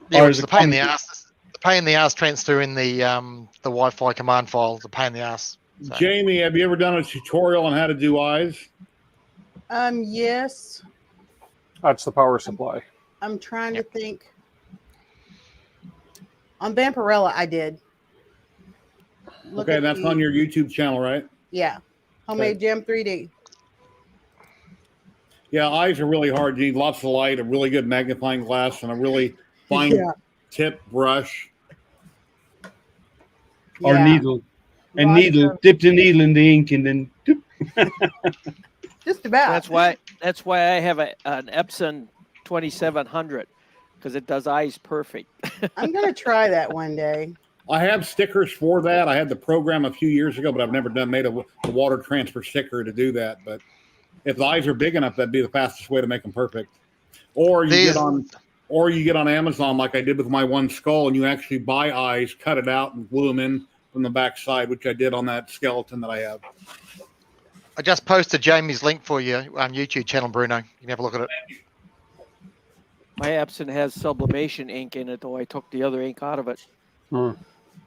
Yeah, which is the pain in the ass. The pain in the ass transferring the Wi-Fi command file. The pain in the ass. So. Jamie, have you ever done a tutorial on how to do eyes? Yes. That's the power supply. I'm trying to think. On Vampirella, I did. Okay, that's on your YouTube channel, right? Yeah. Homemade Gem 3D. Yeah, eyes are really hard. You need lots of light, a really good magnifying glass, and a really fine tip brush. Or needle. And dip the needle in the ink and then dip. Just about. That's why I have an Epson 2700 because it does eyes perfect. I'm gonna try that one day. I have stickers for that. I had the program a few years ago, but I've never made a water transfer sticker to do that. But if the eyes are big enough, that'd be the fastest way to make them perfect. Or you get on Amazon like I did with my one skull, and you actually buy eyes, cut it out, and glue them in from the back side, which I did on that skeleton that I have. I just posted Jamie's link for you on YouTube channel, Bruno. You can have a look at it. My Epson has sublimation ink in it, though I took the other ink out of it.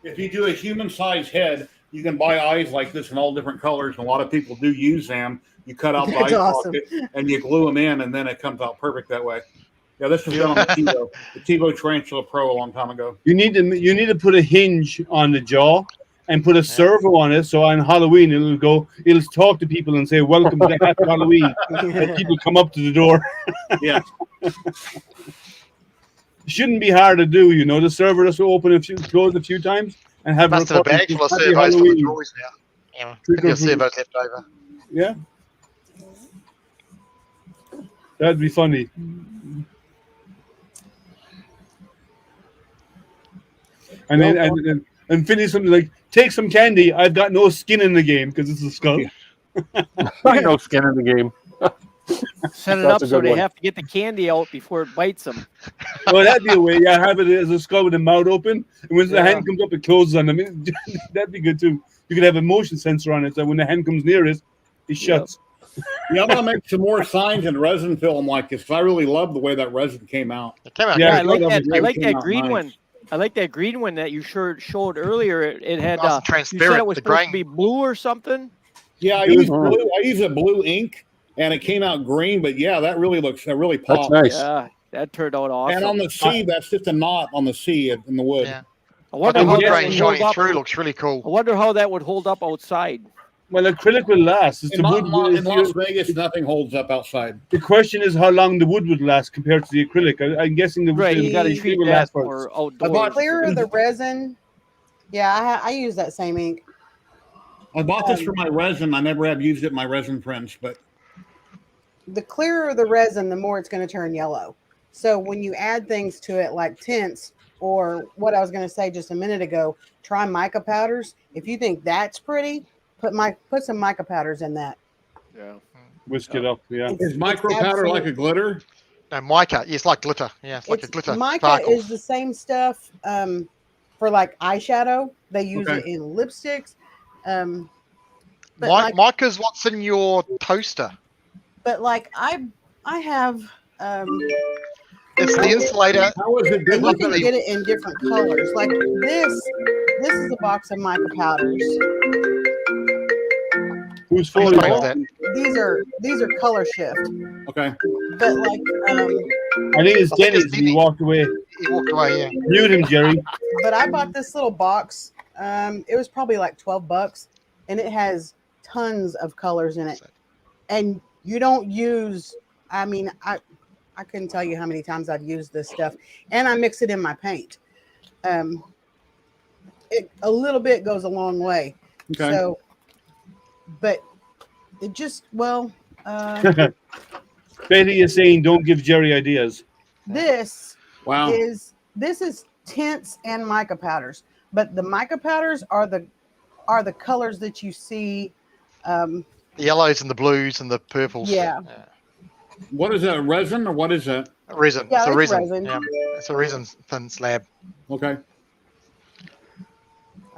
If you do a human-sized head, you can buy eyes like this in all different colors, and a lot of people do use them. You cut out the eye socket and you glue them in, and then it comes out perfect that way. Yeah, this was done on the TiVo Tarantula Pro a long time ago. You need to put a hinge on the jaw and put a servo on it, so on Halloween it'll talk to people and say, "Welcome to Happy Halloween," and people come up to the door. Yeah. It shouldn't be hard to do, you know. The server just open close a few times and have must have a bag full of servos for the drawers now. Yeah, your servos left over. Yeah, that'd be funny. And then finish something like, take some candy. I've got no skin in the game because it's a skull. No skin in the game. Set it up so they have to get the candy out before it bites them. Well, that'd be a way. Yeah, have it as a skull with the mouth open, and when the hand comes up, it closes on them. That'd be good too. You could have a motion sensor on it, so when the hand comes near it, it shuts. Yeah, I'm gonna make some more signs in resin film like this because I really love the way that resin came out. It came out. Yeah, I like that green one. I like that green one that you showed earlier. It had transparent. You said it was supposed to be blue or something. Yeah, I use blue. I use a blue ink, and it came out green. But yeah, that really popped. That's nice. Yeah, that turned out awesome. And on the C, that's just a knot on the C in the wood. Yeah. I wonder how that shining through looks really cool. I wonder how that would hold up outside. Well, acrylic will last. In Las Vegas, nothing holds up outside. The question is how long the wood would last compared to the acrylic. I'm guessing the wood you got to treat that for outdoors. Clear of the resin. Yeah, I use that same ink. I bought this for my resin. I never have used it in my resin prints, but the clearer the resin, the more it's going to turn yellow. So when you add things to it like tints, or what I was going to say just a minute ago, try mica powders. If you think that's pretty, put some mica powders in that. Yeah. Whisk it up. Yeah. Is micro powder like a glitter? No, mica. It's like glitter. Yeah, it's like a glitter. Mica sparkles. is the same stuff for like eyeshadow. They use it in lipsticks. Mica's what's in your toaster. But like I have. It's the insulator. How is it And you different? can get it in different colors. Like this is a box of mica powders. Who's for that? These are color shift. Okay. But like I think it's Denny's. He walked away. He walked away. Yeah. Mute him, Jerry. But I bought this little box. It was probably like $12, and it has tons of colors in it. And you don't use. I mean, I couldn't tell you how many times I've used this stuff, and I mix it in my paint. A little bit goes a long way. Okay. So, but it just Betty is saying, "Don't give Jerry ideas." This Wow. is tints and mica powders, but the mica powders are the colors that you see. The yellows and the blues and the purples. Yeah. What is that? Resin or what is that? Resin. Yeah, it's a it's resin. resin. Yeah. It's a resin thin slab. Okay.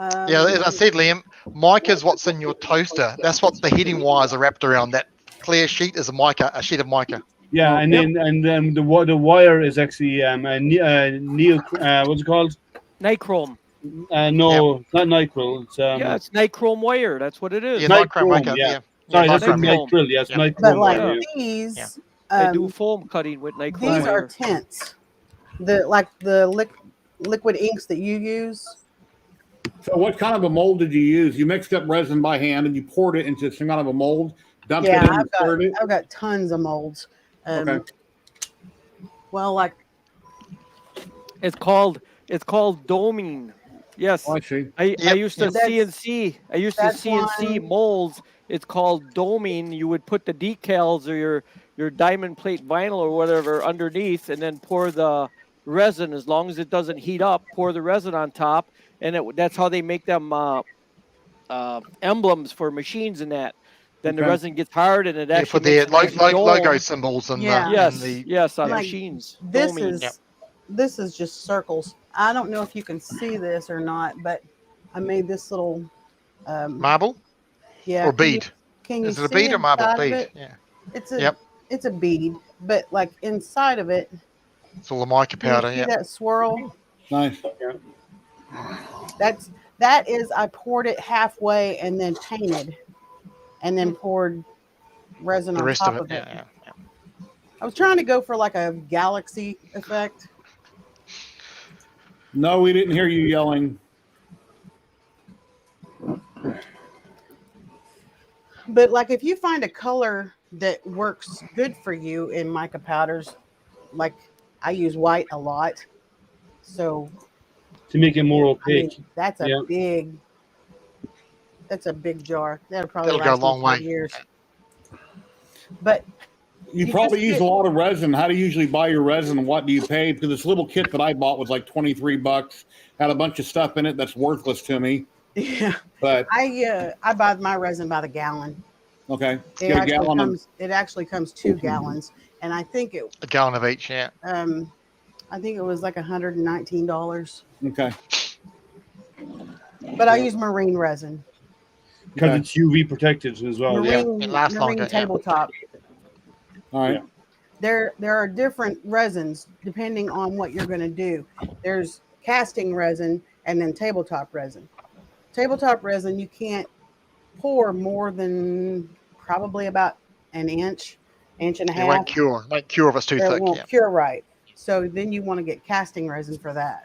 Yeah, as I said, Liam, mica is what's in your toaster. That's what the heating wires are wrapped around. That clear sheet is a sheet of mica. Yeah, and then the wire is actually what's it called? Nichrome. No, it's not nichrome. It's Yeah, it's nichrome wire. That's what it is. Yeah, nichrome mica. Yeah. Yeah. Sorry, Yeah, that's nichrome, yeah. nitrile. Yes, Yeah. nichrome But like wire. these, They do foam cutting with nichrome these wire. are tints. The liquid inks that you use. So what kind of a mold did you use? You mixed up resin by hand and you poured it into some kind of a mold, dumped it in and stirred it? I've got tons of molds. Okay. Well, like it's called doming. Yes. Oh, I see. I used to CNC. I used to that's CNC molds. It's called doming. You would put the decals or your diamond plate vinyl or whatever underneath, and then pour the resin. As long as it doesn't heat up, pour the resin on top, and that's how they make them emblems for machines and that. Then the resin gets hard, and it actually put the makes a nice logo dome. symbols and yes, on like, machines. This Doming. this is just circles. I don't know if you can see this or not, but I made this little marble. Yeah. Or bead. Can you Is it a see bead or marble inside of bead? it? Yeah. It's a bead, but like inside of it. It's all the mica powder. Can you Yeah. see that swirl? Nice. That is, I poured it halfway and then painted, and then poured resin The on rest top of of it. it. Yeah. I was trying to go for like a galaxy effect. No, we didn't hear you yelling. But like if you find a color that works good for you in mica powders, like I use white a lot. So To make it more I opaque. mean, that's a big jar. That'll probably That'll go a last me long 5 way. years. But You You probably just use get- a lot of resin. How do you usually buy your resin? What do you pay? Because this little kit that I bought was like $23. Had a bunch of stuff in it that's worthless to me. yeah, But I buy my resin by the gallon. okay, It get a actually gallon comes. It actually comes 2 gallons, and I think it. A gallon of each. Yeah. I think it was like $119. Okay. But I use marine resin. Because it's UV protected as well. Marine, It lasts marine longer, yeah. tabletop. All right. There are different resins depending on what you're going to do. There's casting resin and then tabletop resin. Tabletop resin, you can't pour more than probably about an inch and a It half. won't cure. Won't cure if it's too Or it thick. won't Yeah. cure right. So then you want to get casting resin for that.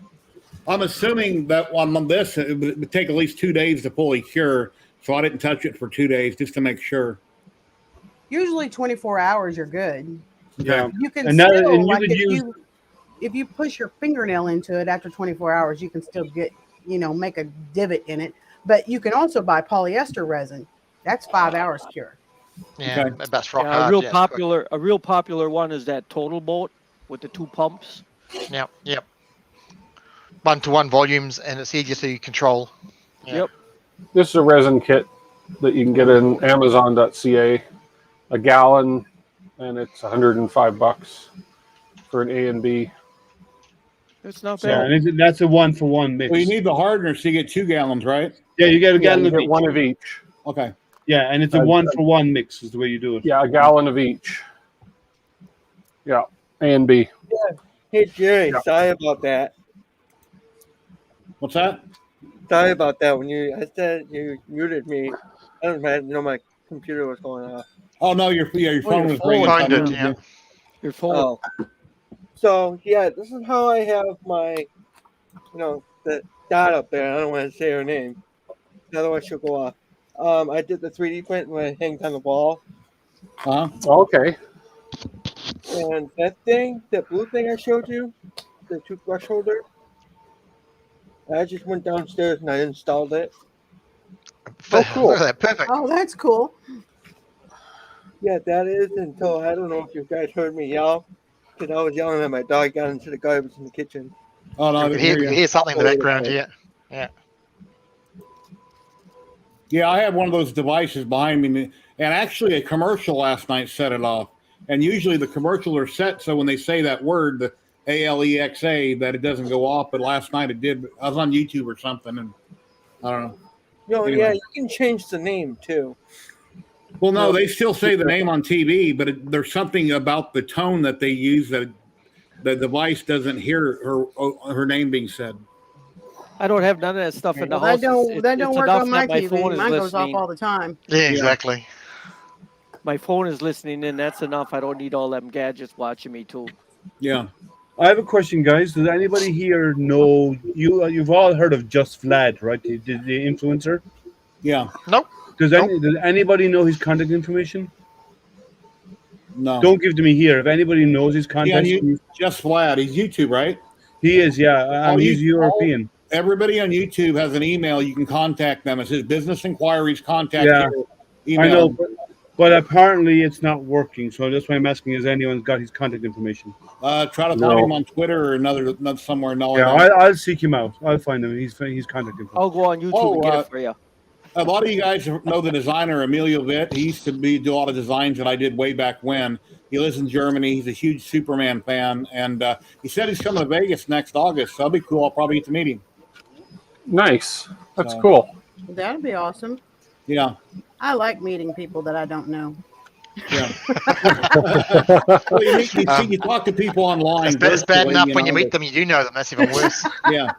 I'm assuming that on this it would take at least 2 days to fully cure. So I didn't touch it for 2 days just to make sure. Usually 24 hours, you're good. Yeah. You can And that- still, and you like could if you push your fingernail into it after 24 hours, you can still get, make a divot in it. But you can also buy polyester resin. That's 5 hours cure. Yeah. That's rock Yeah, hard. a real yeah. popular one is that Total Boat with the 2 pumps. Yeah. Yep. 1-to-1 volumes, and it's easier to control. Yeah. Yep. This is a resin kit that you can get in Amazon.ca. A gallon, and it's $105 for an A and B. It's not Yeah, bad. and that's a 1-for-1 mix. Well, you need the hardener, so you get 2 gallons, right? Yeah, you get a Yeah, gallon you of get each. one of each. Okay. Yeah, and it's a 1-for-1 mix is the way you do it. Yeah, a gallon of each. Yeah, A and B. Hey Jerry, sorry about that. What's that? Sorry about that. When I said you muted me, I don't know my computer was going off. Oh no, your phone was ringing. Find it, yeah. Your phone. Oh. So yeah, this is how I have my, the dot up there. I don't want to say her name, otherwise she'll go off. I did the 3D print when it hangs on the wall, Okay. and that blue thing I showed you, the toothbrush holder. I just went downstairs and I installed it. Oh, cool. Look at that. Perfect. Oh, that's cool. Yeah, that is until I don't know if you guys heard me yell, because I was yelling at my dog got into the garbage in the kitchen. Oh no, I We didn't can hear something in the background here. Yeah. Yeah, I have one of those devices behind me, and actually a commercial last night set it off. And usually the commercials are set so when they say that word, the ALEXA, that it doesn't go off. But last night it did. I was on YouTube or something, and I don't know. No, Anyway. yeah, you can change the name too. Well, no, they still say the name on TV, but there's something about the tone that they use that the device doesn't hear her name being said. I don't have none of that stuff in the Well, house. that don't work on my My TV. phone is Mine goes off listening. all the time. Yeah, exactly. My phone is listening, and that's enough. I don't need all them gadgets watching me too. Yeah. I have a question, guys. Does anybody here know you've all heard of Just Vlad, right? The influencer. Yeah. Nope. Does anybody know his contact information? No. Don't give to me here. If anybody knows his contact, Just Vlad. He's YouTube, right? He is. Yeah. He's European. Everybody on YouTube has an email. You can contact them. It says business inquiries. Contact. Yeah. Email. I know, but apparently it's not working. So that's why I'm asking: has anyone got his contact information? Try to find him on Twitter or another somewhere. No. Yeah, I'll seek him out. I'll find him. He's contact information. I'll go on YouTube and get it for you. A lot of you guys know the designer Emilio Witt. He used to do a lot of designs that I did way back when. He lives in Germany. He's a huge Superman fan, and he said he's coming to Vegas next August. So that'll be cool. I'll probably get to meet him. Nice. That's cool. That'd be awesome. Yeah. I like meeting people that I don't know. Yeah. Well, you talk to people online. It's bad enough when you meet them, you do know them. That's even worse. Yeah.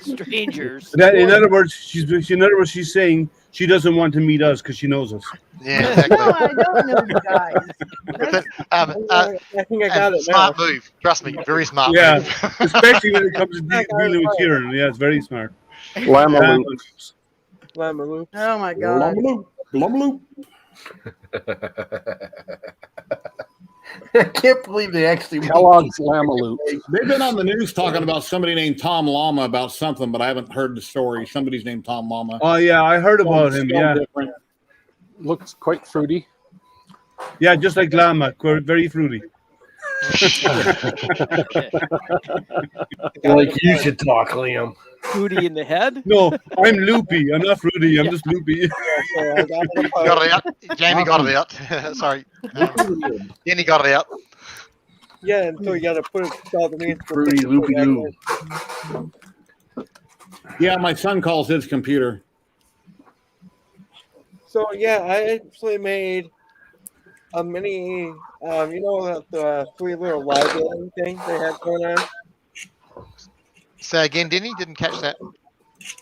Strangers. In other words, she's saying she doesn't want to meet us because she knows us. Yeah, exactly. No, I don't know you guys. I think I got it. Smart move. Trust me, very smart. Yeah, move. especially when it comes to dealing with Kieran. Yeah, it's very smart. Llama Lamaloop. Oh my god. Lamaloop. I can't believe they actually Kellogg's Lamaloop. They've been on the news talking about somebody named Tom Llama about something, but I haven't heard the story. Somebody's named Tom Llama. Oh yeah, I heard about him. Yeah, different. Looks quite fruity. Yeah, just like llama, very fruity. Like you should talk, Liam. Fruity in the head? No, I'm loopy. I'm not fruity. I'm just loopy. Got it out. Jamie got it out. Sorry. Danny got it out. Yeah, until you got to put it all the names. Fruity loopy doo. Yeah, my son calls his computer. So yeah, I actually made a mini, you know, the three little library thing they had going on. Say again, Denny? Didn't catch that.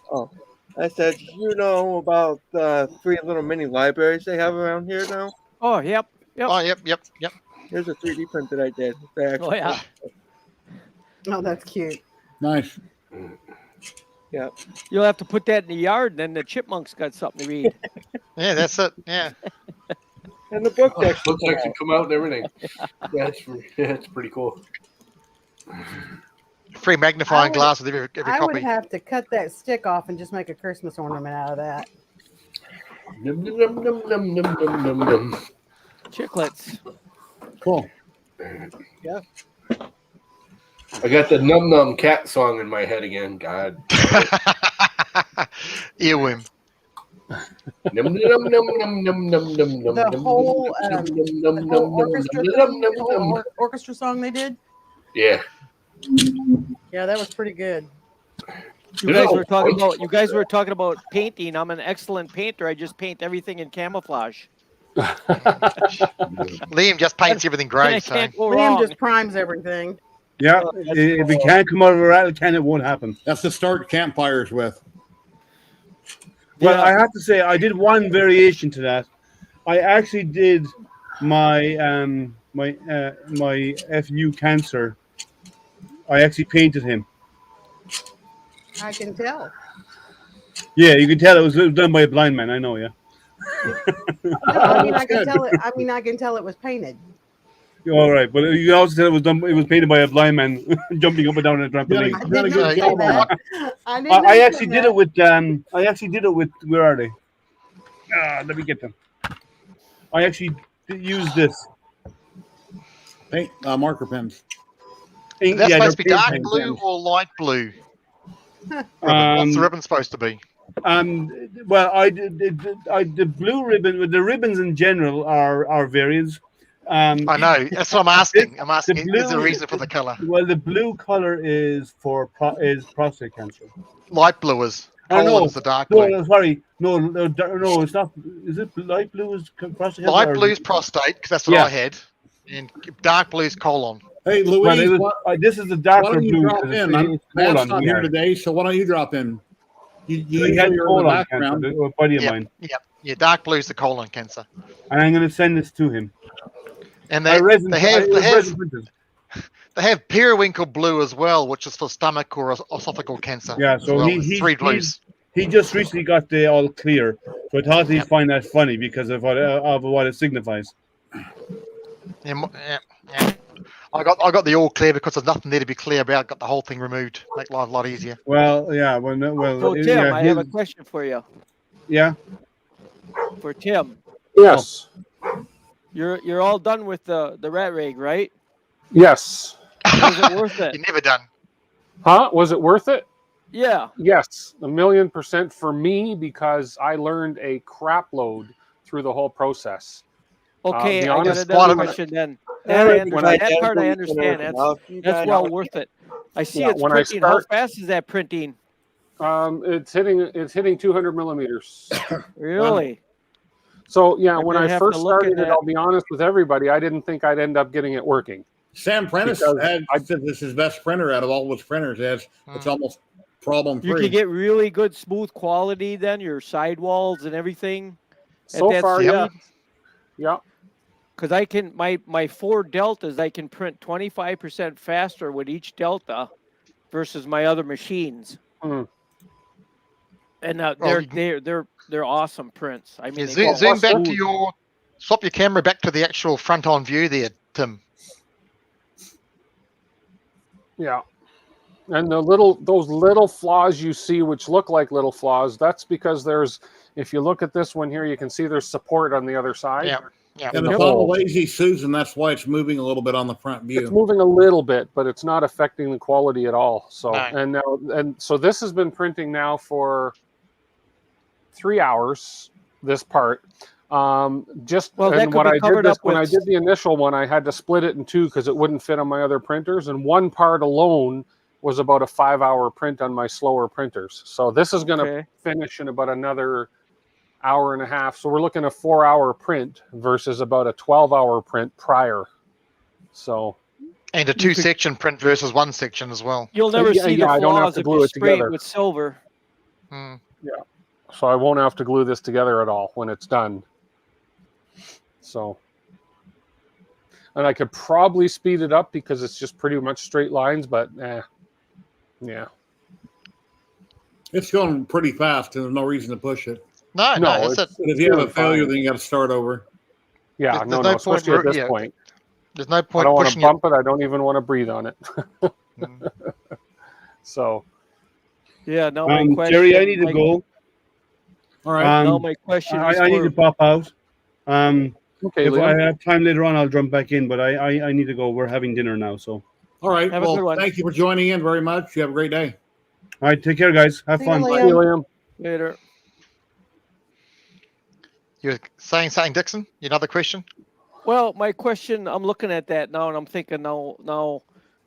Oh, I said, you know about the three little mini libraries they have around here now? Oh, yep. Oh, yep. Here's a 3D print that I did. Oh, yeah. Oh, that's cute. Nice. Yeah. You'll have to put that in the yard, and then the chipmunks got something to read. Yeah, that's it. Yeah. And the book Books actually come out and everything. That's pretty cool. Free magnifying glass with every I copy. would have to cut that stick off and just make a Christmas ornament out of that. Num, num, num, num, num, num, num, num. Chiclets. Cool. Yeah. I got the Num Num Cat song in my head again. God. Earworm. Num, num, num, num, num, num, num, num, The num, whole, num, the num, whole num, orchestra, num, num, num, num. orchestra song they did. Yeah. Yeah, that was pretty good. You guys were talking about painting. I'm an excellent painter. I just paint everything in camouflage. Liam just paints everything grey. So. Liam just primes everything. Yeah, if it can't come out of a rattle can, it won't happen. That's to start campfires with. Well, I have to say, I did one variation to that. I actually did my my FU cancer. I actually painted him. I can tell. Yeah, you can tell it was done by a blind man. I know, yeah. No, I mean, I can tell it. I mean, I can tell it was painted. All right, but you can also tell it was done. It was painted by a blind man jumping up and down on a trampoline. I actually did it with. I actually did it with. Where are they? Let me get them. I actually use this. Paint marker pens. That's Yeah, supposed to be they're dark paint blue pens. or light blue. Ribbon. What's the ribbon supposed to be? Well, the blue ribbon, the ribbons in general are variants. I know. That's what I'm asking. I'm asking, is there a reason for the color? Well, the blue color is for prostate cancer. Light blue is. No, Colon is the dark blue. no, sorry. No, it's not. Is it light blue is prostate cancer? Light blue is prostate, because that's what I had. And dark blue is colon. Hey, Louise, this is the why darker don't you blue. drop in? Matt's not here today, so why don't you drop in? You had you're in the colon background. cancer, a buddy of mine. Yeah, dark blue is the colon cancer. And I'm going to send this to him. And they have periwinkle blue as well, which is for stomach or esophageal cancer. Yeah, so well. three blues. He just recently got the all clear, so I thought he'd find that funny because of what it signifies. Yeah. I got the all clear because there's nothing there to be clear about. Got the whole thing removed, make life a lot easier. Well, yeah. So Tim, I have a question for you. Yeah. For Tim. Yes. You're all done with the rat rig, right? Yes. Was it worth it? You're never done. Huh? Was it worth it? Yeah. Yes, 1,000,000% for me because I learned a crap load through the whole process. Okay, I got another question then. That part I understand. That's well worth it. I see it's printing. How fast is that printing? It's hitting 200 millimeters. Really? So yeah, when I first started it, I'll be honest with everybody, I didn't think I'd end up getting it working. Sam Prentice said this is his best printer out of all his printers. It's almost problem free. You can get really good smooth quality then, your sidewalls and everything. So far, yeah. Yeah. Because I can my 4 deltas, I can print 25% faster with each delta versus my other machines. Mm. And they're awesome prints. I mean, zoom back to swap your camera back to the actual front on view there, Tim. Yeah. And those little flaws you see, which look like little flaws, that's because if you look at this one here, you can see there's support on the other side. Yeah. And it's on the Lazy Susan, that's why it's moving a little bit on the front view. It's moving a little bit, but it's not affecting the quality at all. So and so this has been printing now for 3 hours, this part. When I did the initial one, I had to split it in two because it wouldn't fit on my other printers, and one part alone was about a 5-hour print on my slower printers. So this is going to finish in about another hour and a half. So we're looking at a 4-hour print versus about a 12-hour print prior. So, and a 2-section print versus 1 section as well. You'll never see the flaws if you spray it with silver. Yeah. So I won't have to glue this together at all when it's done. So, and I could probably speed it up because it's just pretty much straight lines, but yeah. It's going pretty fast, and there's no reason to push it. No. If you have a failure, then you got to start over. Yeah, there's no especially at this point. There's no point. I don't want to bump it. I don't even want to breathe on it. So. Yeah. No. My question, Jerry, I need to go. All right. No, my question. I need to pop out. Okay. If I have time later on, I'll jump back in. But I need to go. We're having dinner now, so. All right. Well, thank you for joining in very much. You have a great day. All right. Take care, guys. Have fun. See you, Liam. Later. You're saying something, Dixon? Another question? Well, my question, I'm looking at that now, and I'm thinking now,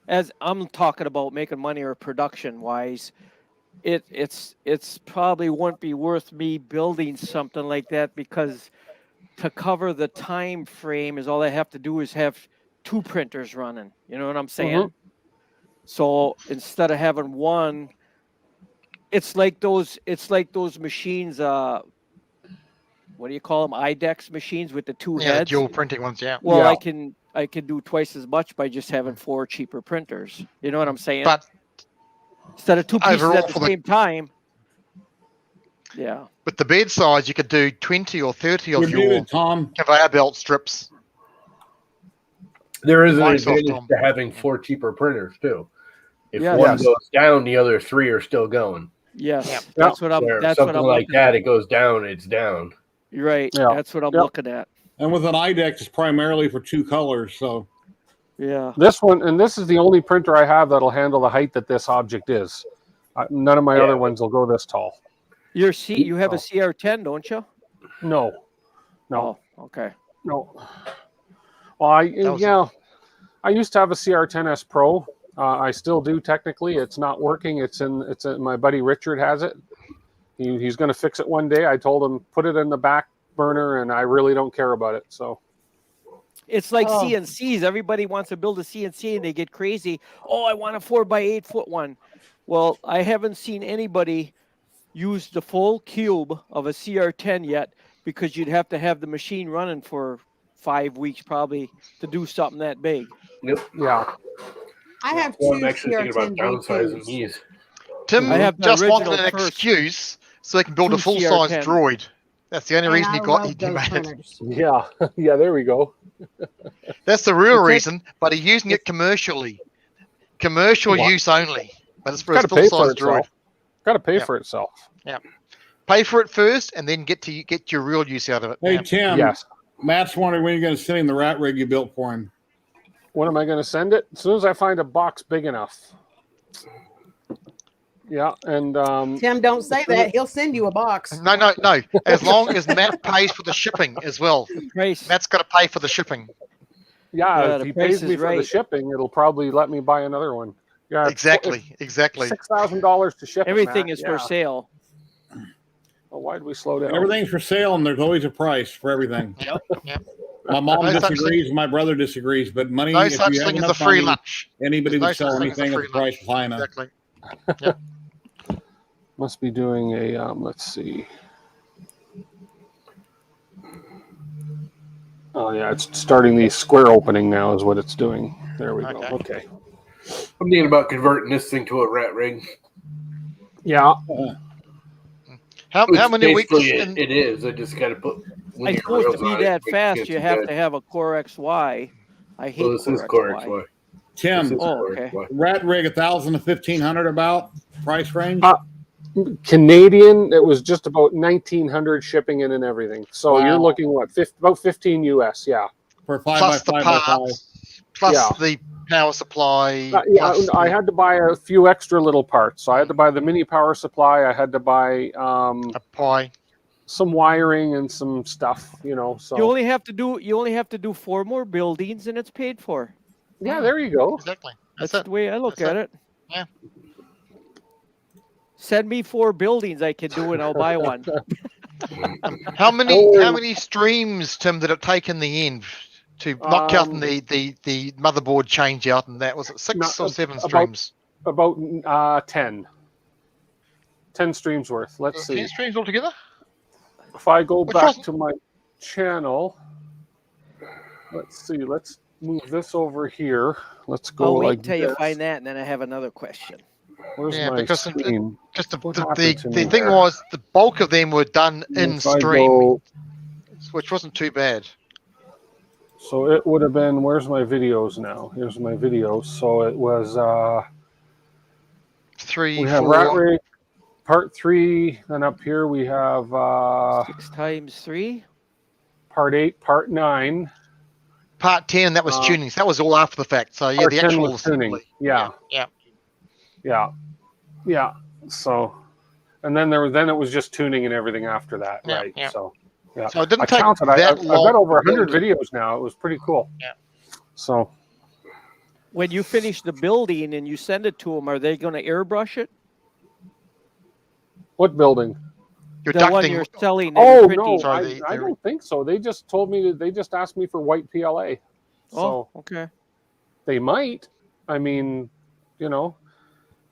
as I'm talking about making money or production wise, it's probably won't be worth me building something like that because to cover the time frame is all I have to do is have 2 printers running. You know what I'm saying? Mm-hmm. So instead of having one, it's like those machines. What do you call them? IDEX machines with the 2 heads. Dual printing ones. Yeah. Well, I can do twice as much by just having 4 cheaper printers. You know what I'm saying? But instead of 2 pieces at the same time. Yeah. With the bed size, you could do 20 or 30 of your conveyor belt strips. There is an advantage to having 4 cheaper printers too. If one goes down, the other 3 are still going. Yes, that's what I'm. That's something what I'm like that. It goes down, it's down. You're right. Yeah. That's what I'm looking at. And with an IDEX, it's primarily for 2 colors. So yeah, this one, and this is the only printer I have that'll handle the height that this object is. None of my other ones will go this tall. you have a CR10, don't you? No. Oh, okay. No. Well, I used to have a CR10S Pro. I still do technically. It's not working. It's in my buddy Richard has it. He's going to fix it one day. I told him put it in the back burner, and I really don't care about it. So it's like CNCs. Everybody wants to build a CNC, and they get crazy. Oh, I want a 4x8 foot one. Well, I haven't seen anybody use the full cube of a CR10 yet, because you'd have to have the machine running for 5 weeks probably to do something that big. Yep. Yeah. I have Well, two I'm actually thinking about downsizing CR10 these. Tim I have the just wanted original an first. excuse so he can build a Two full-size CR10. droid. That's the only reason he I got love he those made it. printers. Yeah. Yeah. There we go. That's the real reason, but he's using it commercially. Commercial use only. But it's for a Got to pay for full-size droid. itself. Got to pay for itself. Yeah. Pay for it first, and then get your real use out of it. hey, Yeah. Tim. Yes. Matt's wondering when you're going to send him the rat rig you built for him. When am I going to send it? As soon as I find a box big enough. Yeah, and Tim, don't say that. He'll send you a box. No. As long as Matt pays for the shipping as well. Matt's got to pay for the shipping. yeah, if the he price pays me is for the right. shipping, it'll probably let me buy another one. Yeah, Exactly. $6,000 to ship. Everything Matt. is for sale. Well, why did we slow down? Everything's for sale, and there's always a price for everything. Yep. My mom No such disagrees, my brother disagrees, but money. No if such you have thing as a enough free money, lunch. Anybody No would such sell thing as a anything if free the price was high enough. Exactly. Must be doing a let's see. Oh yeah, it's starting the square opening now is what it's doing. There we go. Okay. I'm thinking about converting this thing to a rat rig. Yeah. How many weeks? Basically, it is. I just got to put. It's supposed to be that fast. You have to have a Core XY. I hate Well, this is Core XY. Tim, okay. rat rig 1,000 to 1,500 about price range. Canadian, it was just about 1,900 shipping in and everything. So Wow. you're looking about 15 US, yeah. For 5 Plus by the 5 by 5. parts, plus the power supply. Yeah, plus I had to buy a few extra little parts. So I had to buy the mini power supply. I had to buy some wiring and some stuff, So You only have to do 4 more buildings, and it's paid for. yeah, there you go. Exactly. That's the way I look at it. Yeah. Send me 4 buildings I can do, and I'll buy one. How many streams, Tim, did it take in the end to not counting the motherboard change out, and that was it 6 or 7 streams? About 10. 10 streams worth. Let's see. 10 streams altogether? If I go Which back wasn't- to my channel, let's see. Let's move this over here. Let's go I'll wait like until you this. find that, and then I have another question. Where's Yeah, my because screen? the thing was the bulk of them were done in If I stream, go- which wasn't too bad. So it would have been, where's my videos now? Here's my videos. So it was, 3, we have 4. Rat Rig Part 3, and up here we have 6 times 3? Part 8, Part 9. Part 10, that was tunings. That was all after the fact. So yeah, Part the 10 actual was tuning. Yeah. So, and then it was just tuning and everything after that, Yeah, right? yeah. So, yeah. So it didn't I take counted. that I've long got over to 100 build it. videos now. It was pretty cool. Yeah. So, When you finish the building and you send it to them, are they going to airbrush it? what building? The one you're selling. and Oh printing? no, I don't think so. They just told me they just asked me for white PLA. So Oh, okay. they might. I mean, hey,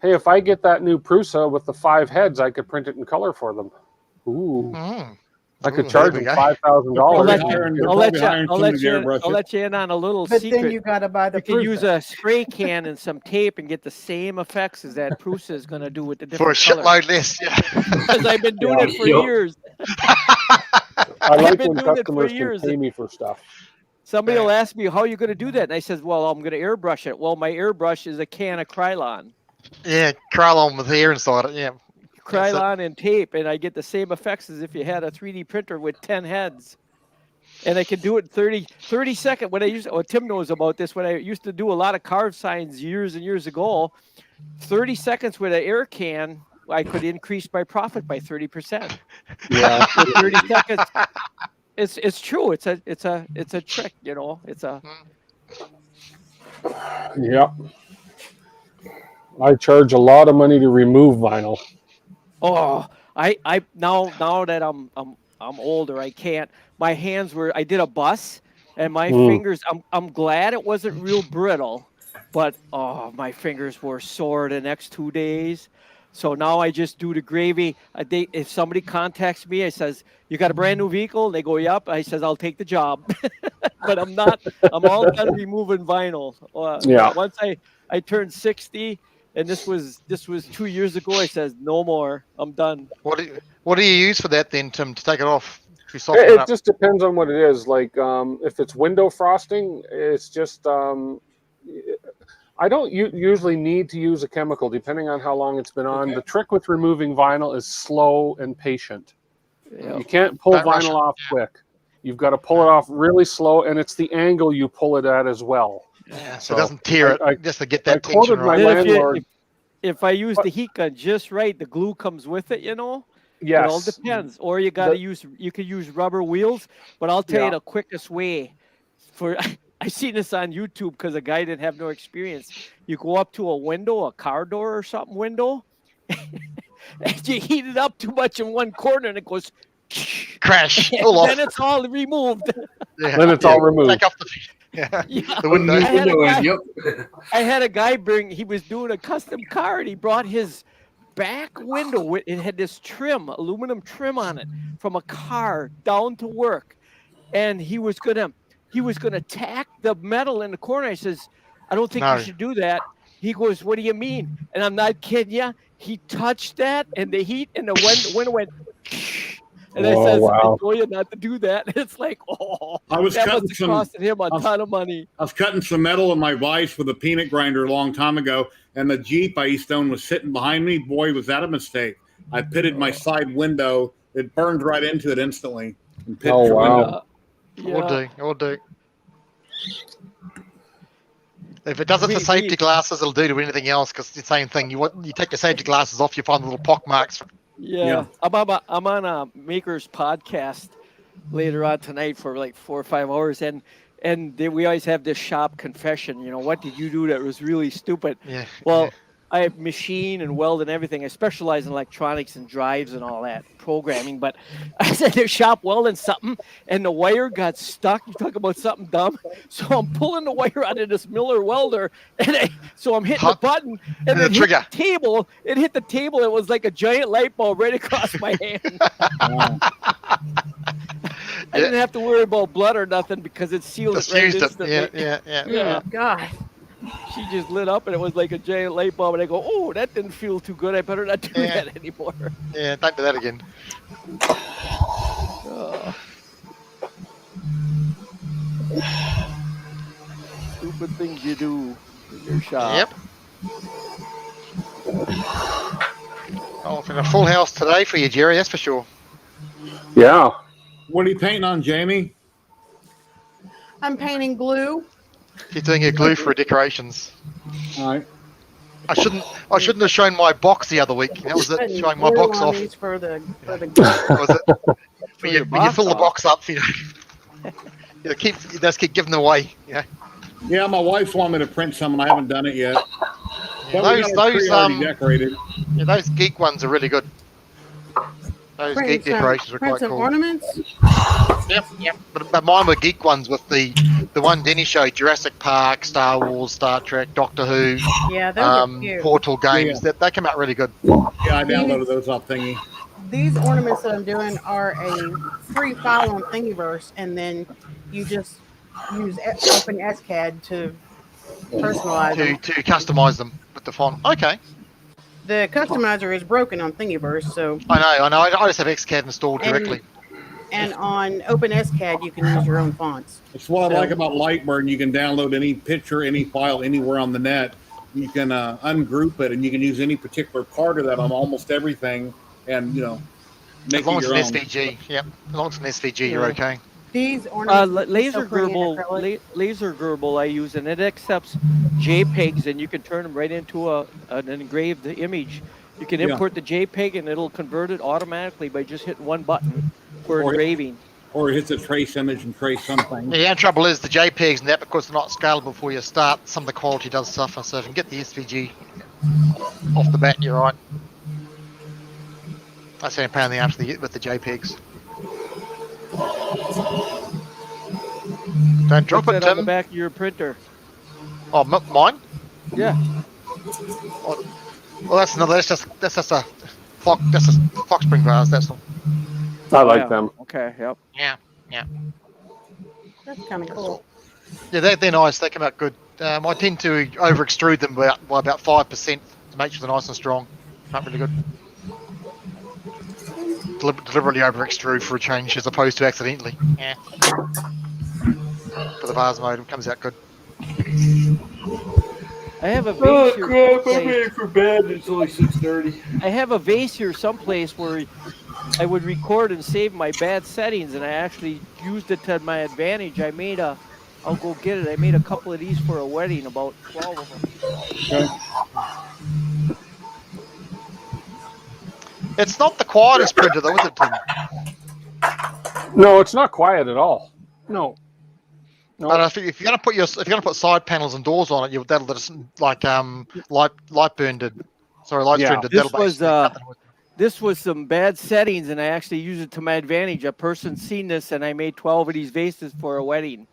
if I get that new Prusa with the 5 heads, I could print it in color for them. Ooh. I could charge them $5,000. I'll let you in on a little But secret. then you got to buy the You can Prusa. use a spray can and some tape and get the same effects as that Prusa is going to do with the For a different colors. shitload less, yeah. Because I've been doing it for years. I I've like been when doing it for customers can years. pay me for stuff. Somebody will ask me, how are you going to do that? And I says, well, I'm going to airbrush it. Well, my airbrush is a can of Krylon. Yeah, Krylon with hair inside it, yeah. Krylon and tape, and I get the same effects as if you had a 3D printer with 10 heads. and I can do it in 30 seconds. When I used, Tim knows about this. When I used to do a lot of carved signs years and years ago, 30 seconds with an air can, I could increase my profit by 30%. Yeah, 30 seconds. It's true. It's a trick. You know. It's a. Yep. I charge a lot of money to remove vinyl. Oh, I now that I'm older, I can't. My hands were. I did a bus, and my fingers. I'm glad it wasn't real brittle, but my fingers were sore the next 2 days. So now I just do the gravy. If somebody contacts me, I says, "You got a brand new vehicle?" They go, "Yep." I says, "I'll take the job," but I'm not. I'm all done removing vinyl. Yeah. Once I turned 60. And this was 2 years ago. I says no more. I'm done. What do you use for that then, Tim, to take it off? It just depends on what it is. Like if it's window frosting, it's just I don't usually need to use a chemical depending on how long it's been on. The trick with removing vinyl is slow and patient. Yeah. You can't pull vinyl off quick. You've got to pull it off really slow, and it's the angle you pull it at as well. Yeah, so it doesn't tear it just to get that tension tension right. My landlord. If I use the heat gun just right, the glue comes with it, you know? Yes. It all depends. Or you got to you could use rubber wheels, but I'll tell you the quickest way for I seen this on YouTube because a guy didn't have no experience. You go up to a window, a car door or something window, and you heat it up too much in one corner and it goes crash. Then it's all removed. Yeah. Then it's all removed. Take off the window. I had a guy he was doing a custom car and he brought his back window. It had this aluminum trim on it from a car down to work. And he was gonna tack the metal in the corner. I says, I don't think you should do that. He goes, what do you mean? And I'm not kidding you. He touched that and the heat and the window went. And I says, I told you not to do that. It's like, I was that cutting must have costed him a ton of money. I was cutting some metal in my vise with a peanut grinder a long time ago, and the Jeep I used to own was sitting behind me. Boy, was that a mistake. I pitted my side window. It burned right into it instantly. And pitted the window. Will do. If it does it for safety glasses, it'll do to anything else because it's the same thing. You take your safety glasses off, you find the little pock marks. Yeah. I'm on a Maker's podcast later on tonight for like 4 or 5 hours, and we always have this shop confession. You know, what did you do that was really stupid? Yeah. Well, I have machine and weld and everything. I specialize in electronics and drives and all that programming. But I was at the shop welding something, and the wire got stuck. You talk about something dumb. So I'm pulling the wire out of this Miller welder, and so I'm hitting the button, and then hit the table. It hit the table. It was like a giant light bulb right across my hand. I didn't have to worry about blood or nothing because it sealed it right instantly. Yeah. Oh, God. She just lit up and it was like a giant light bulb, and I go, oh, that didn't feel too good. I better not do that anymore. Yeah, don't do that again. Stupid things you do in your shop. Yep. Oh, it's been a full house today for you, Jerry, that's for sure. Yeah. What are you painting on, Jamie? I'm painting glue. She's doing her glue for her decorations. All right. I shouldn't have shown my box the other week. That was it, showing my box off. For the Was it? When you fill the box up, you just keep giving them away. Yeah, my wife's wanted me to print some, and I haven't done it yet. Yeah, those decorated. Yeah, those geek ones are really good. Those geek decorations are quite cool. Ornaments. Yep. But mine were geek ones with the one Denny showed: Jurassic Park, Star Wars, Star Trek, Doctor Who. Yeah, those are cute. Portal games. Yeah. They come out really good. Yeah, I downloaded those off Thingy. These ornaments that I'm doing are a free file on Thingiverse, and then you just use Open SCAD to personalize them. To customize them with the font. Okay. The customizer is broken on Thingiverse, so. I know. I just have XCAD installed directly. And on Open SCAD, you can use your own fonts. It's what I like about Lightburn. You can download any picture, any file, anywhere on the net. You can ungroup it, and you can use any particular part of that on almost everything, and make as long it as your it's an own. SVG. Yep. As long as it's an SVG, you're okay. These ornaments laser so pretty in gerbil, acrylic. laser gerbil I use, and it accepts JPEGs, and you can turn them right into an engraved image. You can import the JPEG, and it'll convert it automatically by just hitting one button for engraving. Or hits a trace image and trace something. Yeah, the trouble is the JPEGs and that, because they're not scalable before you start, some of the quality does suffer. So if you can get the SVG off the bat, you're right. I say a pound the arse with the JPEGs. Don't drop What's it, that on the Tim. back of your printer? Oh, mine? Yeah. Well, that's another. That's just a fox spring vase. That's all. I like them. Okay. Yep. Yeah. That's kind of cool. Yeah, they're nice. They come out good. I tend to over extrude them by about 5% to make sure they're nice and strong. Not really good. Deliberately over extrude for a change as opposed to accidentally. Yeah. For the vase mode, it comes out good. I have a vase here. Crap, I'm ready for bed. It's only 6:30. I have a vase here someplace where I would record and save my bad settings, and I actually used it to my advantage. I'll go get it. I made a couple of these for a wedding, about 12 of them. Okay. It's not the quietest printer though, is it, Tim? No, it's not quiet at all. No. But I think if you're gonna put side panels and doors on it, that'll just like Lightburn did. Sorry, Lightburn did. This was some bad settings, and I actually used it to my advantage. A person seen this, and I made 12 of these vases for a wedding.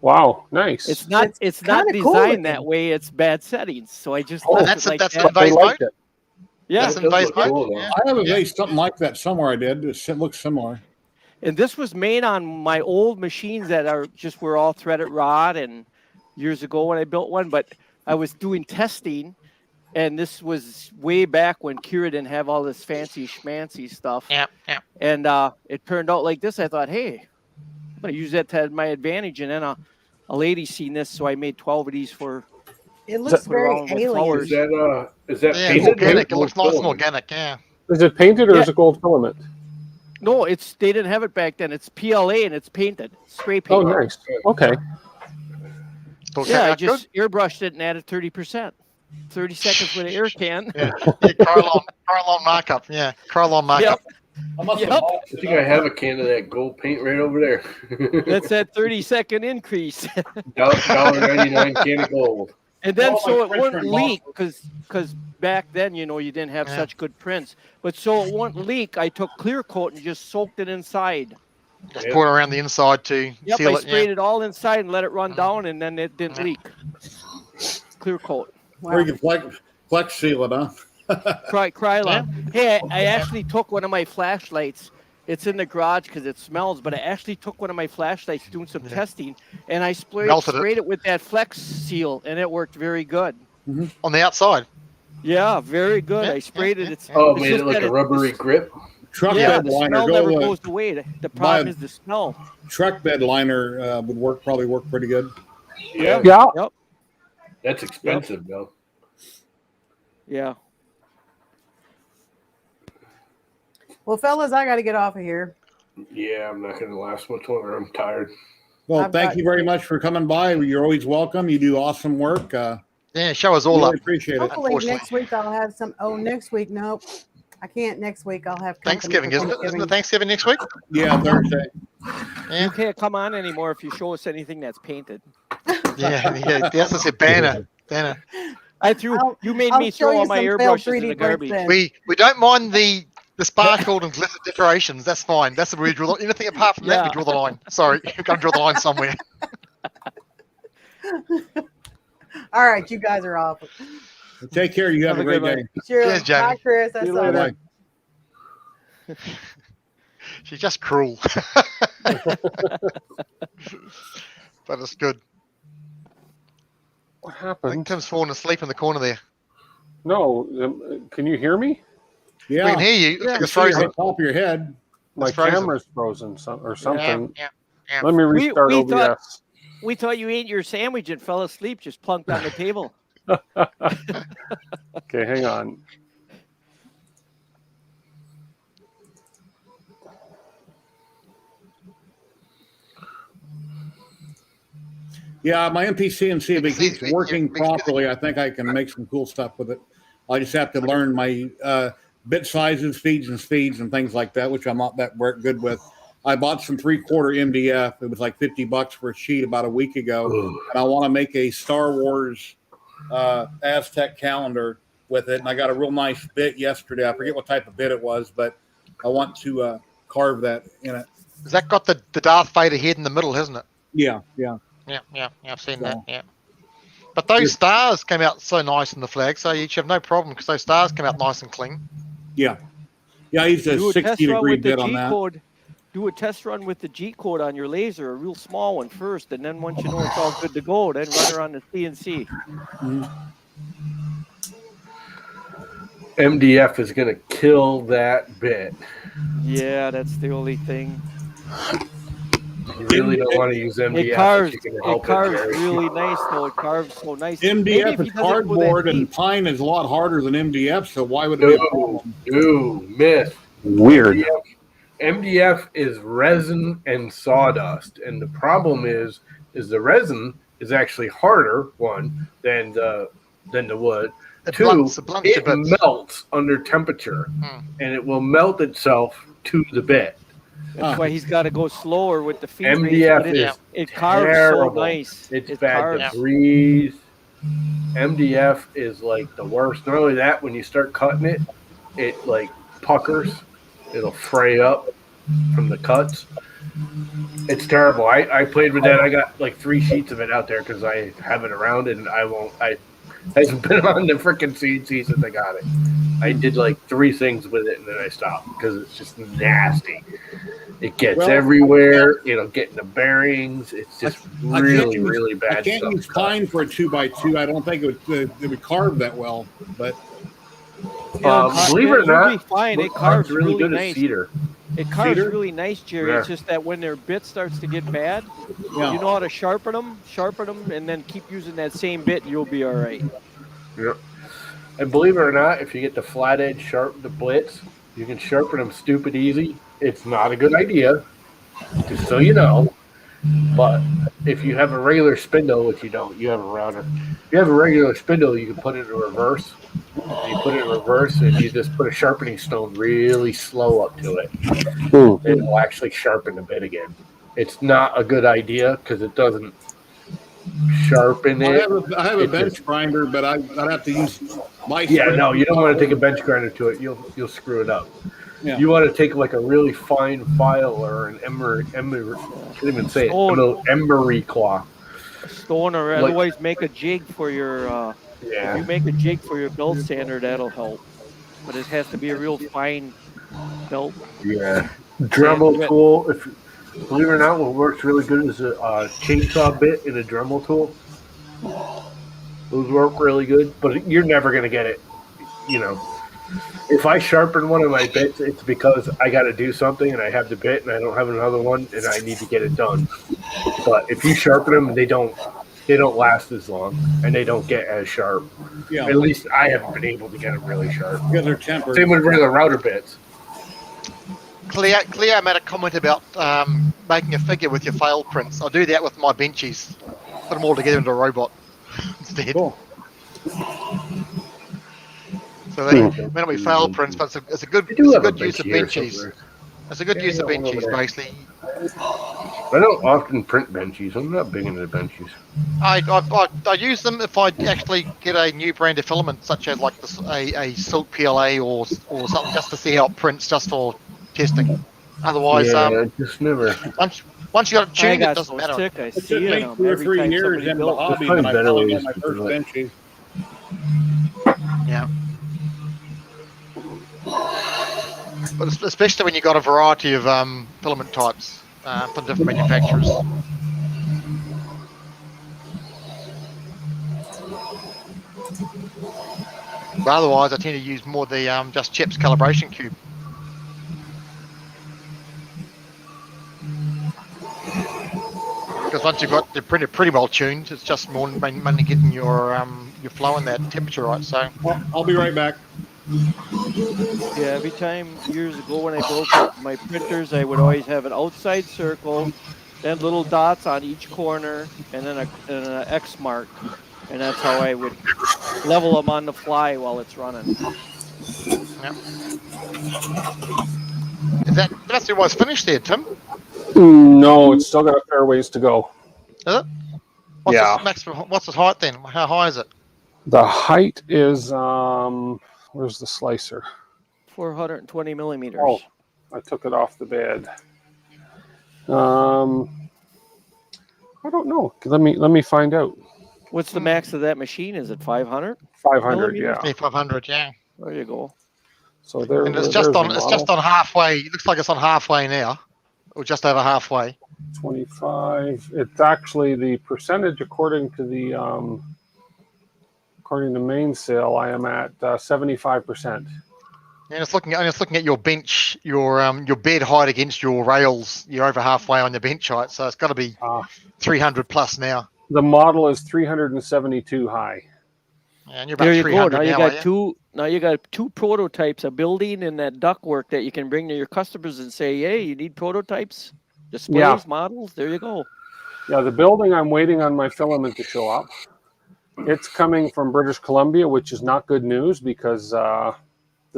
Wow, nice. It's not designed cool that way. It's bad settings, so I just that's like that's that. in vase mode. Yeah, That's in vase mode. cool, Yeah. I have a vase something like that somewhere. I did. It looks similar. And this was made on my old machines that were all threaded rod, and years ago when I built one. But I was doing testing, and this was way back when Kira didn't have all this fancy schmancy stuff. Yeah. And it turned out like this. I thought, hey, I'm gonna use that to my advantage. And then a lady seen this, so I made 12 of these for. It looks very alien. Is that Yeah, painted? organic. It looks nice and organic. Yeah. Is it painted or is it gold filament? No, they didn't have it back then. It's PLA and it's painted, spray Oh, painted. nice. Okay. Yeah, I just airbrushed it and added 30%. 30 seconds with an air can. Yeah, Krylon markup. Yeah, Krylon markup. I think I have a can of that gold paint right over there. That's that 30-second increase. $1.99 can of gold. And then so it wouldn't leak because back then, you didn't have such good prints. But so it wouldn't leak, I took clear coat and just soaked it inside. Just pour it around the inside to seal I it. sprayed it all inside and let it run down, and then it didn't leak. Clear coat. Or you can flex seal it, huh? Krylon. Hey, I actually took one of my flashlights. It's in the garage because it smells, but I actually took one of my flashlights doing some testing, and I sprayed it with that flex seal, and it worked very good. Mm-hmm. On the outside? Yeah, very good. I sprayed it. It's made it like a rubbery grip? Truck bed the liner smell never goes away. The problem is the smell. Truck bed liner would probably work pretty good. Yeah. Yep. That's expensive, though. Yeah. Well, fellas, I got to get off of here. Yeah, I'm not going to last much longer. I'm tired. Well, thank you very much for coming by. You're always welcome. You do awesome work. Yeah, show us all up. Appreciate it. Hopefully next week I'll have some. Oh, next week, nope. I can't next week. I'll have Thanksgiving, isn't it? Isn't it Thanksgiving next week? Yeah, Thursday. You can't come on anymore if you show us anything that's painted. Yeah. That's a banner. You made me throw all my airbrushes in the garbage. We don't mind the sparkled and glitter decorations. That's fine. That's the we draw. Anything apart from that, we draw the line. Sorry, you've got to draw the line somewhere. All right, you guys are off. Take care. You have a great day. Sure. Cheers, Jamie. Bye, Chris. I saw that. She's just cruel. But it's good. What happened? I think Tim's falling asleep in the corner there. No, can you hear me? Yeah. We can hear you. Looks like it's frozen. On top of your head. My It's frozen. camera's frozen or something. Yeah. Let me restart OBS. We thought you ate your sandwich and fell asleep, just plunked on the table. Okay, hang on. Yeah, my MPCNC, if it keeps working properly, I think I can make some cool stuff with it. I just have to learn my bit sizes, feeds and speeds, and things like that, which I'm not that good with. I bought some 3/4 MDF. It was like $50 for a sheet about a week ago, and I want to make a Star Wars Aztec calendar with it. And I got a real nice bit yesterday. I forget what type of bit it was, but I want to carve that in it. Has that got the Darth Vader head in the middle, hasn't it? Yeah. I've seen that. Yeah. But those stars came out so nice in the flag, so you should have no problem because those stars came out nice and clean. Yeah. I used a 60-degree bit on that. Do a test run with the G-code on your laser, a real small one first, and then once you know it's all good to go, then run her on the CNC. MDF is going to kill that bit. Yeah, that's the only thing. You really don't want to use MDF. It carves really nice, though. It carves so nice. MDF is cardboard, and pine is a lot harder than MDF, so why would it be a problem? Myth. Weird. MDF is resin and sawdust, and the problem is the resin is actually harder, one, than the wood. Two, it melts under temperature, and it will melt itself to the bit. That's why he's got to go slower with the feed. MDF it carves terrible. so nice. It's bad to breathe. MDF is like the worst. Not only that, when you start cutting it, it like puckers. It'll fray up from the cuts. It's terrible. I played with that. I got like 3 sheets of it out there because I have it around, and I haven't been on the freaking CNC since I got it. I did like 3 things with it, and then I stopped because it's just nasty. It gets everywhere. It'll get in the bearings. It's just really bad. I can't use pine for a 2x2. I don't think it would carve that well, but. Believe it or not, fine. It carves really good nice. As cedar. It carves really nice, Jerry. Yeah. It's just that when their bit starts to get bad, you know how to sharpen them, and then keep using that same bit. You'll be all right. Yep. And believe it or not, if you get the flat edge the blitz, you can sharpen them stupid easy. It's not a good idea, just so you know. But if you have a regular spindle, which you don't, you have a router. If you have a regular spindle, you can put it in reverse. You put it in reverse, and you just put a sharpening stone really slow up to it. It will actually sharpen the bit again. It's not a good idea because it doesn't sharpen it. I have a bench grinder, but I'd have to use my. Yeah, no, you don't want to take a bench grinder to it. You'll screw it up. Yeah. You want to take like a really fine file or an emery can't even say it. Emery claw. Stone, or otherwise make a jig for your. If you make a jig for your belt sander, that'll help. But it has to be a real fine belt. Yeah. Dremel tool. Believe it or not, what works really good is a chainsaw bit and a Dremel tool. Those work really good, but you're never going to get it. You know, if I sharpen one of my bits, it's because I got to do something and I have the bit and I don't have another one and I need to get it done. But if you sharpen them, they don't last as long and they don't get as sharp. Yeah. At least I haven't been able to get them really sharp. Because they're tempered. Same with regular router bits. Cleo made a comment about making a figure with your failed prints. I'll do that with my benchies. Put them all together into a robot instead. Cool. So they may not be failed prints, but it's a good use of benchies. It's a good use of benchies, basically. I don't often print benchies. I'm not big into benchies. I use them if I actually get a new brand of filament, such as like a silk PLA or something, just to see how it prints, just for testing. Otherwise, just never. Once you got it tuned, it doesn't matter. It took me 2 or 3 years in the hobby when I finally got my first benchies. Yeah. But especially when you got a variety of filament types from different manufacturers. But otherwise, I tend to use more the just Chips calibration cube. Because once you've got the printer pretty well tuned, it's just more mainly getting your flow and that temperature right. So I'll be right back. Yeah, every time years ago when I built up my printers, I would always have an outside circle and little dots on each corner, and then an X mark, and that's how I would level them on the fly while it's running. Yep. That's almost finished there, Tim. No, it's still got a fair ways to go. Is it? What's its maximum? What's its height then? How high is it? The height is where's the slicer? 420 millimeters. Oh, I took it off the bed. I don't know. Let me find out. What's the max of that machine? Is it 500? 500, yeah. 500, yeah. There you go. So there, and it's just on halfway. It looks like it's on halfway now, or just over halfway. 25. It's actually the percentage according to the main sale. I am at 75%. And it's looking at your bench, your bed height against your rails. You're over halfway on your bench height, so it's got to be 300 plus now. The model is 372 high. And you're about there you 300 go. Now you now, got two. Now you got two prototypes, a building and that ductwork that you can bring to your customers and say, "Hey, you need prototypes, displays, models." There you go. Yeah, the building. I'm waiting on my filament to show up. It's coming from British Columbia, which is not good news because the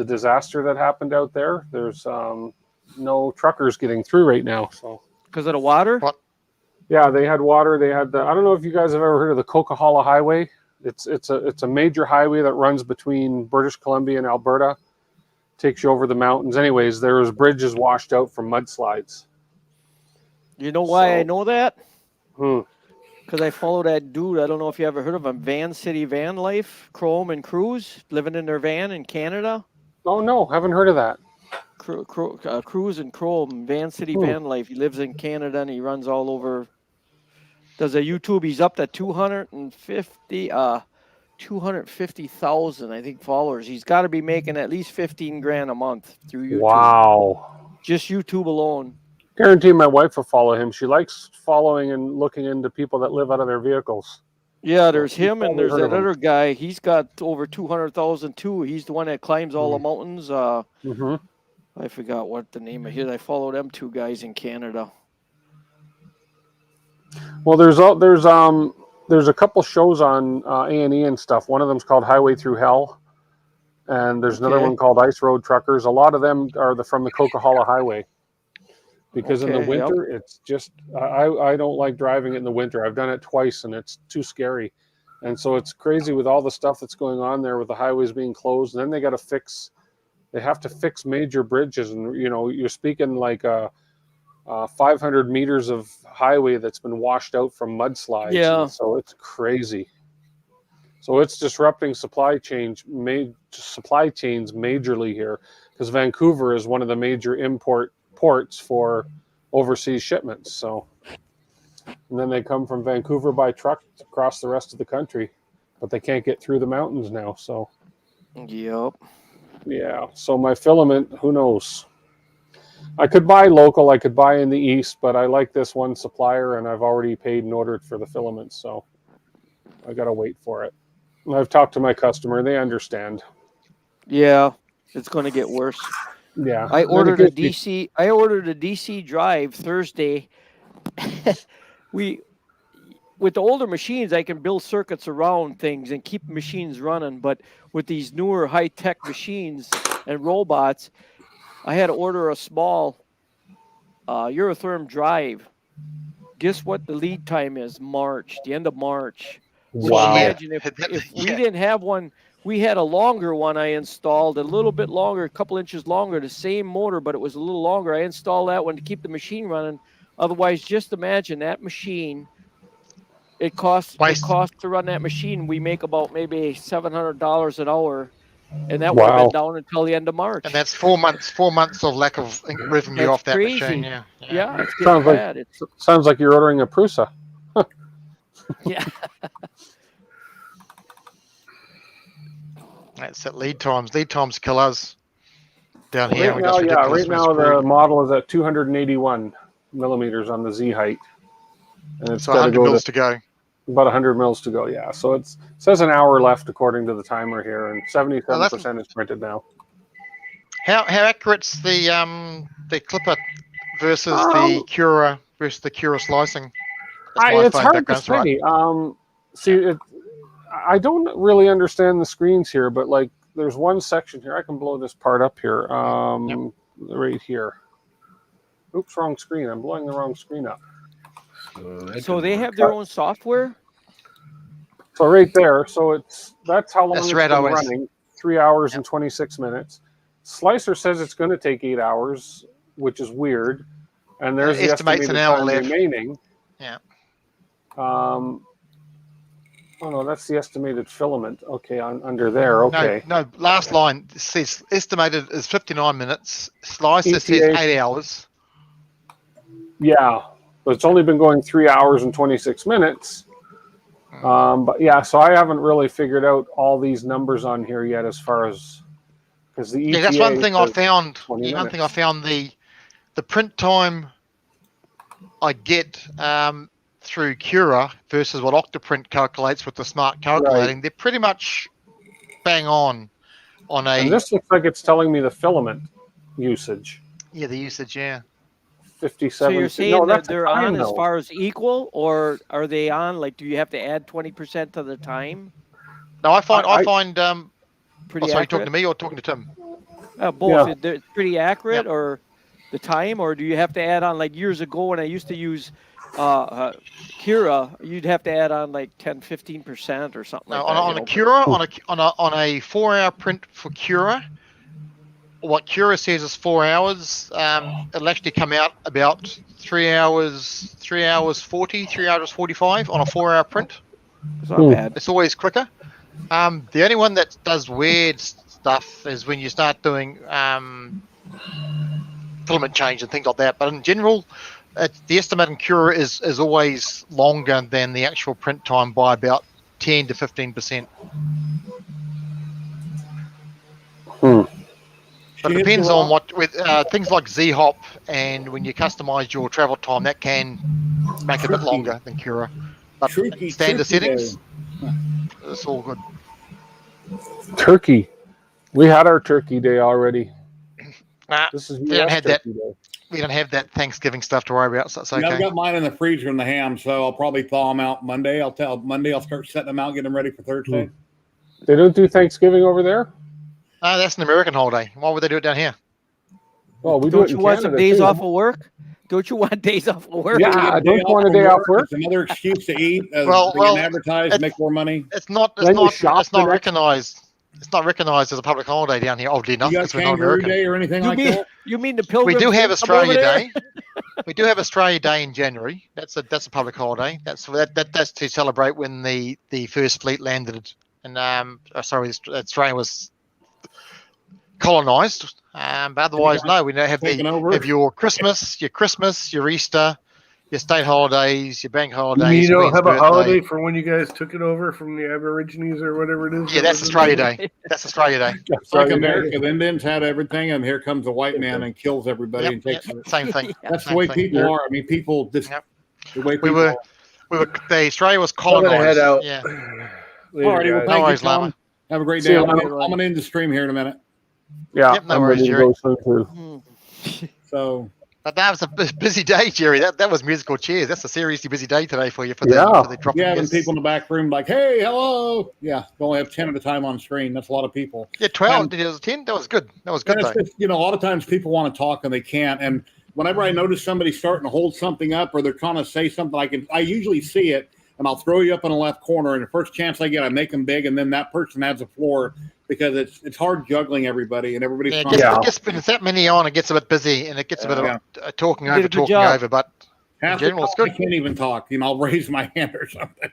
disaster that happened out there. There's no truckers getting through right now. So because of the water. What? Yeah, they had water. They had I don't know if you guys have ever heard of the Coquihalla Highway. It's a major highway that runs between British Columbia and Alberta. Takes you over the mountains. Anyways, there was bridges washed out from mudslides. You know why I know that? Because I follow that dude. I don't know if you ever heard of him. Van City Van Life, Chrome and Cruise, living in their van in Canada. Oh no, haven't heard of that. Cruise and Chrome, Van City Van Life. He lives in Canada and he runs all over. Does a YouTube? He's up to 250,000, I think, followers. He's got to be making at least 15 grand a month through YouTube. Wow! Just YouTube alone. Guarantee my wife will follow him. She likes following and looking into people that live out of their vehicles. Yeah, there's him and there's that other guy. He's got over 200,000 too. He's the one that climbs all the mountains. I forgot what the name of his. I follow them two guys in Canada. Well, there's a couple shows on A&E and stuff. One of them's called Highway Through Hell, and there's another one called Ice Road Truckers. A lot of them are from the Coquihalla Highway, because in the winter it's just I don't like driving it in the winter. I've done it twice and it's too scary, and so it's crazy with all the stuff that's going on there with the highways being closed. And then they have to fix major bridges, and you're speaking like 500 meters of highway that's been washed out from mudslides. Yeah. So it's crazy. So it's disrupting supply chains majorly here, because Vancouver is one of the major import ports for overseas shipments. So, and then they come from Vancouver by truck across the rest of the country, but they can't get through the mountains now. So, yep. Yeah. So my filament, who knows? I could buy local, I could buy in the East, but I like this one supplier and I've already paid and ordered for the filaments, so I got to wait for it. And I've talked to my customer, they understand. Yeah, it's going to get worse. Yeah. I ordered a DC drive Thursday. With the older machines, I can build circuits around things and keep machines running, but with these newer high-tech machines and robots, I had to order a small Eurotherm drive. Guess what the lead time is? The end of March. So imagine if we didn't have one, we had a longer one I installed, a little bit longer, a couple inches longer, the same motor, but it was a little longer. I installed that one to keep the machine running. Otherwise, just imagine that machine. It costs to run that machine. We make about maybe $700 an hour. And that would have been down until the end of March. And that's 4 months of lack of revenue off that machine. Yeah, it's getting bad. Sounds like you're ordering a Prusa. Yeah. That's it. Lead times kill us down here. Right now the model is at 281 millimeters on the Z height, and it's 100 mils to go. About 100 mils to go, yeah. So it says an hour left according to the timer here, and 77% is printed now. How accurate's the Clipper versus the Cura versus the Cura slicing? It's hard to say. I don't really understand the screens here, but like there's one section here. I can blow this part up here. Right here. Oops, wrong screen. I'm blowing the wrong screen up. So they have their own software? So right there. So that's how long That's it's right, been always. running. 3 hours and 26 minutes. Slicer says it's going to take 8 hours, which is weird. And there's the Estimates estimated an hour time left. remaining. Yeah. Oh no, that's the estimated filament. Okay, under there. Okay. No, last line says estimated is 59 minutes. Slicer says ETA. 8 hours. Yeah, but it's only been going 3 hours and 26 minutes. But yeah, so I haven't really figured out all these numbers on here yet, as far as because the ETA. Yeah, that's one thing I found. One minutes. thing I found the print time I get through Cura versus what Octoprint calculates with the smart calculating, they're pretty much bang on a. And this looks like it's telling me the filament usage. Yeah, the usage. Yeah. 57. So you're saying that they're on as though. far as equal, or are they on like? Do you have to add 20% to the time? No, I find pretty sorry, accurate. talking to me or talking to Tim? Both. Yeah. They're pretty accurate, or the time, or do you have to add on like years ago when I used to use Cura, you'd have to add on like 10-15% or something. No, like that, on a Cura, on a 4 hour print for Cura, what Cura says is 4 hours. It'll actually come out about 3 hours 40, 3 hours 45 on a 4 hour print. It's not bad. It's always quicker. The only one that does weird stuff is when you start doing filament change and things like that. But in general, the estimate in Cura is always longer than the actual print time by about 10 to 15%. But it depends on what with things like Z-Hop, and when you customize your travel time, that can make it a bit longer than Cura. But standard settings, it's all good. Turkey. We had our turkey day already. This is we don't have that. Turkey Day. We don't have that Thanksgiving stuff to worry about, so it's okay. I've got mine in the freezer in the ham, so I'll probably thaw them out Monday. I'll start setting them out, get them ready for Thursday. They don't do Thanksgiving over there? No, that's an American holiday. Why would they do it down here? Well, we Don't do it you in want Canada some days too. off of work? Don't you want days off of work? Yeah, I don't want a day off work. It's another excuse to eat, Well, advertise, make more money. It's not recognized. It's not recognized as a public holiday down here. Oddly enough, You got because we're not Kangaroo American. Day or anything like that? You mean the Pilgrims? We do have come Australia over there? Day. We do have Australia Day in January. That's a public holiday. That's to celebrate when the first fleet landed, and Australia was colonized. But otherwise, no, we don't have your Christmas, your Easter, your state holidays, your bank holidays. You don't have a birthday. holiday for when you guys took it over from the Aborigines or whatever it is? Yeah, that's Australia Day. That's Australia Day. It's like America. The Indians had everything, and here comes a white man and kills everybody and takes it. Same thing. That's Same the way thing. people are. I mean, people just the way people are. Australia was I'm gonna colonized. head out. Yeah. All righty, well, No thank worries, you, Tom. Lama. Have a great See day. you, I'm Lama. coming into stream here in a minute. Yeah, Yep, no I'm worries, ready to Jerry. go soon too. So, But that was a busy day, Jerry. That was musical chairs. That's a seriously busy day today for you for the dropping having guests. people in the back room like, hey, hello. Yeah, you only have 10 at a time on screen. That's a lot of people. Yeah, 12. And- Did it was 10? That was good. That was good, And though. it's just, a lot of times people want to talk and they can't. And whenever I notice somebody starting to hold something up or they're trying to say something, I usually see it and I'll throw you up in the left corner. And the first chance I get, I make them big, and then that person has the floor because it's hard juggling everybody and everybody's Yeah, trying it gets when it's that many on, it gets a bit busy and it gets a bit of talking You did over. a good job. But Half in the general, it's time good. I can't even talk. I'll raise my hand or something.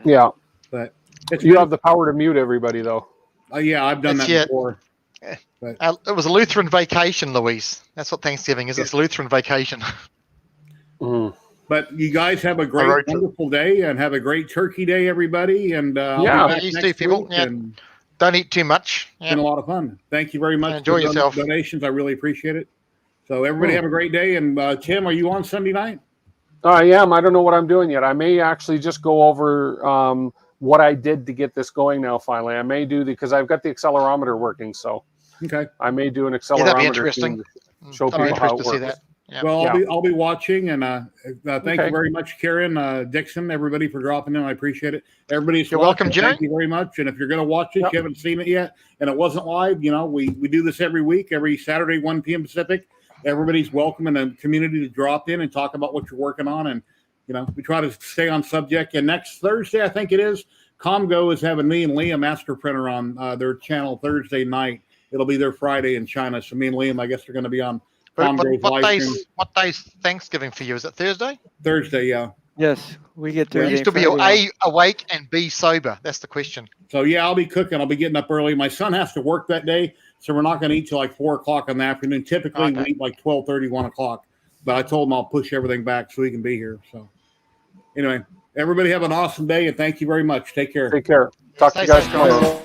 Yeah. But it's You have the power to mute everybody, though. yeah, I've done It's that yet- before. But It was a Lutheran vacation, Louise. That's what Thanksgiving is. It's Lutheran vacation. But you guys have a great, road trip. wonderful day, and have a great Turkey Day, everybody. And I'll be Yeah, back you next too, people. week, Yeah. and Don't eat too much. it's been a lot of fun. Thank you very much. Enjoy for the yourself. Donations, I really appreciate it. So everybody have a great day. And Tim, are you on Sunday night? I am. I don't know what I'm doing yet. I may actually just go over what I did to get this going now, finally. I may do because I've got the accelerometer working. So Okay. I may do an Yeah, accelerometer that'd be interesting. to show I'd be people how interested it to see works. that. Yeah. Well, I'll be watching, and thank you very much, Karen, Dixon, everybody for dropping in. I appreciate it. Everybody's You're watching. welcome, Jerry. Thank you very much. And if you're going to watch this, you haven't seen it yet, and it wasn't live, you know, we do this every week, every Saturday, 1 p.m. Pacific. Everybody's welcome in the community to drop in and talk about what you're working on, and you know, we try to stay on subject. And next Thursday, I think it is, Comgo is having me and Liam Master Printer on their channel Thursday night. It'll be their Friday in China. So me and Liam, I guess, are going to be on. What day's Thanksgiving for you? Is it Thursday? Thursday, yeah. Yes, we get Thursday. You used to be A, awake and B, sober. That's the question. So yeah, I'll be cooking. I'll be getting up early. My son has to work that day, so we're not going to eat till like 4 o'clock in the afternoon. Typically, we eat like 12:30, 1 o'clock. But I told him I'll push everything back so he can be here. So anyway, everybody have an awesome day, and thank you very much. Take care. Take care. Talk to you guys tomorrow.